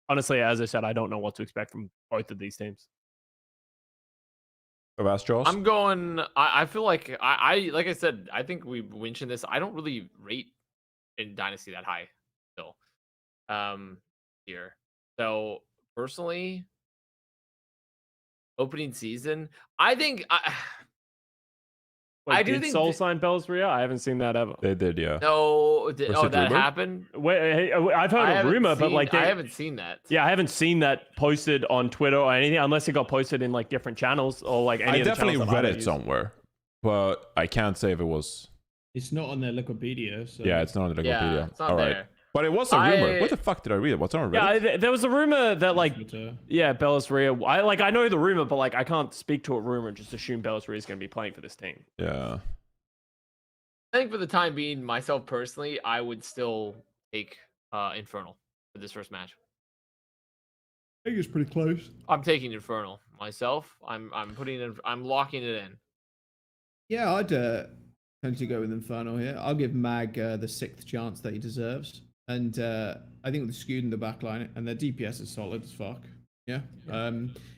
honestly, as I said, I don't know what to expect from both of these teams. Avast, Jaws? I'm going. I feel like like I said, I think we mentioned this. I don't really rate in Dynasty that high still. Here. So personally, opening season, I think Wait, I do did think Seoul sign Bells Ria? I haven't seen that ever. They did, yeah. No, that rumor? happened. Wait, I've heard a rumor, but like I haven't seen that. Yeah, I haven't seen that posted on Twitter or anything, unless it got posted in like different channels or like any. I definitely read it used. somewhere, but I can't say if it was. It's not on their Wikipedia. So. Yeah, it's not on the Wikipedia. Yeah, it's not all right. there. But it was a rumor. What the fuck did I read? What's on Reddit? Yeah, there was a rumor that like, Twitter. yeah, Bellas Ria. I know the rumor, but like I can't speak to a rumor and just assume Bellas Ria is going to be playing for this team. Yeah. I think for the time being, myself personally, I would still take Infernal for this first match. I think it's pretty close. I'm taking Infernal myself. I'm locking it in. Yeah, I'd tend to go with Infernal here. I'll give Mag the 6th chance that he deserves. And I think with the Scud in the backline and their DPS is solid as fuck. Yeah.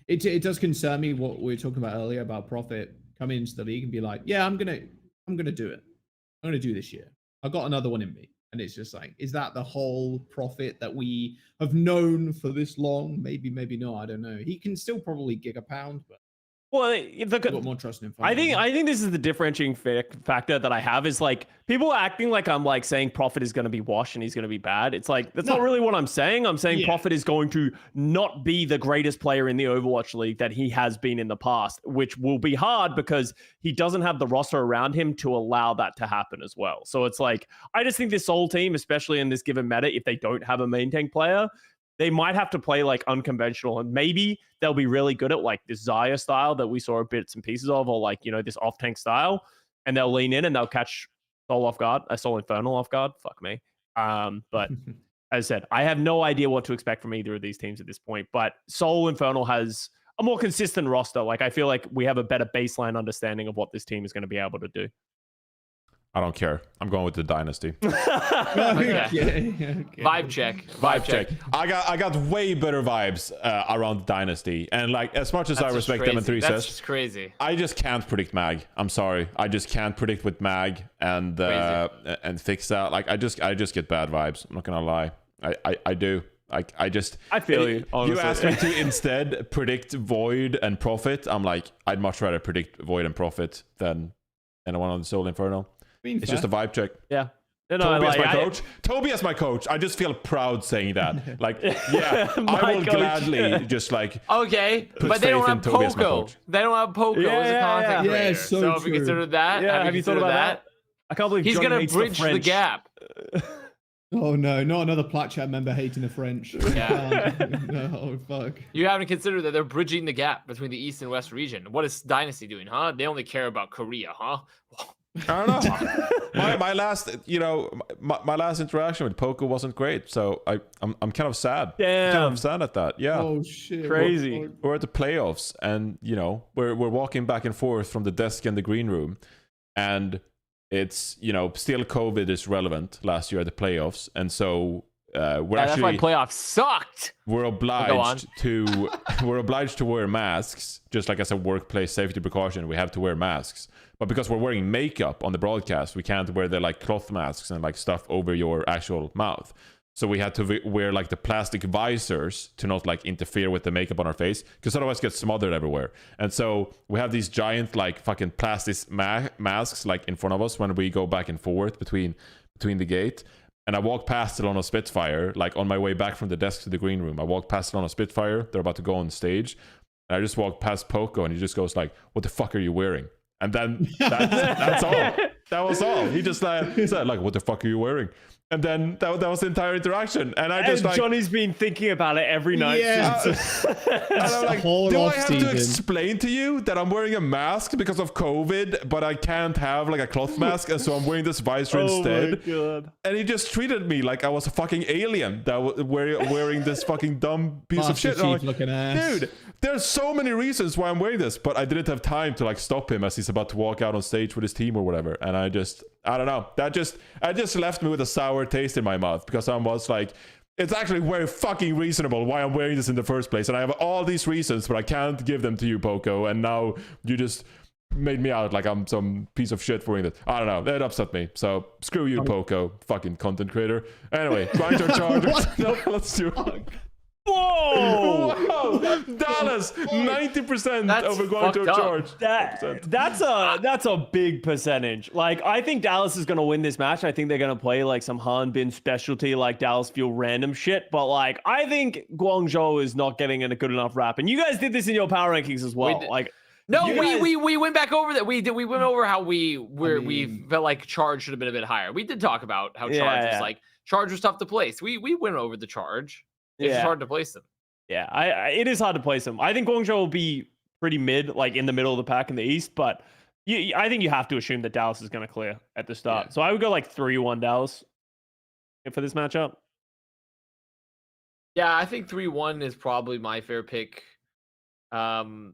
It does concern me what we were talking about earlier about Profit coming into the league and be like, yeah, I'm gonna do it. I'm gonna do this year. I've got another one in me. And it's just like, is that the whole Profit that we have known for this long? Maybe not. I don't know. He can still probably gig a pound, but Well, Got more trust in I think this is the differentiating factor that I have is like people acting like I'm like saying Prophet is going to be washed and he's going to be bad. It's like that's not really what I'm saying. I'm saying Prophet is going to not be the greatest player in the Overwatch League that he has been in the past, which will be hard because he doesn't have the roster around him to allow that to happen as well. So it's like I just think this Soul team, especially in this given meta, if they don't have a main tank player, they might have to play like unconventional, and maybe they'll be really good at like this Zaya style that we saw bits and pieces of, or like, you know, this off tank style, and they'll lean in and they'll catch Soul off guard, Soul Infernal off guard. Fuck me. But as I said, I have no idea what to expect from either of these teams at this point. But Soul Infernal has a more consistent roster. Like I feel like we have a better baseline understanding of what this team is going to be able to do. I don't care. I'm going with the Dynasty. Vibe check. I got way better vibes around Dynasty, and like as much as I respect them in 3 That's sets, just crazy. I just can't predict Mag. I'm sorry. I just can't predict with Mag and fix that. Like I just get bad vibes. I'm not gonna lie. I do. I feel you. Honestly. You asked me to instead predict Void and Prophet. I'm like, I'd much rather predict Void and Prophet than anyone on the Soul Infernal. It's just a vibe check. Yeah. No, Toby as my coach. Toby as my coach. I just feel proud saying that. Like, yeah, I will gladly just like. Okay, but they don't have Poco. They don't have Poco as a content creator. Yeah, so if you consider that, have you thought about that? I can't believe he's going to bridge the gap. Oh no, not another Plat Chat member hating the French. Yeah. No, fuck. You haven't considered that they're bridging the gap between the East and West region. What is Dynasty doing, huh? They only care about Korea, huh? I don't know. my last, my last interaction with Poco wasn't great, so I'm kind of sad. Damn. Kind of sad at that. Yeah. Oh shit. Crazy. We're at the playoffs, and we're walking back and forth from the desk in the green room, and it's still COVID is relevant last year at the playoffs, and so we're that's why playoffs sucked. We're obliged to wear masks, just like as a workplace safety precaution. We have to wear masks. But because we're wearing makeup on the broadcast, we can't wear the like cloth masks and like stuff over your actual mouth. So we had to wear like the plastic visors to not like interfere with the makeup on our face, because otherwise it gets smothered everywhere. And so we have these giant like fucking plastic masks like in front of us when we go back and forth between the gate. And I walked past it on a Spitfire, like on my way back from the desk to the green room. I walked past it on a Spitfire. They're about to go on stage. And I just walked past Poco, and he just goes like, "What the fuck are you wearing?" And then that's all. That was all. He just said like, "What the fuck are you wearing?" And then that was the entire interaction. And I just like, Johnny's been thinking about it every night. Yeah. Since. And I'm like, do I have to explain to you that I'm wearing a mask because of COVID, but I can't have like a cloth mask, and so I'm wearing this visor instead? My God. And he just treated me like I was a fucking alien that was wearing this fucking dumb piece of shit. Chief looking ass. Dude, there's so many reasons why I'm wearing this, but I didn't have time to like stop him as he's about to walk out on stage with his team or whatever. And I don't know. I just left me with a sour taste in my mouth, because I was like, it's actually very fucking reasonable why I'm wearing this in the first place, and I have all these reasons, but I can't give them to you, Poco, and now you just made me out like I'm some piece of shit for wearing this. I don't know. That upset me. So screw you, Poco, fucking content creator. Anyway, grind your chargers. No, let's do it. Whoa! Whoa! Dallas, 90% over going to a charge. That's a big percentage. Like, I think Dallas is gonna win this match. I think they're gonna play like some Han Bin specialty, like Dallas Fuel random shit. But like, I think Guangzhou is not getting in a good enough rap. And you guys did this in your power rankings as well. Like, no, we went back over that. We went over how we felt like Charge should have been a bit higher. We did talk about how Charge was like Charge was tough to place. We went over the Charge. It's just hard to place them. Yeah, it is hard to place them. I think Guangzhou will be pretty mid, like in the middle of the pack in the East, but I think you have to assume that Dallas is going to clear at the start. Yeah. So I would go like 3-1 Dallas for this matchup. Yeah, I think 3-1 is probably my fair pick. I'd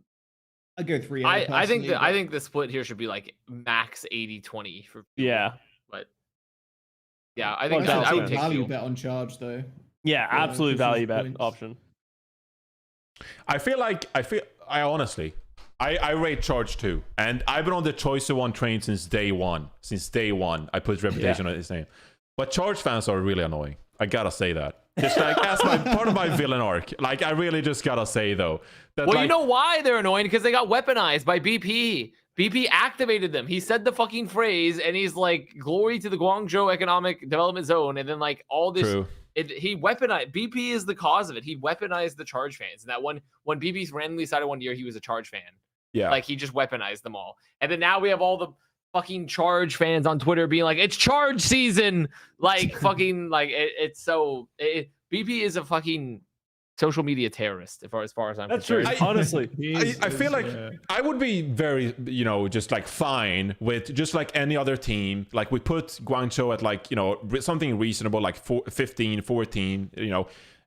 go 3-0. I think the split here should be like max 80-20 for people. Yeah. But yeah, I think I would take value bet on Charge though. Yeah, absolute value bet option. I honestly rate Charge too, and I've been on the Choice of One train since day one. I put reputation on his name, but Charge fans are really annoying. I gotta say that. Just like as part of my villain arc. Like I really just gotta say though. That, Well, like, you know why they're annoying? Because they got weaponized by BP. BP activated them. He said the fucking phrase, and he's like, "Glory to the Guangzhou Economic Development Zone," and then like all this. True. He weaponized. BP is the cause of it. He weaponized the charge fans. And that when BP randomly decided one year he was a charge fan. Yeah. Like he just weaponized them all. And then now we have all the fucking charge fans on Twitter being like, "It's charge season!" Like fucking like it's so. BP is a fucking social media terrorist, as far as I'm concerned. That's true. Honestly, I feel like I would be very, just like fine with just like any other team. Like we put Guangzhou at like, something reasonable, like 15, 14,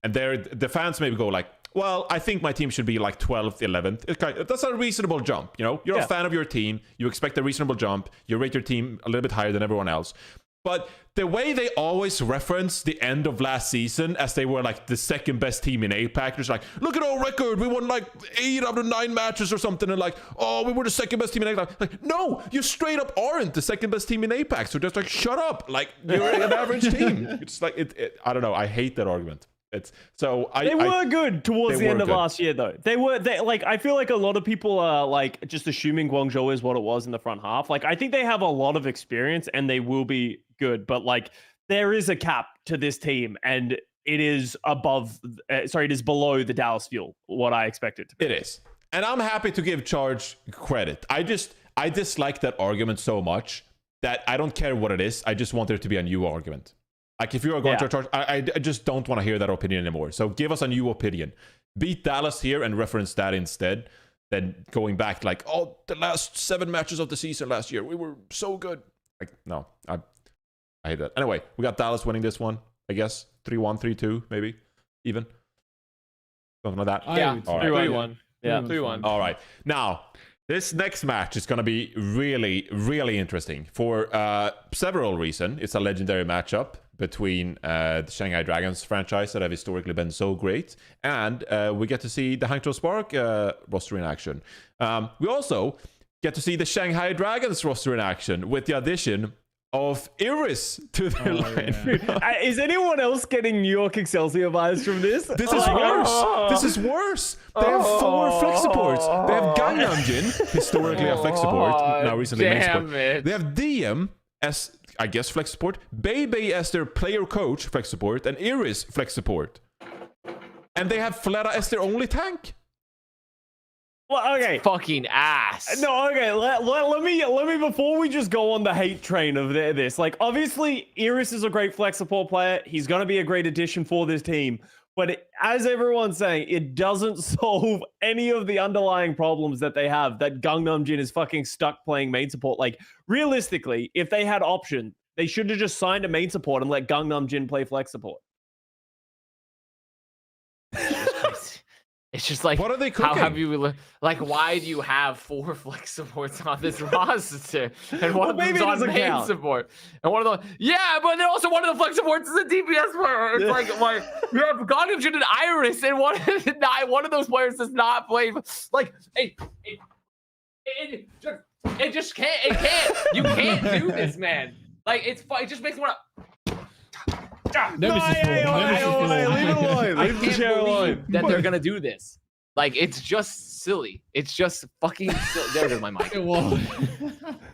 and the fans maybe go like, well, I think my team should be like 12th, 11th. That's a reasonable jump. You're a fan of your team. You expect a reasonable jump. You rate your team a little bit higher than everyone else. But the way they always reference the end of last season as they were like the second best team in APAC, just like, look at our record, we won like 8 out of 9 matches or something, and like, oh, we were the second best team in APAC. Like, no, you straight up aren't the second best team in APAC. So just like, shut up. Like, you're an average team. It's like, I don't know. I hate that argument. They were good towards the end of last year, though. They like, I feel like a lot of people are like just assuming Guangzhou is what it was in the front half. Like, I think they have a lot of experience and they will be good, but like there is a cap to this team, and it is it is below the Dallas Fuel, what I expect it to be. It is. And I'm happy to give Charge credit. I dislike that argument so much that I don't care what it is. I just want there to be a new argument. Like, if you are going to Charge, I just don't want to hear that opinion anymore. So give us a new opinion. Beat Dallas here and reference that instead. Then going back like, oh, the last 7 matches of the season last year, we were so good. Like, no, I hate that. Anyway, we got Dallas winning this one, I guess. 3-1, 3-2, maybe. Even. Something like that. Yeah, 3-1. Yeah, 3-1. All right. Now, this next match is going to be really, really interesting for several reasons. It's a legendary matchup between the Shanghai Dragons franchise that have historically been so great, and we get to see the Hangzhou Spark roster in action. We also get to see the Shanghai Dragons roster in action with the addition of Iris to their line. Yeah. Is anyone else getting New York Excelsior vibes from this? This is worse. This is worse. They have 4 flex supports. They have Gangnam Jin, historically a flex support, now recently main support. They have DM as, I guess, flex support, Bebe as their player coach flex support, and Iris flex support. And they have Flera as their only tank. Well, okay. Fucking ass. No, okay. Let me before we just go on the hate train of this. Like, obviously, Iris is a great flex support player. He's going to be a great addition for this team. But as everyone's saying, it doesn't solve any of the underlying problems that they have. That Gangnam Jin is fucking stuck playing main support. Like, realistically, if they had option, they should have just signed a main support and let Gangnam Jin play flex support. It's just like, what are they cooking? How have you, like, why do you have 4 flex supports on this roster? And one of them's on main support. And one of the, but then also one of the flex supports is a DPS player. It's like you have Gangnam Jin and Iris, and one of those players does not play. Like, it just can't. You can't do this, man. Like, it just makes me want to. Leave it alone. I can't believe that they're gonna do this. Like, it's just silly. It's just fucking silly. There goes my mic.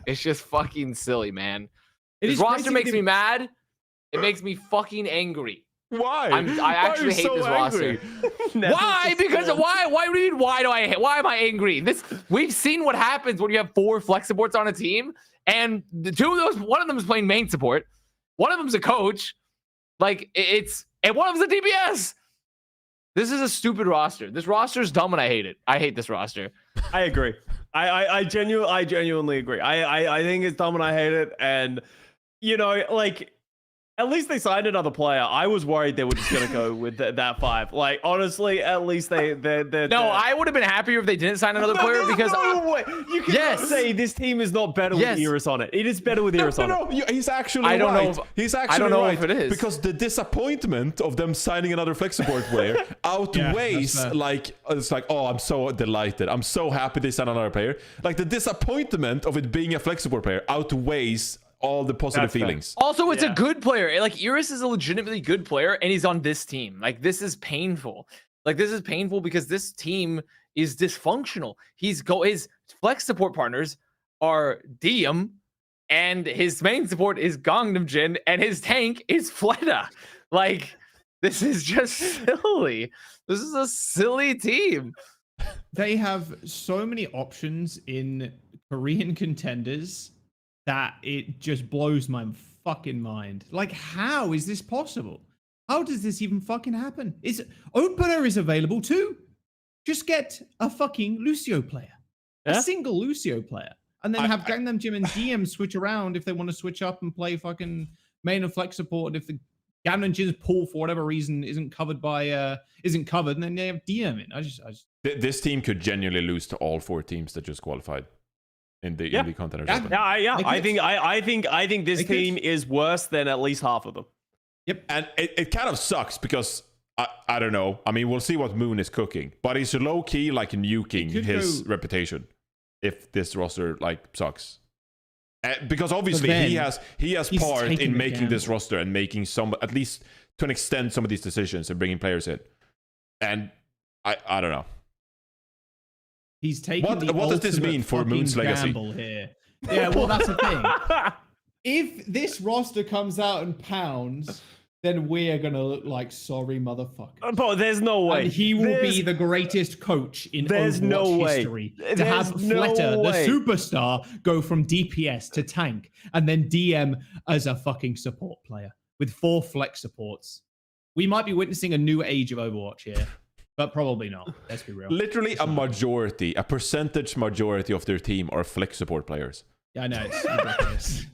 It's just fucking silly, man. This roster makes me mad. It makes me fucking angry. Why? I actually hate this roster. Why? Because why? Why do you mean? Why am I angry? We've seen what happens when you have 4 flex supports on a team, and the 2 of those, one of them is playing main support, one of them's a coach. Like, and one of them's a DPS. This is a stupid roster. This roster is dumb, and I hate it. I hate this roster. I agree. I genuinely agree. I think it's dumb, and I hate it. And like, at least they signed another player. I was worried they were just gonna go with that 5. Like, honestly, at least they're No, I would have been happier if they didn't sign another player because you can say this team is not better with Iris on it. It is better with Iris on it. He's actually right. I don't know if it is, because the disappointment of them signing another flex support player outweighs it's like, oh, I'm so delighted. I'm so happy they signed another player. Like, the disappointment of it being a flex support player outweighs all the positive That's fair. feelings. Also, it's Yeah. a good player. Like Iris is a legitimately good player, and he's on this team. Like this is painful. Like this is painful because this team is dysfunctional. His flex support partners are Diem, and his main support is Gangnam Jin, and his tank is Fleta. Like this is just silly. This is a silly team. They have so many options in Korean contenders that it just blows my fucking mind. Like, how is this possible? How does this even fucking happen? Opener is available too. Just get a fucking Lucio player. Yeah? A single Lucio player. And then have Gangnam Jim and DM switch around if they want to switch up and play fucking main and flex support. And if the Gangnam Jim's pool for whatever reason isn't covered, and then they have DM in. I just This team could genuinely lose to all 4 teams that just qualified in the contenders. Yeah. Open. Yeah. They I think this They could. team is worse than at least half of them. Yep. And it kind of sucks because I don't know. I mean, we'll see what Moon is cooking, but he's low key like nuking his reputation if this roster like sucks. Because obviously he has part in making this roster and making some, at least to an extent, some of these decisions and bringing players in. And I don't know. He's taking What does this mean for Moon's legacy? Here. Yeah, well, that's the thing. If this roster comes out and pounds, then we are gonna look like sorry motherfuckers. But there's no way. And he will be the greatest coach in There's Overwatch no way. history. To There's have no Fleta, way. the superstar, go from DPS to tank, and then DM as a fucking support player with 4 flex supports. We might be witnessing a new age of Overwatch here, but probably not. Let's be real. Literally a percentage majority of their team are flex support players. Yeah, I know, it's ridiculous.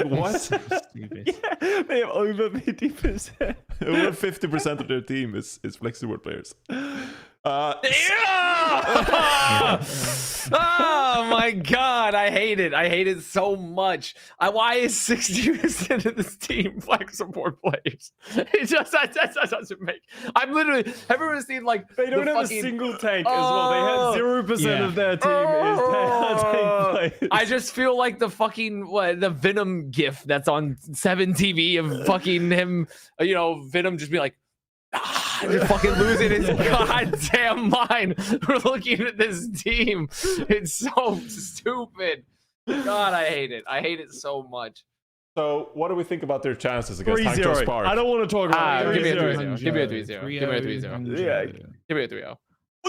What? Stupid. Yeah, they have over 50%. Over 50% of their team is flex support players. Oh my god, I hate it. I hate it so much. Why is 60% of this team flex support players? It just that doesn't make. I'm literally. Have you ever seen like They don't have fucking, a single tank as well. They had 0% of their team is tank players. I just feel like the fucking the Venom gif that's on 7 TV of fucking him. Venom just be like. Just fucking losing his goddamn mind. We're looking at this team. It's so stupid. God, I hate it. I hate it so much. So, what do we think about their chances against Hangzhou 3-0. Spark? I don't want to talk about it. Give me a 3-0. 3-0. Give me a 3-0. Give me a 3-0. Yeah. Give me a 3-0.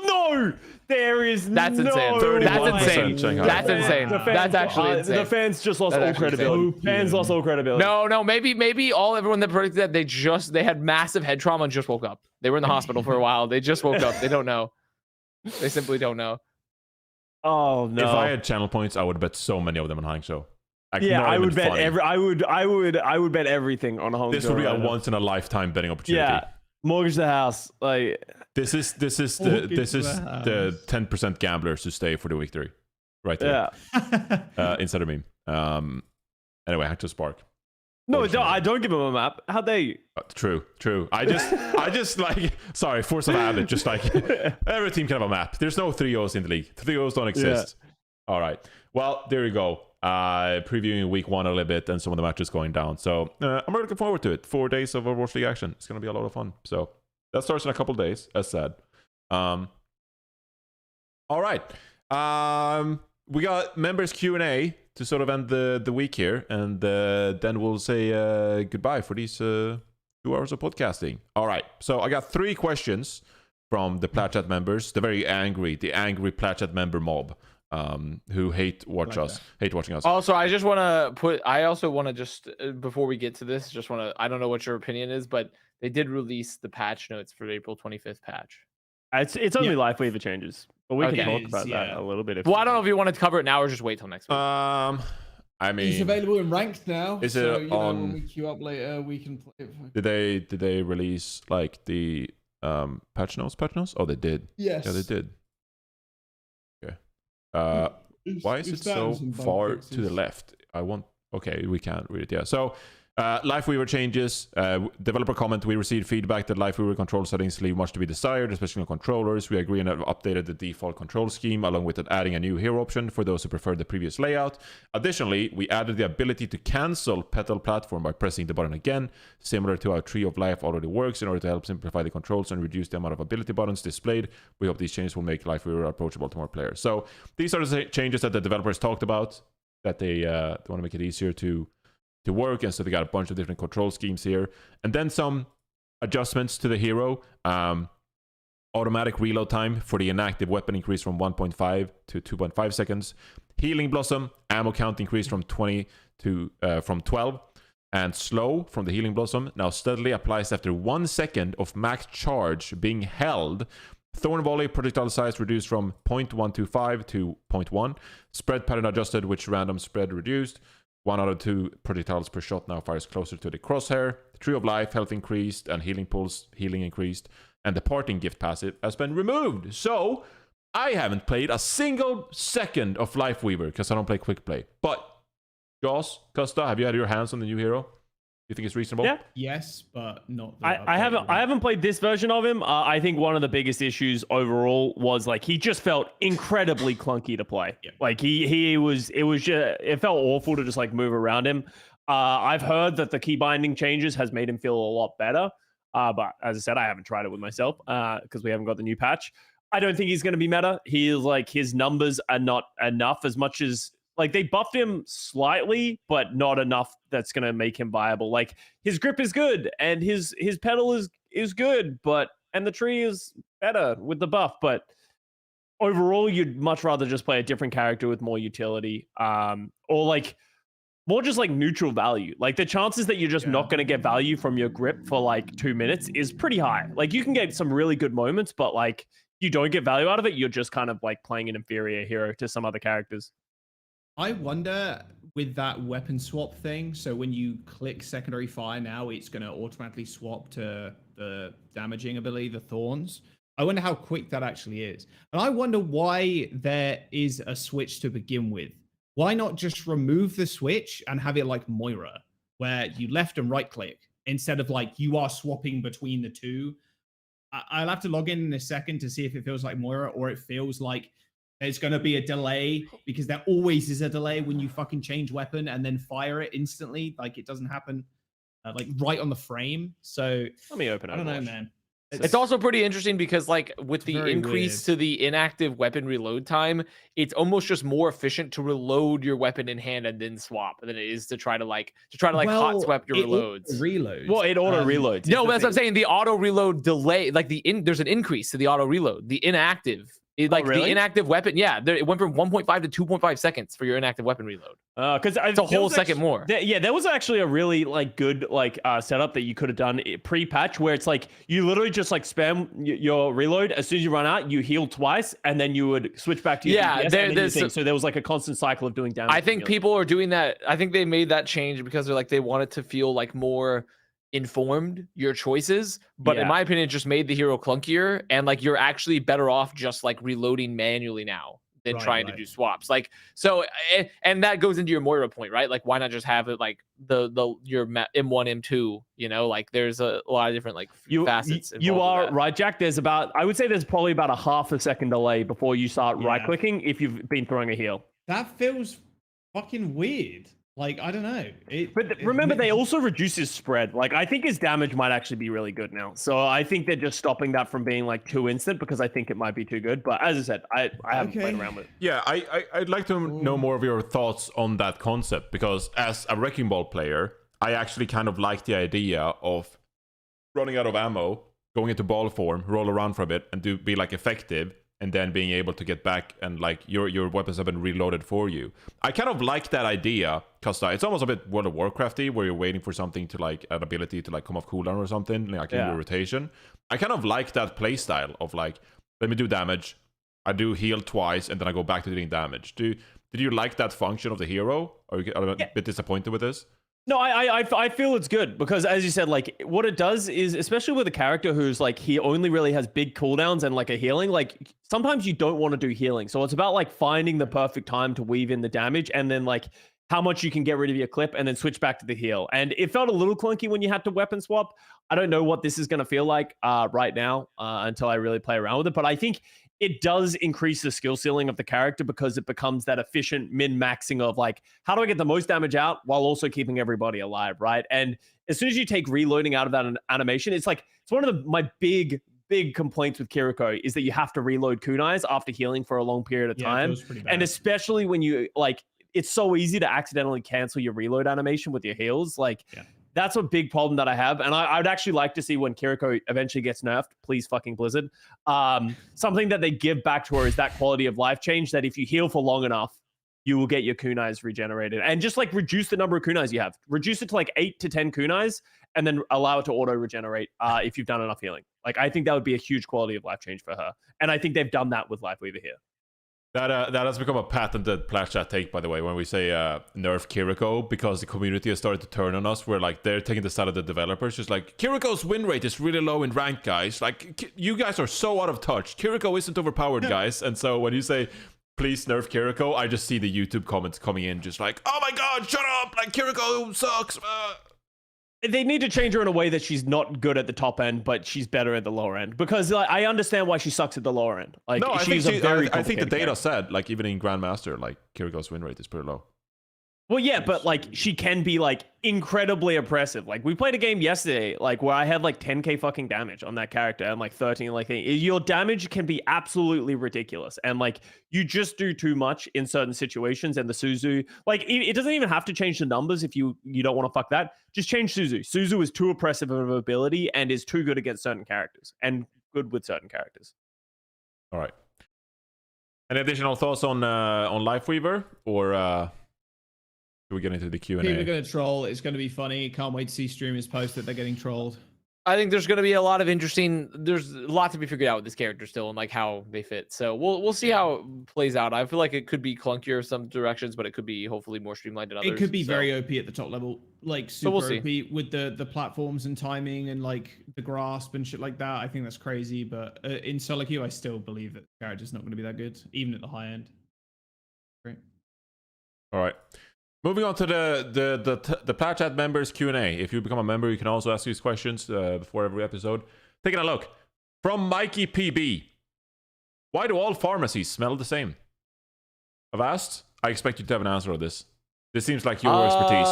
No, there is That's no insane. That's way. insane. Shanghai. That's insane. The fans- That's actually insane. The fans just lost That's all actually credibility. insane. Fans lost all credibility. No, maybe everyone that predicted that they had massive head trauma and just woke up. They were in the hospital for a while. They just woke up. They don't know. They simply don't know. Oh no. If I had channel points, I would bet so many of them on Hangzhou. Like, Yeah, not I even would bet funny. I would bet everything on Hangzhou. This would be a right now. once in a lifetime betting opportunity. Yeah, mortgage the house. Like This is the 10% gamblers who stay for the week 3, right there. yeah. Instead of me. Anyway, Hangzhou Spark. No, I don't give them a map. How they? True. I just like, sorry, force of habit. Just like every team can have a map. There's no 3-0s in the league. 3-0s don't exist. All right. Well, there you go. Previewing week 1 a little bit and some of the matches going down. So I'm really looking forward to it. 4 days of Overwatch League action. It's going to be a lot of fun. So that starts in a couple days, as said. All right. We got members Q&A to sort of end the week here, and then we'll say goodbye for these 2 hours of podcasting. All right. So I got 3 questions from the Plat Chat members, the angry Plat Chat member mob. Who hate watching us. Also, I also want to just before we get to this, I don't know what your opinion is, but they did release the patch notes for the April 25th patch. It's only Lifeweaver changes, but we can talk about that a little bit. Well, I don't know if you want to cover it now or just wait till next week. I mean, he's available in ranked now. Is so, it on? When we queue up later, we can play it. Did they release like the patch notes? Oh, they did. Yes. Yeah, they did. Okay. Why is it so far to the left? Okay, we can't read it. Yeah. So Lifeweaver changes. Developer comment, we received feedback that Lifeweaver control settings leave much to be desired, especially on controllers. We agree and have updated the default control scheme, along with adding a new hero option for those who prefer the previous layout. Additionally, we added the ability to cancel Petal Platform by pressing the button again, similar to how Tree of Life already works, in order to help simplify the controls and reduce the amount of ability buttons displayed. We hope these changes will make Lifeweaver approachable to more players. So these are the changes that the developers talked about, that they want to make it easier to work, and so they got a bunch of different control schemes here, and then some adjustments to the hero. Automatic reload time for the inactive weapon increased from 1.5 to 2.5 seconds. Healing Blossom ammo count increased from 20 to from 12, and slow from the Healing Blossom now steadily applies after 1 second of max charge being held. Thorn Volley projectile size reduced from 0.125 to 0.1. Spread pattern adjusted, which random spread reduced. 1 out of 2 projectiles per shot now fires closer to the crosshair. Tree of Life health increased, and healing pulse healing increased. And the parting gift passive has been removed. So I haven't played a single second of Lifeweaver because I don't play quick play. But Joss, Custa, have you had your hands on the new hero? You think it's reasonable? Yeah. Yes, but not. I haven't played this version of him. I think one of the biggest issues overall was like he just felt incredibly clunky to play. Yeah. Like it felt awful to just like move around him. I've heard that the key binding changes has made him feel a lot better. But as I said, I haven't tried it with myself because we haven't got the new patch. I don't think he's going to be meta. He is like, his numbers are not enough, as much as like they buffed him slightly, but not enough that's going to make him viable. Like his grip is good and his pedal is good, and the tree is better with the buff. But overall, you'd much rather just play a different character with more utility, or like more just like neutral value. Like the chances that you're just not going to get value from your grip for like 2 minutes is pretty high. Like you can get some really good moments, but like you don't get value out of it. You're just kind of like playing an inferior hero to some other characters. I wonder with that weapon swap thing. So when you click secondary fire now, it's going to automatically swap to the damaging ability, the thorns. I wonder how quick that actually is. And I wonder why there is a switch to begin with. Why not just remove the switch and have it like Moira, where you left and right click instead of like you are swapping between the two? I'll have to log in a second to see if it feels like Moira or it feels like there's going to be a delay, because there always is a delay when you fucking change weapon and then fire it instantly. Like it doesn't happen like right on the frame. So let me open it. I don't know, man. It's also pretty interesting because like with the increase to the inactive weapon reload time, it's almost just more efficient to reload your weapon in hand and then swap than it is to try to hot swap your reloads. Well, it auto reloads. No, that's what I'm saying. The auto reload delay, like there's an increase to the auto reload. The inactive. The inactive weapon, it went from 1.5 to 2.5 seconds for your inactive weapon reload. Because it's a whole second more. There was actually a really like good like setup that you could have done pre-patch, where it's like you literally just like spam your reload. As soon as you run out, you heal twice, and then you would switch back to your DPS, so there was like a constant cycle of doing damage. I think people are doing that. I think they made that change because they want it to feel like more informed your choices, but in my opinion it just made the hero clunkier, and like you're actually better off just like reloading manually now than trying to do swaps. Like so, and that goes into your Moira point, right? Like why not just have it like your M1 M2, you know, like there's a lot of different like facets. You are right, Jack. There's probably about a half a second delay before you start right clicking if you've been throwing a heal. That feels fucking weird. Like, I don't know. But remember, they also reduce his spread. Like, I think his damage might actually be really good now. So I think they're just stopping that from being like too instant, because I think it might be too good. But as I said, I haven't played around with it. Yeah, I'd like to know more of your thoughts on that concept, because as a Wrecking Ball player, I actually kind of like the idea of running out of ammo, going into ball form, roll around for a bit, and be like effective, and then being able to get back and like your weapons have been reloaded for you. I kind of like that idea, Custa. It's almost a bit World of Warcrafty, where you're waiting for something to like an ability to like come off cooldown or something, like in your rotation. I kind of like that playstyle of like, let me do damage, I do heal twice, and then I go back to doing damage. Did you like that function of the hero? Or are you a bit disappointed with this? No, I feel it's good, because as you said, like what it does is, especially with a character who's like, he only really has big cooldowns and like a healing, like sometimes you don't want to do healing. So it's about like finding the perfect time to weave in the damage, and then like how much you can get rid of your clip and then switch back to the heal. And it felt a little clunky when you had to weapon swap. I don't know what this is going to feel like right now until I really play around with it. But I think it does increase the skill ceiling of the character because it becomes that efficient min-maxing of like, how do I get the most damage out while also keeping everybody alive, right? And as soon as you take reloading out of that animation, it's like, it's one of my big complaints with Kiriko is that you have to reload kunais after healing for a long period of time. And especially when you like, it's so easy to accidentally cancel your reload animation with your heals. Like, that's a big problem that I have. And I would actually like to see when Kiriko eventually gets nerfed, please fucking Blizzard, something that they give back to her is that quality of life change that if you heal for long enough, you will get your kunais regenerated. And just like reduce the number of kunais you have. Reduce it to like 8 to 10 kunais and then allow it to auto regenerate if you've done enough healing. Like, I think that would be a huge quality of life change for her. And I think they've done that with Lifeweaver here. That has become a patented Plat Chat take, by the way, when we say nerf Kiriko, because the community has started to turn on us. Where like they're taking the side of the developers, just like Kiriko's win rate is really low in rank, guys. Like you guys are so out of touch. Kiriko isn't overpowered, guys. And so when you say please nerf Kiriko, I just see the YouTube comments coming in, just like, oh my god, shut up! Like Kiriko sucks. They need to change her in a way that she's not good at the top end, but she's better at the lower end. Because like, I understand why she sucks at the lower end. Like, no, I think the data character. said, like, even in Grandmaster, like, Kiriko's win rate is pretty low. Well, yeah, but like she can be like incredibly oppressive. Like we played a game yesterday, like where I had like 10k fucking damage on that character and like 13. Like your damage can be absolutely ridiculous, and like you just do too much in certain situations. And the Suzu, like it doesn't even have to change the numbers if you don't want to fuck that. Just change Suzu. Suzu is too oppressive of an ability and is too good against certain characters and good with certain characters. All right. Any additional thoughts on Lifeweaver or? We get into the Q&A. People are going to troll. It's going to be funny. Can't wait to see streamers post that they're getting trolled. I think there's going to be a lot of interesting. There's a lot to be figured out with this character still, and like how they fit. So we'll see how it plays out. I feel like it could be clunkier in some directions, but it could be hopefully more streamlined in others. It could be very OP at the top level, like super OP with the platforms and timing and like the grasp and shit like that. I think that's crazy. But in solo queue, I still believe that the character's not going to be that good, even at the high end. Great. All right. Moving on to the Plat Chat members Q&A. If you become a member, you can also ask these questions before every episode. Taking a look. From Mikey PB. Why do all pharmacies smell the same? Avast, I expect you to have an answer on this. This seems like your expertise.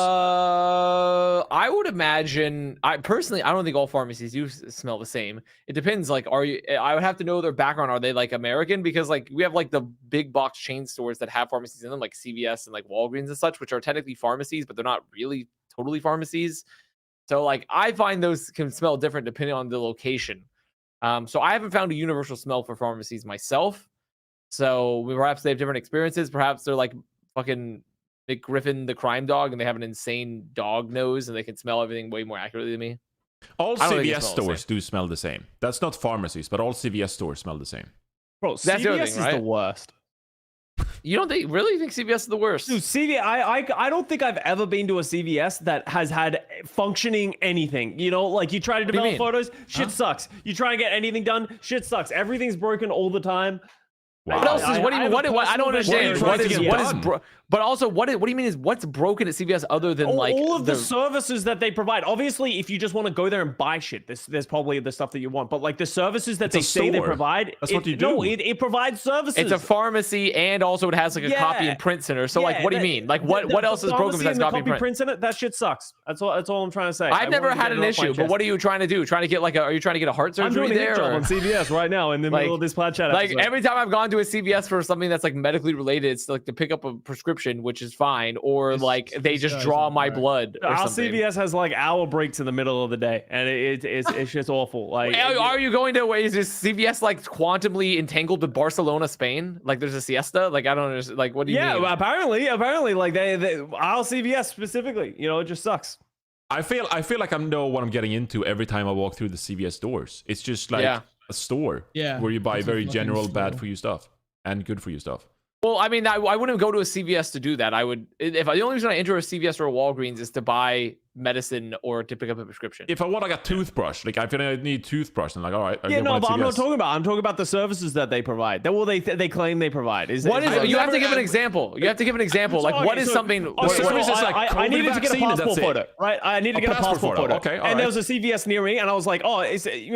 I would imagine. I don't think all pharmacies do smell the same. It depends. Like, I would have to know their background. Are they like American? Because like we have like the big box chain stores that have pharmacies in them, like CVS and like Walgreens and such, which are technically pharmacies, but they're not really totally pharmacies. So like I find those can smell different depending on the location. So I haven't found a universal smell for pharmacies myself. So perhaps they have different experiences. Perhaps they're like fucking Griffin the crime dog and they have an insane dog nose and they can smell everything way more accurately than me. All CVS stores do smell the same. That's not pharmacies, but all CVS stores smell the same. Bro, that's CVS thing, is right? The worst. You don't really think CVS is the worst? Dude, CVS, I don't think I've ever been to a CVS that has had functioning anything. You know, like you try to develop photos, shit sucks. You try and get anything done, shit sucks. Everything's broken all the time. Wow. What else is what I don't understand. But also what do you mean is what's broken at CVS other than like all of the services that they provide? Obviously, if you just want to go there and buy shit, there's probably the stuff that you want. But like the services that they say they provide, that's what you do. No, it provides services. It's a pharmacy and also it has like a copy and print center. So like, what do you mean? Like what else is broken besides copy and print center? That shit sucks. That's all I'm trying to say. I've never had an issue. But what are you trying to do? Trying to get are you trying to get a heart surgery there? I'm doing a job on CVS right now in the middle of this Plat Chat episode. Like every time I've gone to a CVS for something that's like medically related, it's like to pick up a prescription, which is fine. Or like they just draw my blood. Or our something. CVS has like hour breaks in the middle of the day, and it's just awful. Like, are you going to? Is this CVS like quantumly entangled with Barcelona, Spain? Like there's a siesta? Like I don't understand. Like what do you mean? Yeah, apparently, like they our CVS specifically, you know, it just sucks. I feel like I know what I'm getting into every time I walk through the CVS stores. It's just like a store, where you buy very general bad for you stuff and good for you stuff. Well, I mean, I wouldn't go to a CVS to do that. I would, the only reason I enter a CVS or a Walgreens is to buy medicine or to pick up a prescription. If I want like a toothbrush, like I feel I need a toothbrush, and like, all right. I Yeah, get no, one at but I'm not CVS. talking about. I'm talking about the services that they provide. They claim they provide. What is? You have to give an example. You have to give an example. Like, what is something? so is this like I needed COVID to get a vaccine, and passport that's it? photo, right? I needed to get a passport photo. Okay, all and there right. was a CVS near me, and I was like, oh,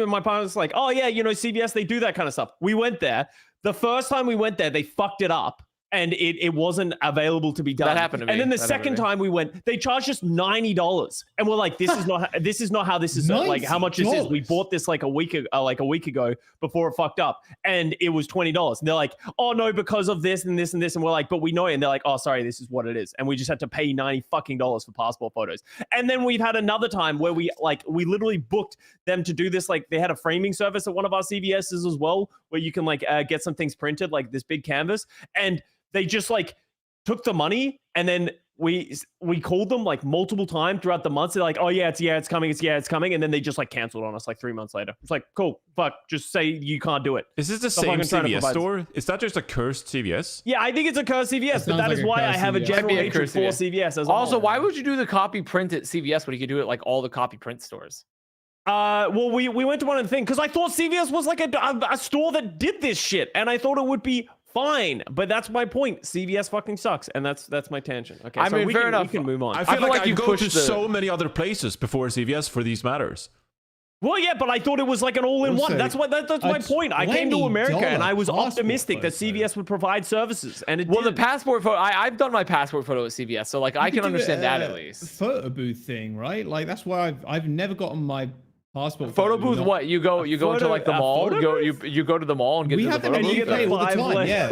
my partner was like, oh yeah, CVS, they do that kind of stuff. We went there. The first time we went there, they fucked it up. And it wasn't available to be done. That happened to me. And then the second time we went, they charged us $90, and we're like, this is not how this is like how much this is. We bought this like a week ago before it fucked up, and it was $20. And they're like, oh no, because of this and this and this, and we're like, but we know it. And they're like, oh sorry, this is what it is, and we just had to pay $90 for passport photos. And then we've had another time where we literally booked them to do this. Like they had a framing service at one of our CVS's as well, where you can like get some things printed, like this big canvas, and they just like took the money, and then we called them like multiple times throughout the months. They're like, oh yeah, it's coming. And then they just like canceled on us like 3 months later. It's like, cool, fuck, just say you can't do it. Is this the same CVS store? Is that just a cursed CVS? Yeah, I think it's a cursed CVS, but that is why I have a general hatred for CVS as well. Also, why would you do the copy print at CVS when you could do it like all the copy print stores? Well, we went to one of the things because I thought CVS was like a store that did this shit, and I thought it would be fine, but that's my point. CVS fucking sucks, and that's my tangent. Okay, I mean, fair enough. We can move on. I feel like you go to so many other places before CVS for these matters. Well, yeah, but I thought it was like an all-in-one. That's my point. I came to America and I was optimistic that CVS would provide services, and it did. The passport photo. I've done my passport photo at CVS, so like I can understand that at least. Photo booth thing, right? Like that's why I've never gotten my passport photo booth. What you go into like the mall. You go to the mall and get to the photo booth. We have them in the UK all the time. Yeah.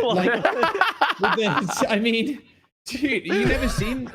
Like, I mean, dude, you never seen.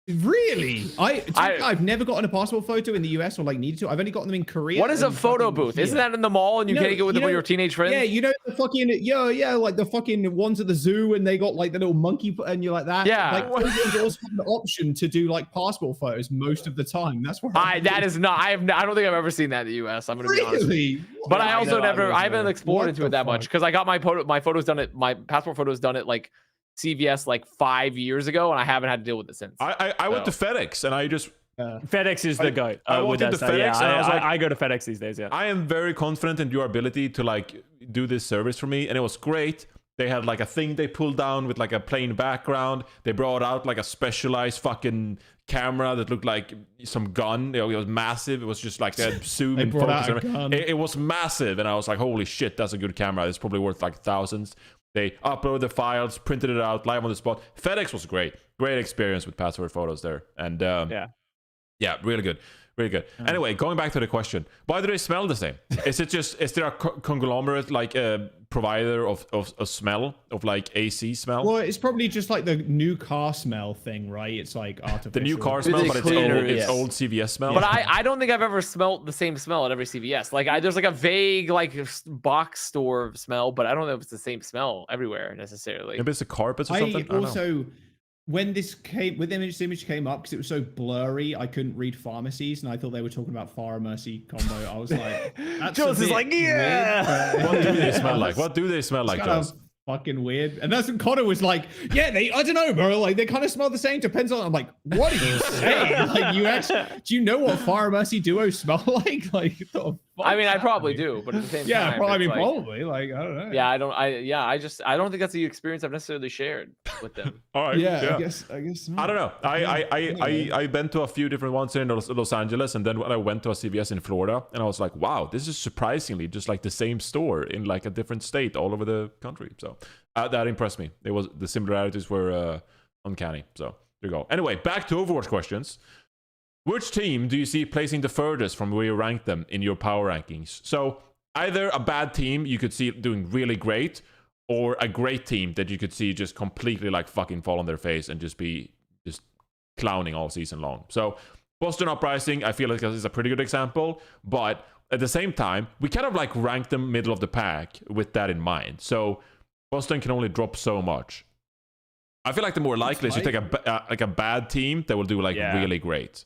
Really? I've never gotten a passport photo in the US or like needed to. I've only gotten them in Korea. What is a photo booth? Isn't that in the mall and you can't get with your teenage friends? Yeah, you know the fucking like the fucking ones at the zoo and they got like the little monkey and you're like that. Yeah. Like those ones also have an option to do like passport photos most of the time. That's where I don't think I've ever seen that in the US. I'm gonna be honest. Really? But I also I haven't explored into it that much because I got my passport photos done at like CVS like 5 years ago, and I haven't had to deal with it since. I went to FedEx, and I just FedEx is the goat. I walked into FedEx, and I was like, I go to FedEx these days. Yeah, I am very confident in your ability to like do this service for me, and it was great. They had like a thing they pulled down with like a plain background. They brought out like a specialized fucking camera that looked like some gun. It was massive. It was just like that zoom and focus. It was massive, and I was like, holy shit, that's a good camera. It's probably worth like thousands. They uploaded the files, printed it out live on the spot. FedEx was great experience with passport photos there, and yeah, really good. Anyway, going back to the question, why do they smell the same? Is there a conglomerate like provider of smell, of like AC smell? Well, it's probably just like the new car smell thing, right? It's like artificial. The new car smell, but it's old CVS smell. But I don't think I've ever smelled the same smell at every CVS. Like there's like a vague like box store smell, but I don't know if it's the same smell everywhere necessarily. Maybe it's the carpets or something. I also, when this image came up, because it was so blurry, I couldn't read pharmacies, and I thought they were talking about pharmacy combo. I was like, that's Jones is like, yeah. What do they smell like? What do they smell like, Jones? Fucking weird. And that's when Connor was like, yeah, I don't know, bro. Like they kind of smell the same. Depends on. I'm like, what are you saying? Like you actually, do you know what Pharmacy duos smell like? Like the I mean, I probably do, but at the same time, probably. Like I don't know. Yeah, I don't think that's the experience I've necessarily shared with them. All right. Yeah, I guess. Not. I don't know. I've been to a few different ones here in Los Angeles, and then when I went to a CVS in Florida, and I was like, wow, this is surprisingly just like the same store in like a different state all over the country. So that impressed me. The similarities were uncanny. So there you go. Anyway, back to Overwatch questions. Which team do you see placing the furthest from where you rank them in your power rankings? So either a bad team you could see doing really great, or a great team that you could see just completely like fucking fall on their face and just be clowning all season long. So Boston Uprising, I feel like this is a pretty good example, but at the same time, we kind of like rank them middle of the pack with that in mind. So Boston can only drop so much. I feel like the more likely is you take a bad team that will do like really great.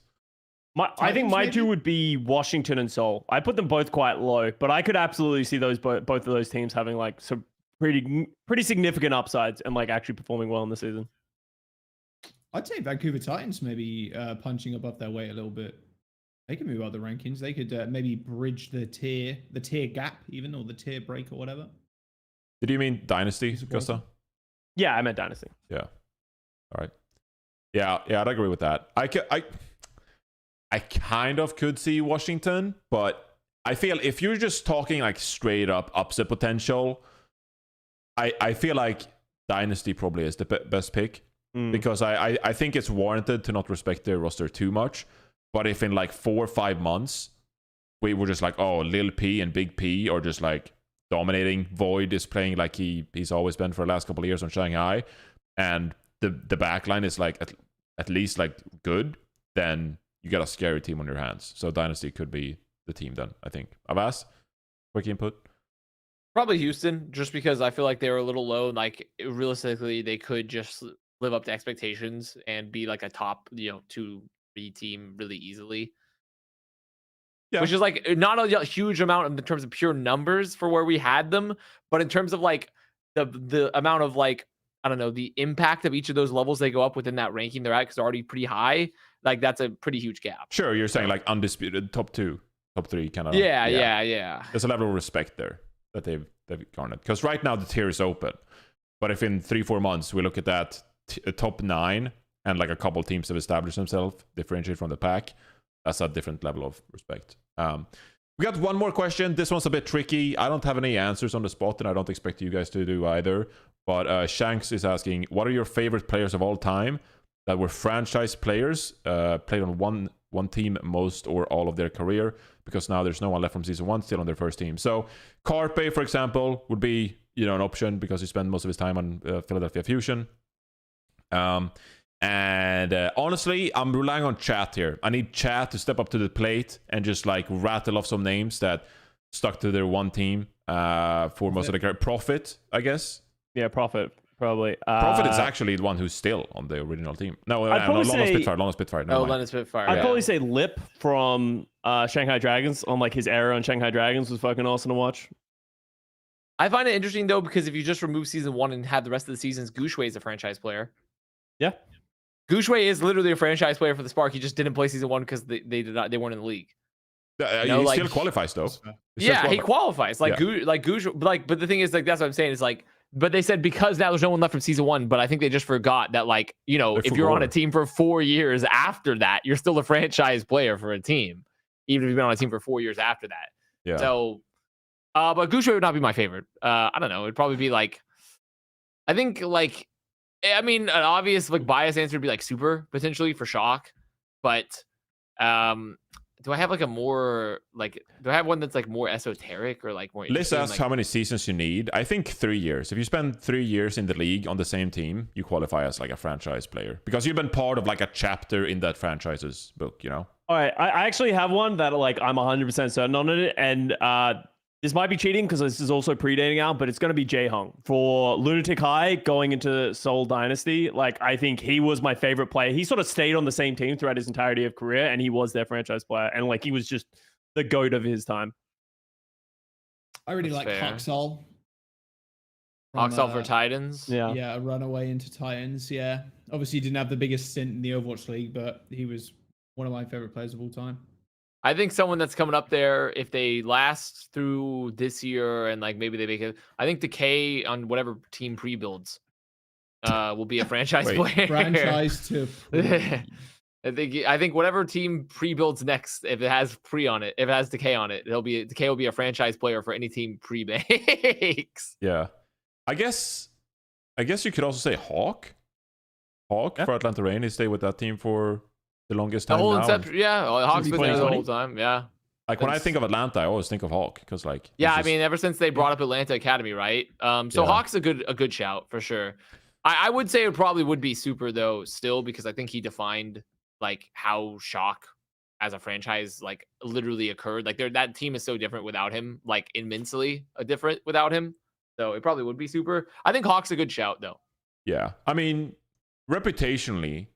I think my two would be Washington and Seoul. I put them both quite low, but I could absolutely see both of those teams having like some pretty significant upsides and like actually performing well in the season. I'd say Vancouver Titans maybe punching above their weight a little bit. They could move up the rankings. They could maybe bridge the tier gap, even, or the tier break or whatever. Did you mean Dynasty, Custa? Yeah, I meant Dynasty. Yeah. All right. Yeah, I'd agree with that. I kind of could see Washington, but I feel if you're just talking like straight up upset potential, I feel like Dynasty probably is the best pick because I think it's warranted to not respect their roster too much. But if in like 4 or 5 months we were just like, oh, Lil P and Big P are just like dominating, Void is playing like he's always been for the last couple of years on Shanghai, and the backline is like at least like good, then you got a scary team on your hands. So Dynasty could be the team then, I think. Avast, quick input. Probably Houston, just because I feel like they were a little low. Like realistically, they could just live up to expectations and be like a top, 2-3 team really easily. Yeah. Which is like not a huge amount in terms of pure numbers for where we had them, but in terms of like the amount of like, I don't know, the impact of each of those levels they go up within that ranking they're at, because they're already pretty high. Like that's a pretty huge gap. Sure, you're saying like undisputed top 2, top 3 kind of. Yeah. There's a level of respect there that they've garnered, because right now the tier is open, but if in 3-4 months we look at that top 9 and like a couple teams have established themselves, differentiate from the pack, that's a different level of respect. We got one more question. This one's a bit tricky. I don't have any answers on the spot, and I don't expect you guys to do either. But Shanks is asking, what are your favorite players of all time that were franchise players, played on one team most or all of their career? Because now there's no one left from season 1 still on their first team. So Carpe, for example, would be an option because he spent most of his time on Philadelphia Fusion. And honestly, I'm relying on chat here. I need chat to step up to the plate and just like rattle off some names that stuck to their one team for most of the career. Profit, I guess. Yeah, Profit, probably. Profit is actually the one who's still on the original team. No, London Spitfire. No, London Spitfire. I'd probably say Lip from Shanghai Dragons, on like his era on Shanghai Dragons, was fucking awesome to watch. I find it interesting though, because if you just remove season 1 and have the rest of the seasons, Gushue is a franchise player. Yeah. Gushue is literally a franchise player for the Spark. He just didn't play season 1 because they weren't in the league. He still qualifies though. He qualifies. But the thing is, like, that's what I'm saying is like, but they said because now there's no one left from season 1, but I think they just forgot that, like, if you're on a team for 4 years after that, you're still a franchise player for a team, even if you've been on a team for 4 years after that. Yeah. So, but Gushue would not be my favorite. I don't know. It'd probably be like, I think like, I mean, an obvious like bias answer would be like Super potentially for Shock, but do I have like a more like, do I have one that's like more esoteric or like more? Liz asks like, how many seasons you need. I think 3 years. If you spend 3 years in the league on the same team, you qualify as like a franchise player because you've been part of like a chapter in that franchise's book. All right, I actually have one that like I'm 100% certain on it, and this might be cheating because this is also predating out, but it's going to be Jae-Hung for Lunatic High going into Seoul Dynasty. Like, I think he was my favorite player. He sort of stayed on the same team throughout his entirety of career, and he was their franchise player. And like, he was just the GOAT of his time. I really like Hoxall. Hoxall for Titans. Yeah, a runaway into Titans. Yeah, obviously he didn't have the biggest stint in the Overwatch League, but he was one of my favorite players of all time. I think someone that's coming up there, if they last through this year and like maybe they make it, I think Decay on whatever team pre-builds will be a franchise player. Franchise to I think whatever team pre-builds next, if it has pre on it, if it has Decay on it, Decay will be a franchise player for any team pre-makes. Yeah. I guess you could also say Hawk. Hawk for Atlanta Reign. He stayed with that team for the longest time. The whole inception, Hawk's been there the whole time. Yeah. Like when I think of Atlanta, I always think of Hawk because like. Yeah, I mean, ever since they brought up Atlanta Academy, right? So Hawk's a good shout for sure. I would say it probably would be Super though, still, because I think he defined like how Shock as a franchise like literally occurred. Like that team is so different without him, like immensely different without him. So it probably would be Super. I think Hawk's a good shout though. Yeah, I mean, reputationally,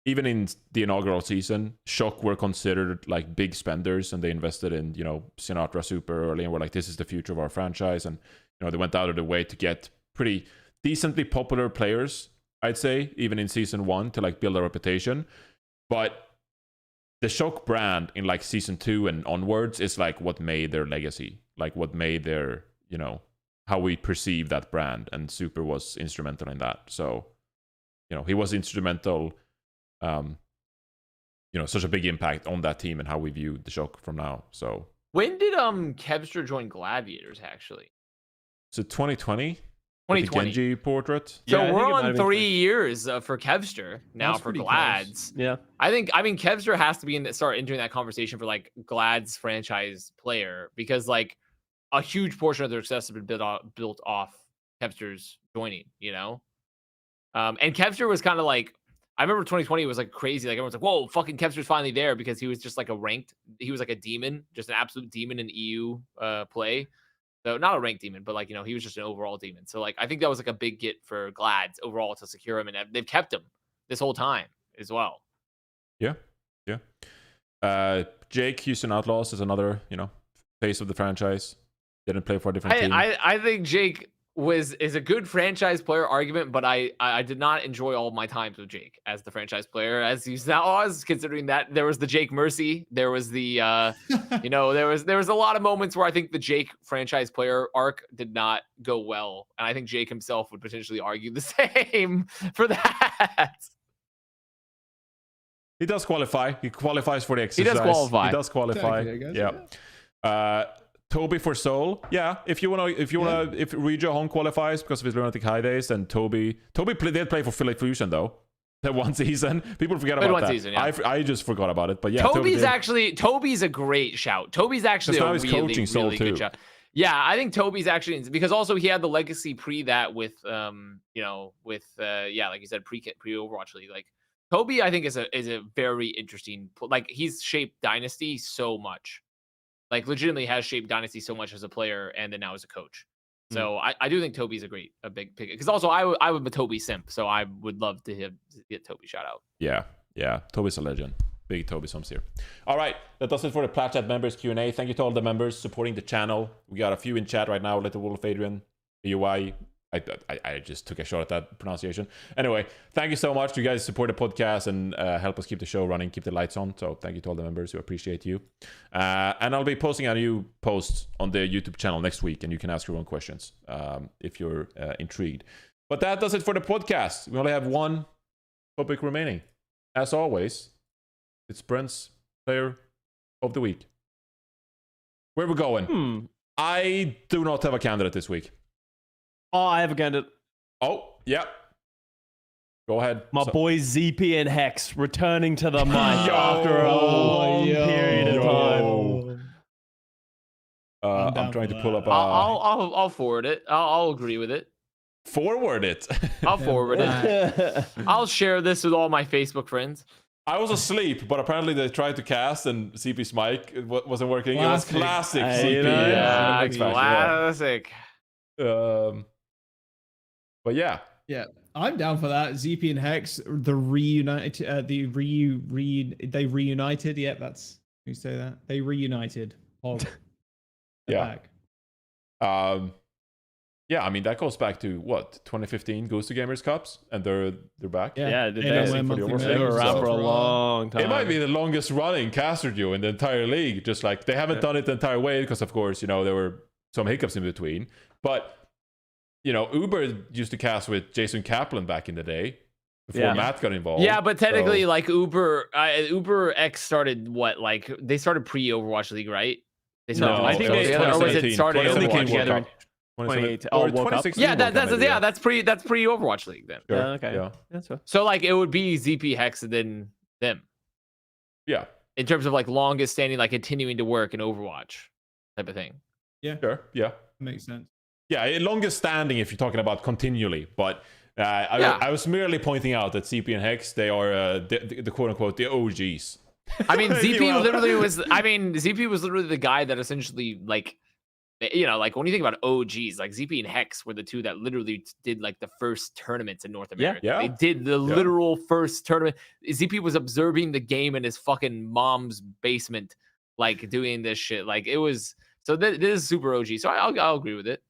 even in the inaugural season, Shock were considered like big spenders, and they invested in, Sinatra super early, and were like, this is the future of our franchise. And, they went out of their way to get pretty decently popular players I'd say, even in season 1 to like build a reputation. But the Shock brand in like season 2 and onwards is like what made their legacy, like what made their, you know, how we perceive that brand, and Super was instrumental in that. So, you know, he was instrumental, you know, such a big impact on that team and how we view the Shock from now. So when did Kevster join Gladiators actually? so 2020, 2020. the Genji portrait. So Yeah, I we're think it might on have been 3 years for Kevster now. That's For pretty Glads, Yeah. I mean Kevster has to be in the, start entering that conversation for like Glad's franchise player, because like a huge portion of their success has been built off Kevster's joining, you know. And Kevster was kind of like, I remember 2020 was like crazy. Like everyone's like, whoa, fucking Kevster's finally there, because he was just like he was like a demon, just an absolute demon in EU play. So not a ranked demon, but like, you know, he was just an overall demon. So like, I think that was like a big get for Glads overall to secure him, and they've kept him this whole time as well. Yeah. Jake, Houston Outlaws is another, you know, face of the franchise. Didn't play for a different team. I think Jake is a good franchise player argument, but I did not enjoy all my times with Jake as the franchise player as he's now was, considering that there was the Jake Mercy, there was the you know, there was a lot of moments where I think the Jake franchise player arc did not go well, and I think Jake himself would potentially argue the same for that. He does qualify. He qualifies for the exercise. He does qualify. He does qualify. Technically, I guess, Yeah. Toby for Soul. Yeah. If Regio Hong qualifies because of his lunatic high days, then Toby did play for Philly Fusion though. That one season. People forget about that. Season, yeah. I just forgot about it. But yeah, Toby's a great shout. Toby's actually a really good shout. Yeah, I think Toby's actually, because also he had the legacy pre that with you know, with yeah, like you said, pre Overwatch League. Like Toby, I think is a very interesting, like he's shaped Dynasty so much. Like legitimately has shaped Dynasty so much as a player, and then now as a coach. So I do think Toby's a big pick, because also I would be Toby simp, so I would love to get Toby shout out. Yeah. Toby's a legend. Big Toby Sums here. All right, that does it for the Plat Chat members Q&A. Thank you to all the members supporting the channel. We got a few in chat right now. Little Wolf Adrian, UI. I just took a shot at that pronunciation. Anyway, thank you so much. You guys support the podcast and help us keep the show running, keep the lights on. So thank you to all the members. We appreciate you. And I'll be posting a new post on the YouTube channel next week, and you can ask your own questions if you're intrigued. But that does it for the podcast. We only have one topic remaining. As always, it's Brent's Player of the Week. Where we going? I do not have a candidate this week. Oh, I have a candidate. Oh, yeah. Go ahead. My boys ZP and Hex returning to the mic after a long period of time. I'm trying to pull up. I'll forward it. I'll agree with it. Forward it. I'll forward it. I'll share this with all my Facebook friends. I was asleep, but apparently they tried to cast and CP's mic wasn't working. Classic. It was classic Hey, CP. Yeah, Next match, classic. yeah. But yeah. Yeah, I'm down for that. ZP and Hex, they reunited. Yeah, that's you say that. They reunited. Hog. Yeah. Back. Yeah, I mean that goes back to what, 2015 Ghost of Gamers Cups, and they're back. Yeah, they they went for the monthly They were majors, around so for a long time. It might be the longest running caster duo in the entire league. Just like they haven't done it the entire way because, of course, you know, there were some hiccups in between. But you know, Uber used to cast with Jason Kaplan back in the day before Matt got involved. Yeah, but technically, like Uber X started what? Like they started pre-Overwatch League, right? They started. No, I think it was they or was it 2017. started 2017 Overwatch? World together. Cup. 2018. Or Oh, World Cup? 2016 Yeah, World Cup, maybe, that's pre-Overwatch League then. Sure. Yeah, okay. Yeah. That's fair. So like it would be ZP Hex and then them. Yeah. In terms of like longest standing, like continuing to work in Overwatch type of thing. Sure. Yeah. Makes sense. Yeah, longest standing if you're talking about continually, but I was merely pointing out that CP and Hex, they are the quote unquote the OGs. I mean, If you ZP will. literally was. I mean, ZP was literally the guy that essentially like, you know, like when you think about OGs, like ZP and Hex were the two that literally did like the first tournaments in North America. Yeah. They did the literal first tournament. ZP was observing the game in his fucking mom's basement, like doing this shit. Like it was. So this is super OG. So I'll agree with it.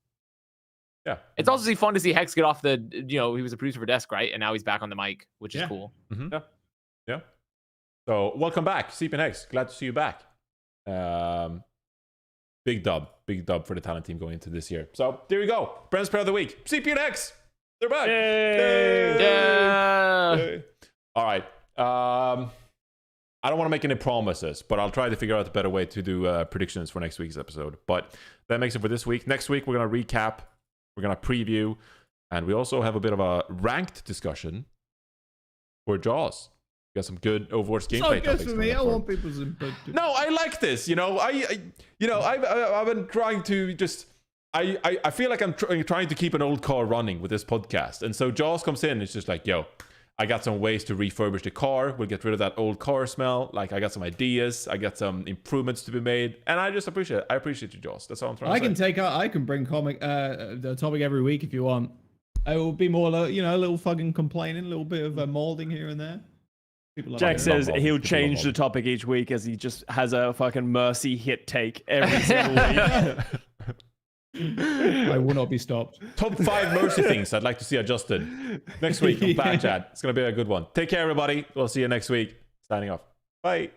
Yeah. It's also fun to see Hex get off the, he was a producer for Desk, right? And now he's back on the mic, which is cool. Mm-hmm. Yeah. So welcome back, CPNX. Glad to see you back. Big dub for the talent team going into this year. So there you go. Brent's Player of the Week. CPNX. They're back. Yay! Yeah. All right. I don't want to make any promises, but I'll try to figure out a better way to do predictions for next week's episode. But that makes it for this week. Next week, we're going to recap. We're going to preview. And we also have a bit of a ranked discussion for Jaws. We got some good Overwatch gameplay topics. For me. I want people's input. No, I like this. I've been trying to just... I feel like I'm trying to keep an old car running with this podcast. And so Jaws comes in. It's just like, yo, I got some ways to refurbish the car. We'll get rid of that old car smell. Like, I got some ideas. I got some improvements to be made. And I just appreciate it. I appreciate you, Jaws. That's all I'm trying to say. I can bring the topic every week if you want. It will be more, a little fucking complaining, a little bit of molding here and there. Jack says he'll change the topic each week as he just has a fucking Mercy hit take every single week. I will not be stopped. Top 5 Mercy things I'd like to see adjusted next week on Plat Chat. It's going to be a good one. Take care, everybody. We'll see you next week. Signing off. Bye.